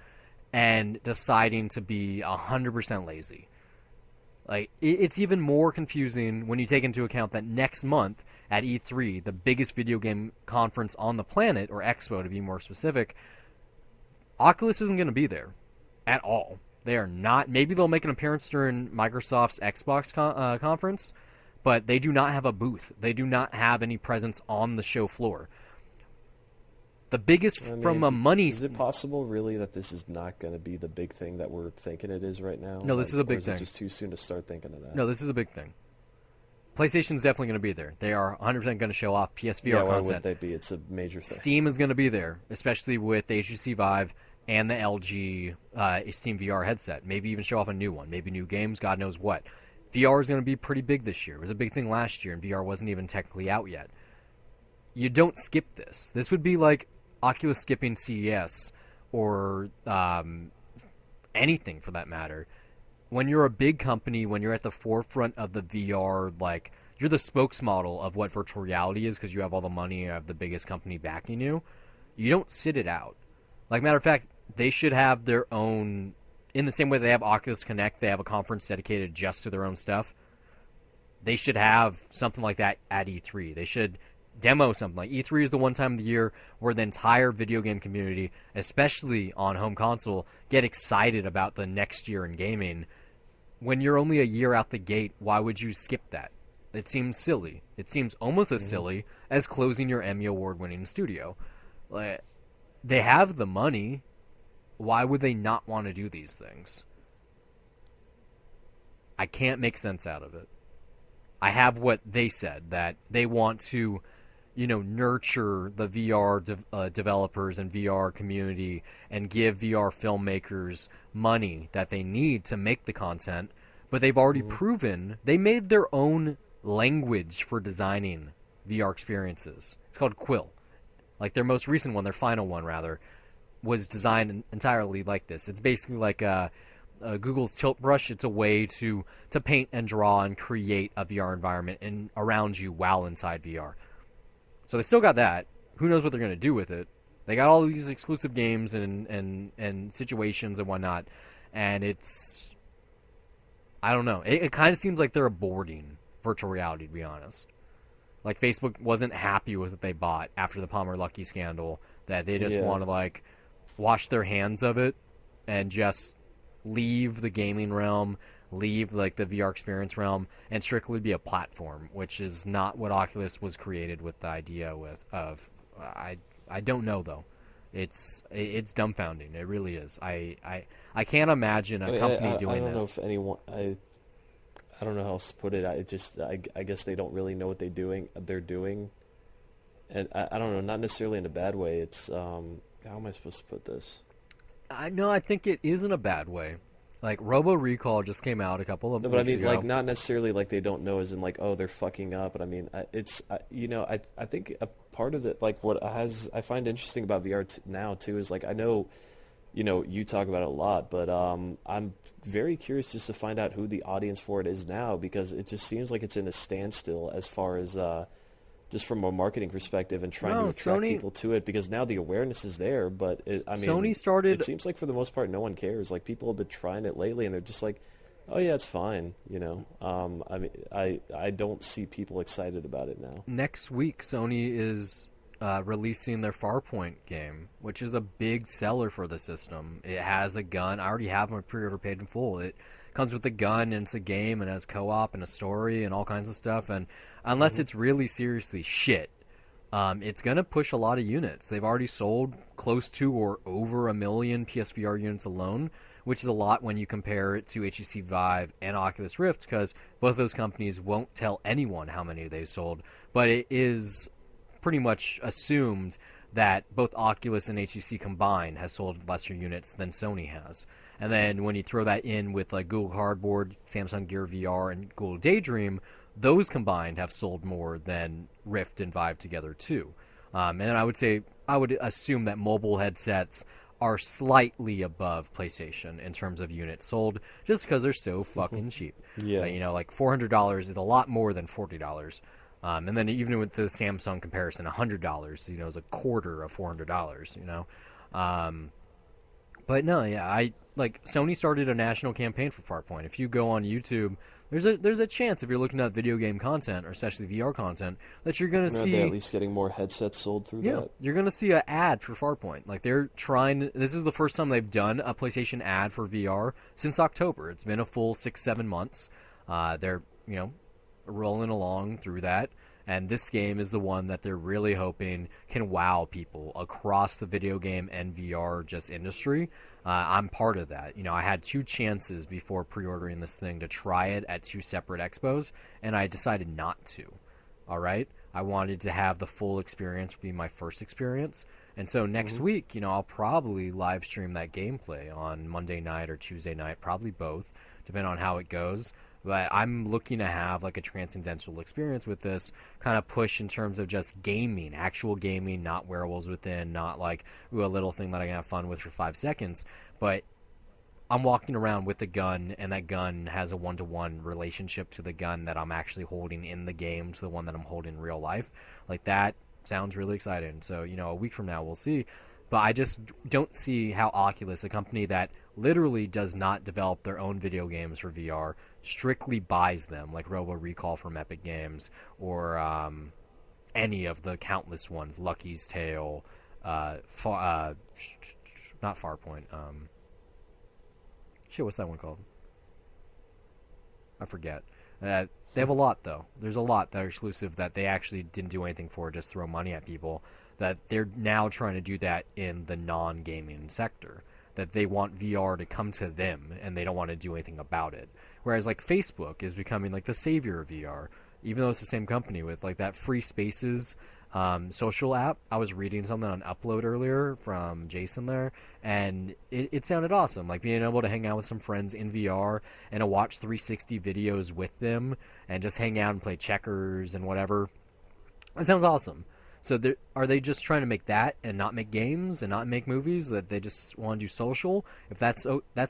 and deciding to be 100% lazy. Like, it's even more confusing when you take into account that next month at E3, the biggest video game conference on the planet, or expo to be more specific, Oculus isn't going to be there at all. They are not. Maybe they'll make an appearance during Microsoft's Xbox conference, but they do not have a booth. They do not have any presence on the show floor. The biggest from a money... Is it possible, really, that this is not going to be the big thing that we're thinking it is right now? No, this is a big thing. Or is it just too soon to start thinking of that? No, this is a big thing. PlayStation's definitely going to be there. They are 100% going to show off PSVR content. Why would they be? It's a major thing. Steam is going to be there, especially with the HTC Vive and the LG Steam VR headset. Maybe even show off a new one. Maybe new games, God knows what. VR is going to be pretty big this year. It was a big thing last year, and VR wasn't even technically out yet. You don't skip this. This would be like Oculus skipping CES or anything for that matter. When you're a big company, when you're at the forefront of the VR, like, you're the spokesmodel of what virtual reality is because you have all the money and have the biggest company backing you, you don't sit it out. Like, matter of fact, they should have their own, in the same way they have Oculus Connect, they have a conference dedicated just to their own stuff. They should have something like that at E3. They should demo something. Like, E3 is the one time of the year where the entire video game community, especially on home console, get excited about the next year in gaming. When you're only a year out the gate, why would you skip that? It seems silly. It seems almost as silly as closing your Emmy Award-winning studio. Like, they have the money. Why would they not want to do these things? I can't make sense out of it. I have what they said, that they want to nurture the VR developers and VR community and give VR filmmakers money that they need to make the content, but they've already proven they made their own language for designing VR experiences. It's called Quill. Like their most recent one, their final one rather, was designed entirely like this. It's basically like Google's Tilt Brush. It's a way to paint and draw and create a VR environment around you while inside VR. So they still got that. Who knows what they're going to do with it? They got all these exclusive games and situations and whatnot, and it's, I don't know. It kind of seems like they're aborting virtual reality, to be honest. Like Facebook wasn't happy with what they bought after the Palmer Luckey scandal, that they just want to like wash their hands of it and just leave the gaming realm, leave like the VR experience realm, and strictly be a platform, which is not what Oculus was created with the idea of. I don't know though. It's dumbfounding. It really is. I can't imagine a company doing this. I don't know if anyone. I don't know how else to put it. I guess they don't really know what they're doing, and I don't know. Not necessarily in a bad way. It's how am I supposed to put this? I think it is in a bad way. Like Robo Recall just came out a couple of weeks ago. No, but I mean, like not necessarily like they don't know, as in like, oh, they're fucking up. But I mean, I think a part of it, like what I find interesting about VR now too, is like I know, you talk about it a lot, but I'm very curious just to find out who the audience for it is now, because it just seems like it's in a standstill as far as just from a marketing perspective and trying to attract people to it, because now the awareness is there, but Sony started. It seems like for the most part no one cares. Like people have been trying it lately and they're just like, oh yeah, it's fine, I mean, I don't see people excited about it now. Next week Sony is releasing their Farpoint game, which is a big seller for the system. It has a gun. I already have my pre-order paid in full. It comes with a gun, and it's a game, and has co-op and a story and all kinds of stuff. And unless it's really seriously shit, it's going to push a lot of units. They've already sold close to or over 1 million PSVR units alone, which is a lot when you compare it to HTC Vive and Oculus Rift, because both those companies won't tell anyone how many they sold. But it is pretty much assumed that both Oculus and HTC combined has sold lesser units than Sony has. And then when you throw that in with like Google Cardboard, Samsung Gear VR, and Google Daydream, those combined have sold more than Rift and Vive together too. And I would assume that mobile headsets are slightly above PlayStation in terms of units sold, just because they're so fucking cheap. Yeah. Like $400 is a lot more than $40. And then even with the Samsung comparison, $100, is a quarter of $400. But no, yeah, Sony started a national campaign for Farpoint. If you go on YouTube, there's a chance, if you're looking at video game content, or especially VR content, that you're gonna see at least getting more headsets sold through that. You're gonna see an ad for Farpoint. Like they're trying. This is the first time they've done a PlayStation ad for VR since October. It's been a full 6-7 months. They're rolling along through that. And this game is the one that they're really hoping can wow people across the video game and VR just industry. I'm part of that. I had 2 chances before pre-ordering this thing to try it at 2 separate expos, and I decided not to. All right? I wanted to have the full experience be my first experience. And so next week, I'll probably live stream that gameplay on Monday night or Tuesday night, probably both, depending on how it goes. But I'm looking to have like a transcendental experience with this, kind of push in terms of just gaming, actual gaming, not wearables within, not like a little thing that I can have fun with for 5 seconds. But I'm walking around with a gun, and that gun has a 1-to-1 relationship to the gun that I'm actually holding in the game to the one that I'm holding in real life. Like that sounds really exciting. So, a week from now we'll see. But I just don't see how Oculus, a company that literally does not develop their own video games for VR, strictly buys them, like Robo Recall from Epic Games, or any of the countless ones, Lucky's Tale, not Farpoint. What's that one called? I forget. They have a lot, though. There's a lot that are exclusive that they actually didn't do anything for, just throw money at people. That they're now trying to do that in the non-gaming sector. That they want VR to come to them, and they don't want to do anything about it. Whereas, like, Facebook is becoming, like, the savior of VR, even though it's the same company with, like, that Free Spaces social app. I was reading something on Upload earlier from Jason there, and it sounded awesome. Like being able to hang out with some friends in VR and to watch 360 videos with them and just hang out and play checkers and whatever. It sounds awesome. So are they just trying to make that and not make games and not make movies? That they just want to do social? If that's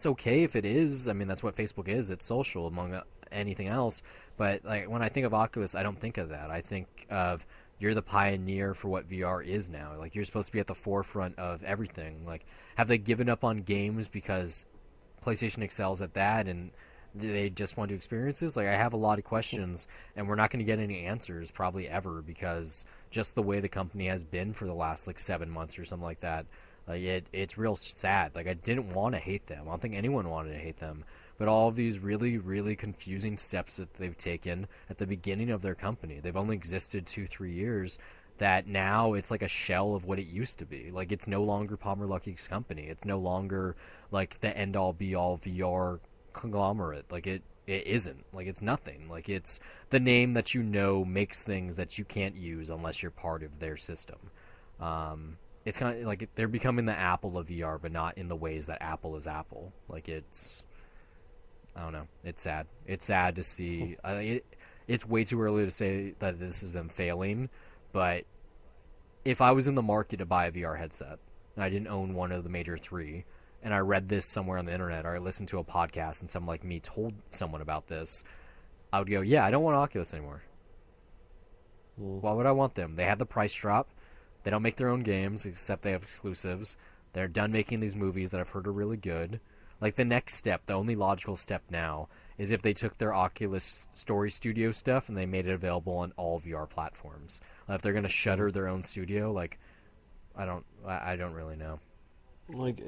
okay, if it is, I mean that's what Facebook is. It's social among anything else. But like when I think of Oculus, I don't think of that. I think of you're the pioneer for what VR is now. Like you're supposed to be at the forefront of everything. Like have they given up on games because PlayStation excels at that and they just want to do experiences? Like I have a lot of questions and we're not going to get any answers probably ever because just the way the company has been for the last like 7 months or something like that. Like it's real sad. Like I didn't want to hate them. I don't think anyone wanted to hate them. But all of these really, really confusing steps that they've taken at the beginning of their company, they've only existed 2-3 years, that now it's like a shell of what it used to be. Like it's no longer Palmer Luckey's company. It's no longer like the end-all be-all VR conglomerate. Like it isn't. Like it's nothing. Like it's the name that you know makes things that you can't use unless you're part of their system. It's kind of like they're becoming the Apple of VR, but not in the ways that Apple is Apple. Like I don't know. It's sad. It's sad to see. It's way too early to say that this is them failing, but if I was in the market to buy a VR headset and I didn't own one of the major three, and I read this somewhere on the internet or I listened to a podcast and someone like me told someone about this, I would go, yeah, I don't want Oculus anymore. Why would I want them? They had the price drop. They don't make their own games except they have exclusives. They're done making these movies that I've heard are really good. Like the next step, the only logical step now, is if they took their Oculus Story Studio stuff and they made it available on all VR platforms. If they're going to shutter their own studio, like, I don't really know. Like,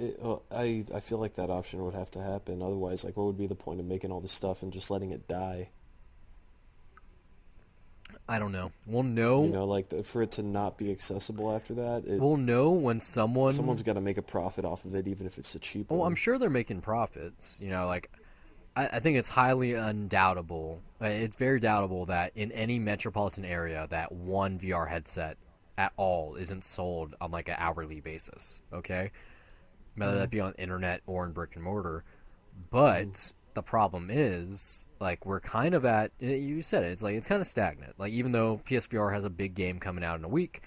I feel like that option would have to happen. Otherwise, like, what would be the point of making all this stuff and just letting it die? I don't know. We'll know. You know, like, for it to not be accessible after that. We'll know when someone's got to make a profit off of it, even if it's a cheap one. Well, I'm sure they're making profits. You know, like, I think it's highly undoubtable. It's very doubtable that in any metropolitan area that one VR headset at all isn't sold on, like, an hourly basis, okay? Whether that be on internet or in brick and mortar. But the problem is, like, we're kind of at, you said it, it's like, it's kind of stagnant. Like, even though PSVR has a big game coming out in a week.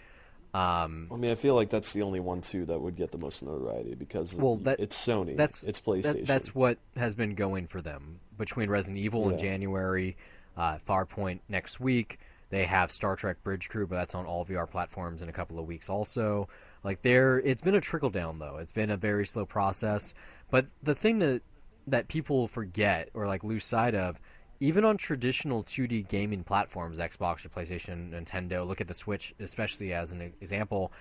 I mean, I feel like that's the only one, too, that would get the most notoriety because it's Sony, it's PlayStation. That's what has been going for them. Between Resident Evil in January, Farpoint next week, they have Star Trek Bridge Crew, but that's on all VR platforms in a couple of weeks also. Like, it's been a trickle-down, though. It's been a very slow process. But the thing that people forget or, like, lose sight of, even on traditional 2D gaming platforms, Xbox or PlayStation, Nintendo, look at the Switch especially as an example,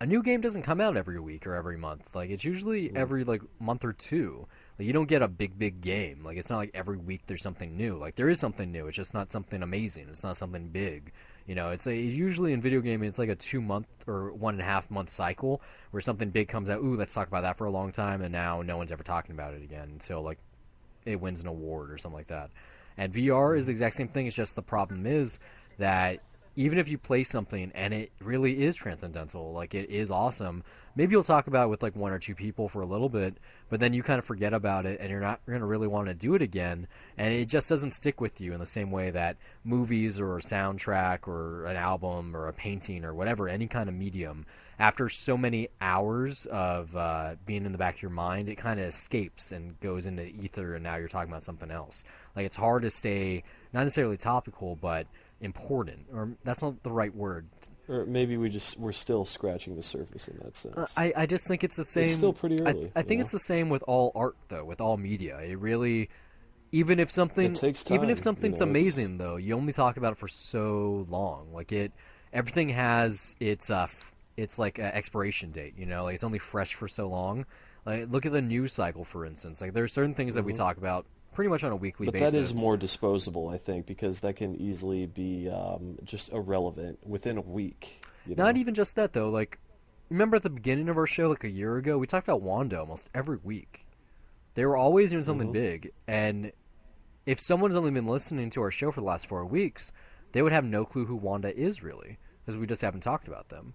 a new game doesn't come out every week or every month. Like, it's usually every, like, month or two. Like, you don't get a big game. Like, it's not like every week there's something new. Like, there is something new. It's just not something amazing. It's not something big. You know, it's usually in video gaming, it's like a 2-month or 1.5 month cycle where something big comes out. Ooh, let's talk about that for a long time, and now no one's ever talking about it again until, like, it wins an award or something like that. And VR is the exact same thing. It's just the problem is that even if you play something and it really is transcendental, like it is awesome, maybe you'll talk about it with like 1 or 2 people for a little bit, but then you kind of forget about it and you're not going to really want to do it again, and it just doesn't stick with you in the same way that movies or a soundtrack or an album or a painting or whatever, any kind of medium, after so many hours of being in the back of your mind, it kind of escapes and goes into the ether, and now you're talking about something else. Like, it's hard to stay, not necessarily topical, but important, or that's not the right word. Or maybe we're still scratching the surface in that sense. I just think it's the same. It's still pretty early. I think it's the same with all art, though, with all media. It really, even if something, it takes time, even if something's amazing, though, you only talk about it for so long. Like everything has its like an expiration date. You know, like it's only fresh for so long. Like, look at the news cycle, for instance. Like, there are certain things that we talk about pretty much on a weekly basis. But that is more disposable, I think, because that can easily be just irrelevant within a week. Not even just that, though. Like, remember at the beginning of our show, like a year ago, we talked about Wanda almost every week. They were always doing something big, and if someone's only been listening to our show for the last 4 weeks, they would have no clue who Wanda is, really. because we just haven't talked about them.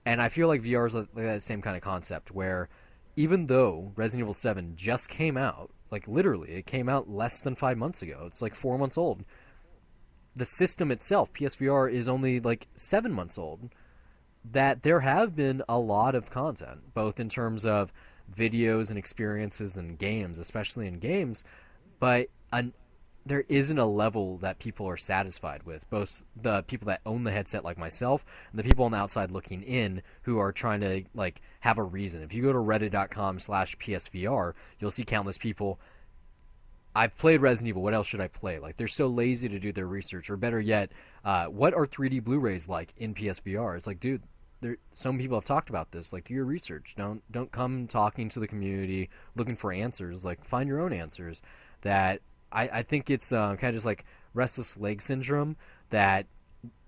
And I feel like VR is like that same kind of concept where even though Resident Evil 7 just came out, like literally, it came out less than 5 months ago. It's like 4 months old. The system itself, PSVR, is only like 7 months old. That there have been a lot of content, both in terms of videos and experiences and games, especially in games, but there isn't a level that people are satisfied with. Both the people that own the headset, like myself, and the people on the outside looking in who are trying to like have a reason. If you go to reddit.com/PSVR, you'll see countless people. I've played Resident Evil. What else should I play? Like, they're so lazy to do their research. Or better yet, what are 3D Blu-rays like in PSVR? It's like, dude, some people have talked about this. Like, do your research. Don't come talking to the community looking for answers. Like, find your own answers. That I think it's kind of just like restless leg syndrome, that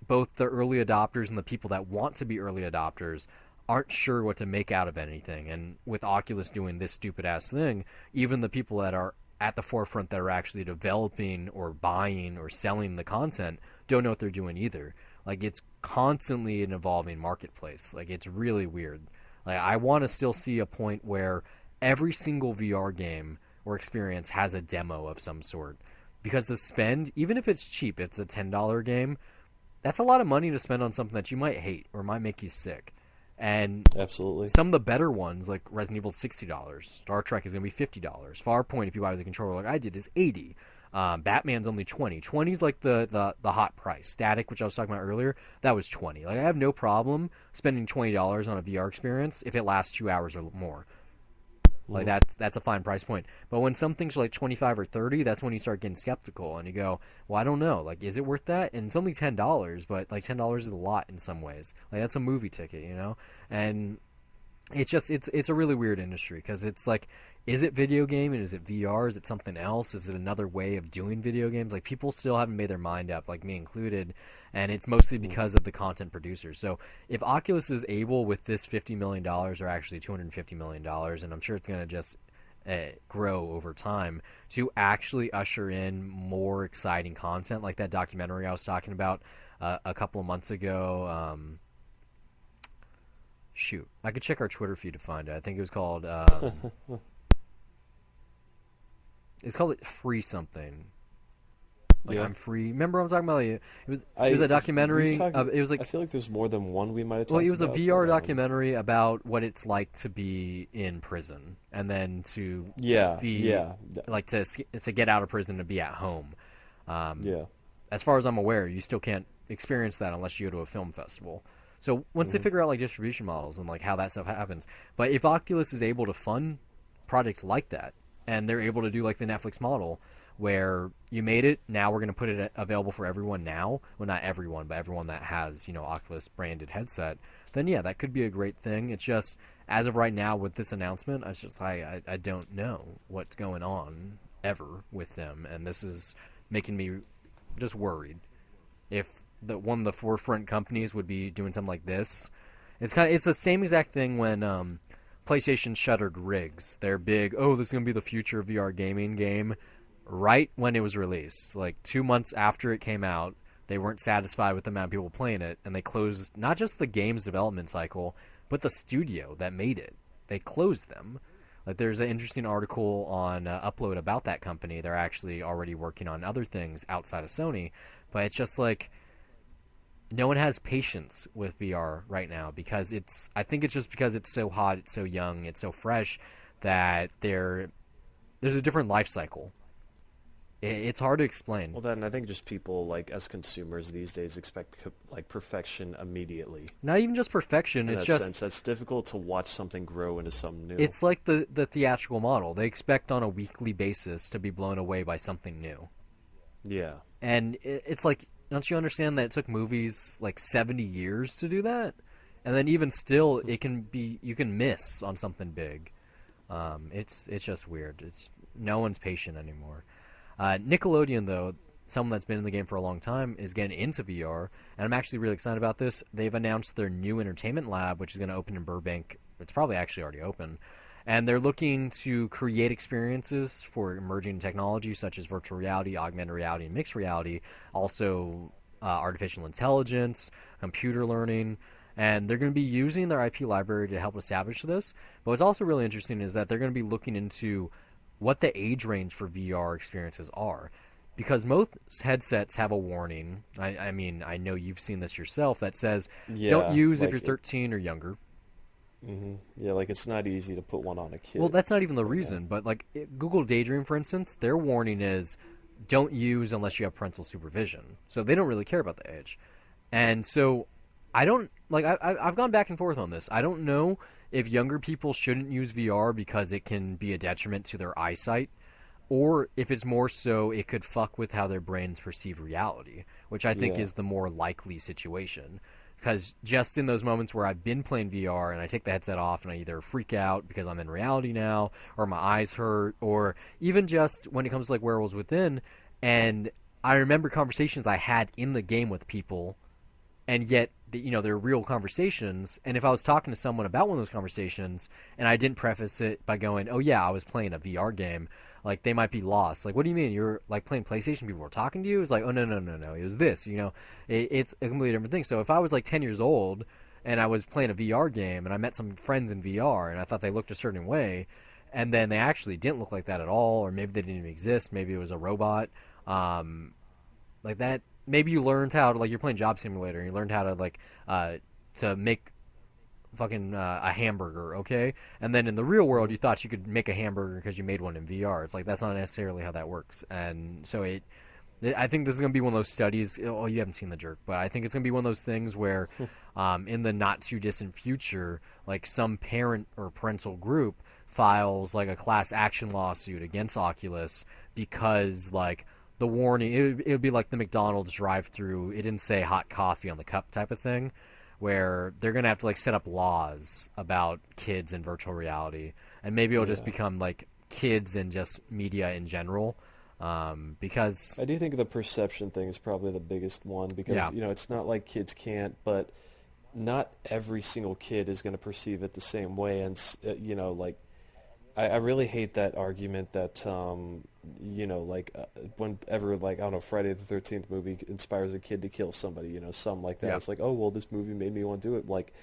both the early adopters and the people that want to be early adopters aren't sure what to make out of anything. And with Oculus doing this stupid ass thing, even the people that are at the forefront that are actually developing or buying or selling the content don't know what they're doing either. Like, it's constantly an evolving marketplace. Like, it's really weird. Like, I want to still see a point where every single VR game or experience has a demo of some sort. Because the spend, even if it's cheap, it's a $10 game, that's a lot of money to spend on something that you might hate or might make you sick. And absolutely, some of the better ones, like Resident Evil, $60. Star Trek is going to be $50. Farpoint, if you buy with a controller like I did, is $80. Batman's only $20. $20 is like the hot price. Static, which I was talking about earlier, that was $20. Like, I have no problem spending $20 on a VR experience if it lasts 2 hours or more. Like, that's a fine price point. But when some things are like 25 or 30, that's when you start getting skeptical and you go, well, I don't know. Like, is it worth that? And it's only $10, but like $10 is a lot in some ways. Like, that's a movie ticket, you know? And it's just it's a really weird industry, because it's like, is it video game and is it VR? Is it something else? Is it another way of doing video games? Like, people still haven't made their mind up, like me included, and it's mostly because of the content producers. So if Oculus is able with this $50 million, or actually $250 million, and I'm sure it's going to just grow over time, to actually usher in more exciting content, like that documentary I was talking about a couple of months ago. Shoot, I could check our Twitter feed to find it. I think it was called it's called Free Something. Like, yeah. I'm free. Remember what I'm talking about? It was a documentary. It was like, I feel like there's more than one we might have talked about. Well, it was a VR documentary about what it's like to be in prison, and then to like to get out of prison and be at home. As far as I'm aware, you still can't experience that unless you go to a film festival. So once they figure out like distribution models and like how that stuff happens, but if Oculus is able to fund projects like that, and they're able to do like the Netflix model, where you made it, now we're going to put it available for everyone now. Well, not everyone, but everyone that has, you know, Oculus branded headset. Then yeah, that could be a great thing. It's just, as of right now with this announcement, I don't know what's going on ever with them, and this is making me just worried. If one of the forefront companies would be doing something like this, it's the same exact thing when PlayStation shuttered Rigs, their big, this is going to be the future of VR gaming game, right when it was released. Like 2 months after it came out, they weren't satisfied with the amount of people playing it, and they closed not just the game's development cycle, but the studio that made it. They closed them. Like, there's an interesting article on Upload about that company. They're actually already working on other things outside of Sony, but it's just like, no one has patience with VR right now, because I think it's just because it's so hot, it's so young, it's so fresh, that there's a different life cycle. It's hard to explain. Well, then I think just people, like, as consumers these days, expect like perfection immediately. Not even just perfection. In it's that just sense, that's difficult to watch something grow into something new. It's like the theatrical model. They expect on a weekly basis to be blown away by something new. Yeah. And it's like, don't you understand that it took movies like 70 years to do that? And then even still, you can miss on something big. It's just weird. No one's patient anymore. Nickelodeon, though, someone that's been in the game for a long time, is getting into VR, and I'm actually really excited about this. They've announced their new entertainment lab, which is going to open in Burbank. It's probably actually already open. And they're looking to create experiences for emerging technology such as virtual reality, augmented reality, and mixed reality. Also, artificial intelligence, computer learning, and they're going to be using their IP library to help establish this. But what's also really interesting is that they're going to be looking into what the age range for VR experiences are. Because most headsets have a warning. I mean, I know you've seen this yourself that says, don't use if you're 13 or younger. Mm-hmm. Yeah, like it's not easy to put one on a kid. Well, that's not even the reason. But like Google Daydream, for instance, their warning is don't use unless you have parental supervision. So they don't really care about the age. And so I don't like. I've gone back and forth on this. I don't know if younger people shouldn't use VR because it can be a detriment to their eyesight, or if it's more so it could fuck with how their brains perceive reality, which I think is the more likely situation. Because just in those moments where I've been playing VR and I take the headset off and I either freak out because I'm in reality now, or my eyes hurt, or even just when it comes to like Werewolves Within, and I remember conversations I had in the game with people, and yet they're real conversations. And if I was talking to someone about one of those conversations and I didn't preface it by going, "Oh yeah, I was playing a VR game," like they might be lost. Like, what do you mean you're like playing PlayStation? People were talking to you? It's like, oh no, it was this. It's a completely different thing. So if I was like 10 years old and I was playing a VR game and I met some friends in VR and I thought they looked a certain way, and then they actually didn't look like that at all, or maybe they didn't even exist. Maybe it was a robot, like that. Maybe you learned how to, like, you're playing Job Simulator and you learned how to like to make fucking a hamburger, okay? And then in the real world you thought you could make a hamburger because you made one in VR. It's like that's not necessarily how that works. And so I think this is going to be one of those studies. Oh, you haven't seen The Jerk, but I think it's going to be one of those things where in the not too distant future, like some parent or parental group files like a class action lawsuit against Oculus because like the warning, it would be like the McDonald's drive-through. It didn't say hot coffee on the cup type of thing, where they're going to have to like set up laws about kids in virtual reality. And maybe it'll just become like kids and just media in general. Because I do think the perception thing is probably the biggest one because, it's not like kids can't, but not every single kid is going to perceive it the same way. And, like, I really hate that argument that, whenever, like, I don't know, Friday the 13th movie inspires a kid to kill somebody, something like that. Yeah. It's like, oh, well, this movie made me want to do it. Like,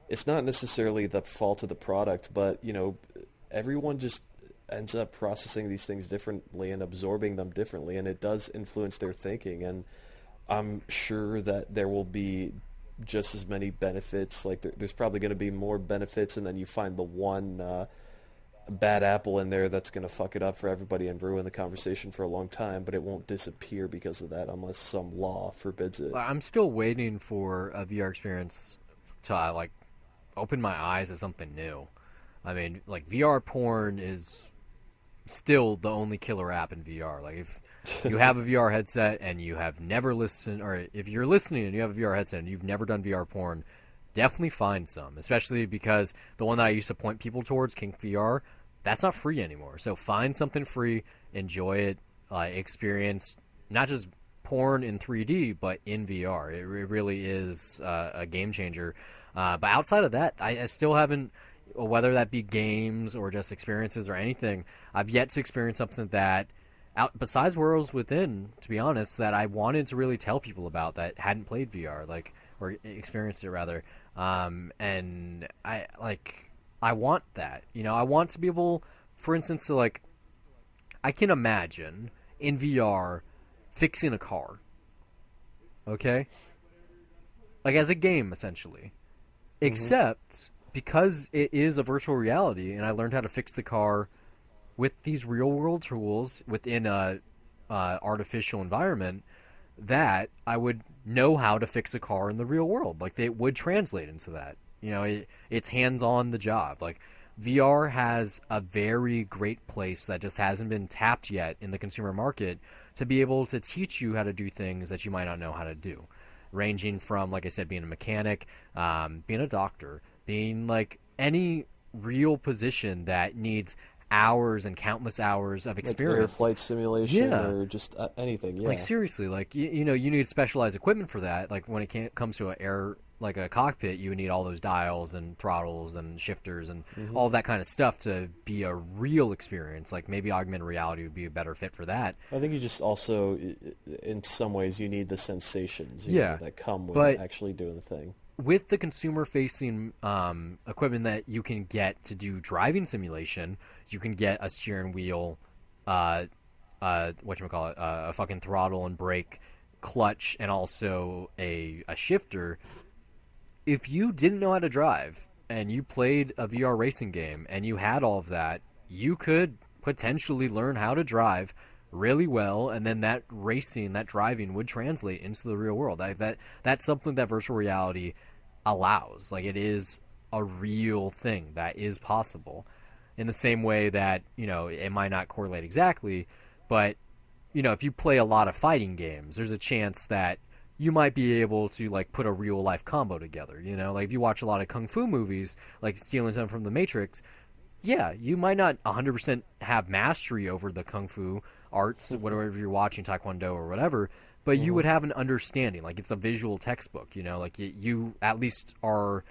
it's not necessarily the fault of the product, but, everyone just ends up processing these things differently and absorbing them differently, and it does influence their thinking. And I'm sure that there will be just as many benefits. Like, there's probably going to be more benefits, and then you find the one bad apple in there that's going to fuck it up for everybody and ruin the conversation for a long time, but it won't disappear because of that unless some law forbids it. I'm still waiting for a VR experience to like open my eyes to something new. I mean, like, VR porn is still the only killer app in VR. Like, if you have a VR headset and you have never listened, or if you're listening and you have a VR headset and you've never done VR porn, definitely find some, especially because the one that I used to point people towards, Kink VR, that's not free anymore. So find something free, enjoy it, experience not just porn in 3D, but in VR. It really is a game changer. But outside of that, I still haven't, whether that be games or just experiences or anything, I've yet to experience something that, besides Worlds Within, to be honest, that I wanted to really tell people about that hadn't played VR, like, or experienced it rather. And I want that. I want to be able, for instance, to like, I can imagine in VR fixing a car. Okay? Like, as a game, essentially. Mm-hmm. Except because it is a virtual reality and I learned how to fix the car with these real world tools within a artificial environment, that I would know how to fix a car in the real world. Like, they would translate into that. It's hands-on the job. Like, VR has a very great place that just hasn't been tapped yet in the consumer market to be able to teach you how to do things that you might not know how to do. Ranging from, like I said, being a mechanic, being a doctor, being like any real position that needs hours and countless hours of experience. Like air flight simulation or just anything, Like, seriously, like, you need specialized equipment for that. Like, when it comes to an like a cockpit, you would need all those dials and throttles and shifters and all that kind of stuff to be a real experience. Like maybe augmented reality would be a better fit for that. I think you just also, in some ways, you need the sensations that come with actually doing the thing. With the consumer-facing equipment that you can get to do driving simulation, you can get a steering wheel, a fucking throttle and brake, clutch, and also a shifter. If you didn't know how to drive and you played a VR racing game and you had all of that, you could potentially learn how to drive really well, and then that driving would translate into the real world. That's something that virtual reality allows. Like, it is a real thing that is possible. In the same way that, it might not correlate exactly, but, if you play a lot of fighting games, there's a chance that you might be able to, like, put a real-life combo together, Like, if you watch a lot of kung fu movies, like stealing something from The Matrix, yeah, you might not 100% have mastery over the kung fu arts, whatever you're watching, taekwondo or whatever, but you would have an understanding. Like, it's a visual textbook, Like, you at least are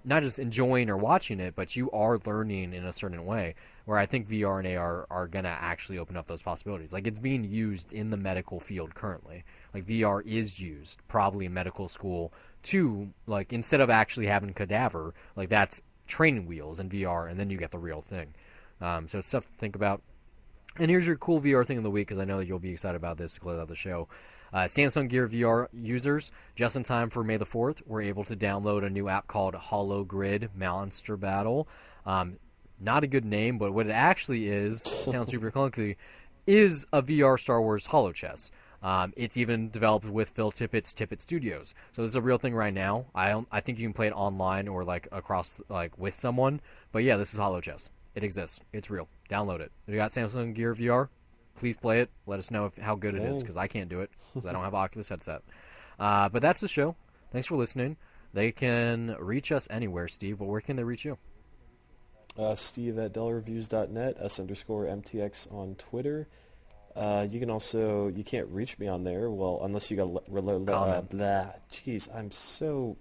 not just enjoying or watching it, but you are learning in a certain way, where I think VR and AR are going to actually open up those possibilities. Like, it's being used in the medical field currently. Like, VR is used probably in medical school to, like, instead of actually having cadaver, like, that's training wheels in VR, and then you get the real thing. So it's stuff to think about. And here's your cool VR thing of the week, because I know that you'll be excited about this to close out the show. Samsung Gear VR users, just in time for May the 4th, were able to download a new app called HoloGrid Monster Battle. Not a good name, but what it actually is, sounds super clunky, is a VR Star Wars holochess. It's even developed with Phil Tippett's Tippett Studios. So this is a real thing right now. I think you can play it online or like across, like, with someone. But yeah, this is holochess. It exists. It's real. Download it. If you got Samsung Gear VR, please play it. Let us know how good it is, because I can't do it, because I don't have an Oculus headset. But that's the show. Thanks for listening. They can reach us anywhere, Steve, but where can they reach you? Steve at DellReviews.net, S_MTX on Twitter. You can also, you can't reach me on there, well, unless you got Jeez, I'm so,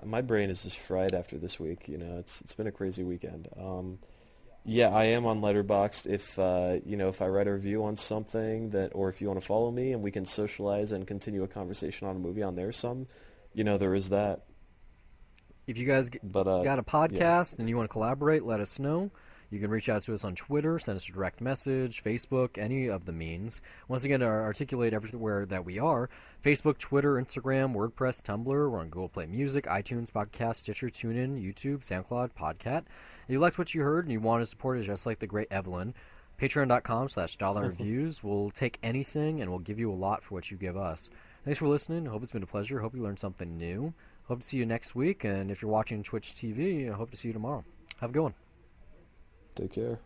my brain is just fried after this week. It's been a crazy weekend. Yeah, I am on Letterboxd. If if I write a review on something or if you want to follow me and we can socialize and continue a conversation on a movie on there, there is that. If you guys got a podcast and you want to collaborate, let us know. You can reach out to us on Twitter, send us a direct message, Facebook, any of the means. Once again, to articulate everywhere that we are: Facebook, Twitter, Instagram, WordPress, Tumblr. We're on Google Play Music, iTunes, Podcast, Stitcher, TuneIn, YouTube, SoundCloud, Podcat. If you liked what you heard and you want to support us just like the great Evelyn, patreon.com/dollarreviews. We'll take anything and we'll give you a lot for what you give us. Thanks for listening. I hope it's been a pleasure. Hope you learned something new. Hope to see you next week. And if you're watching Twitch TV, I hope to see you tomorrow. Have a good one. Take care.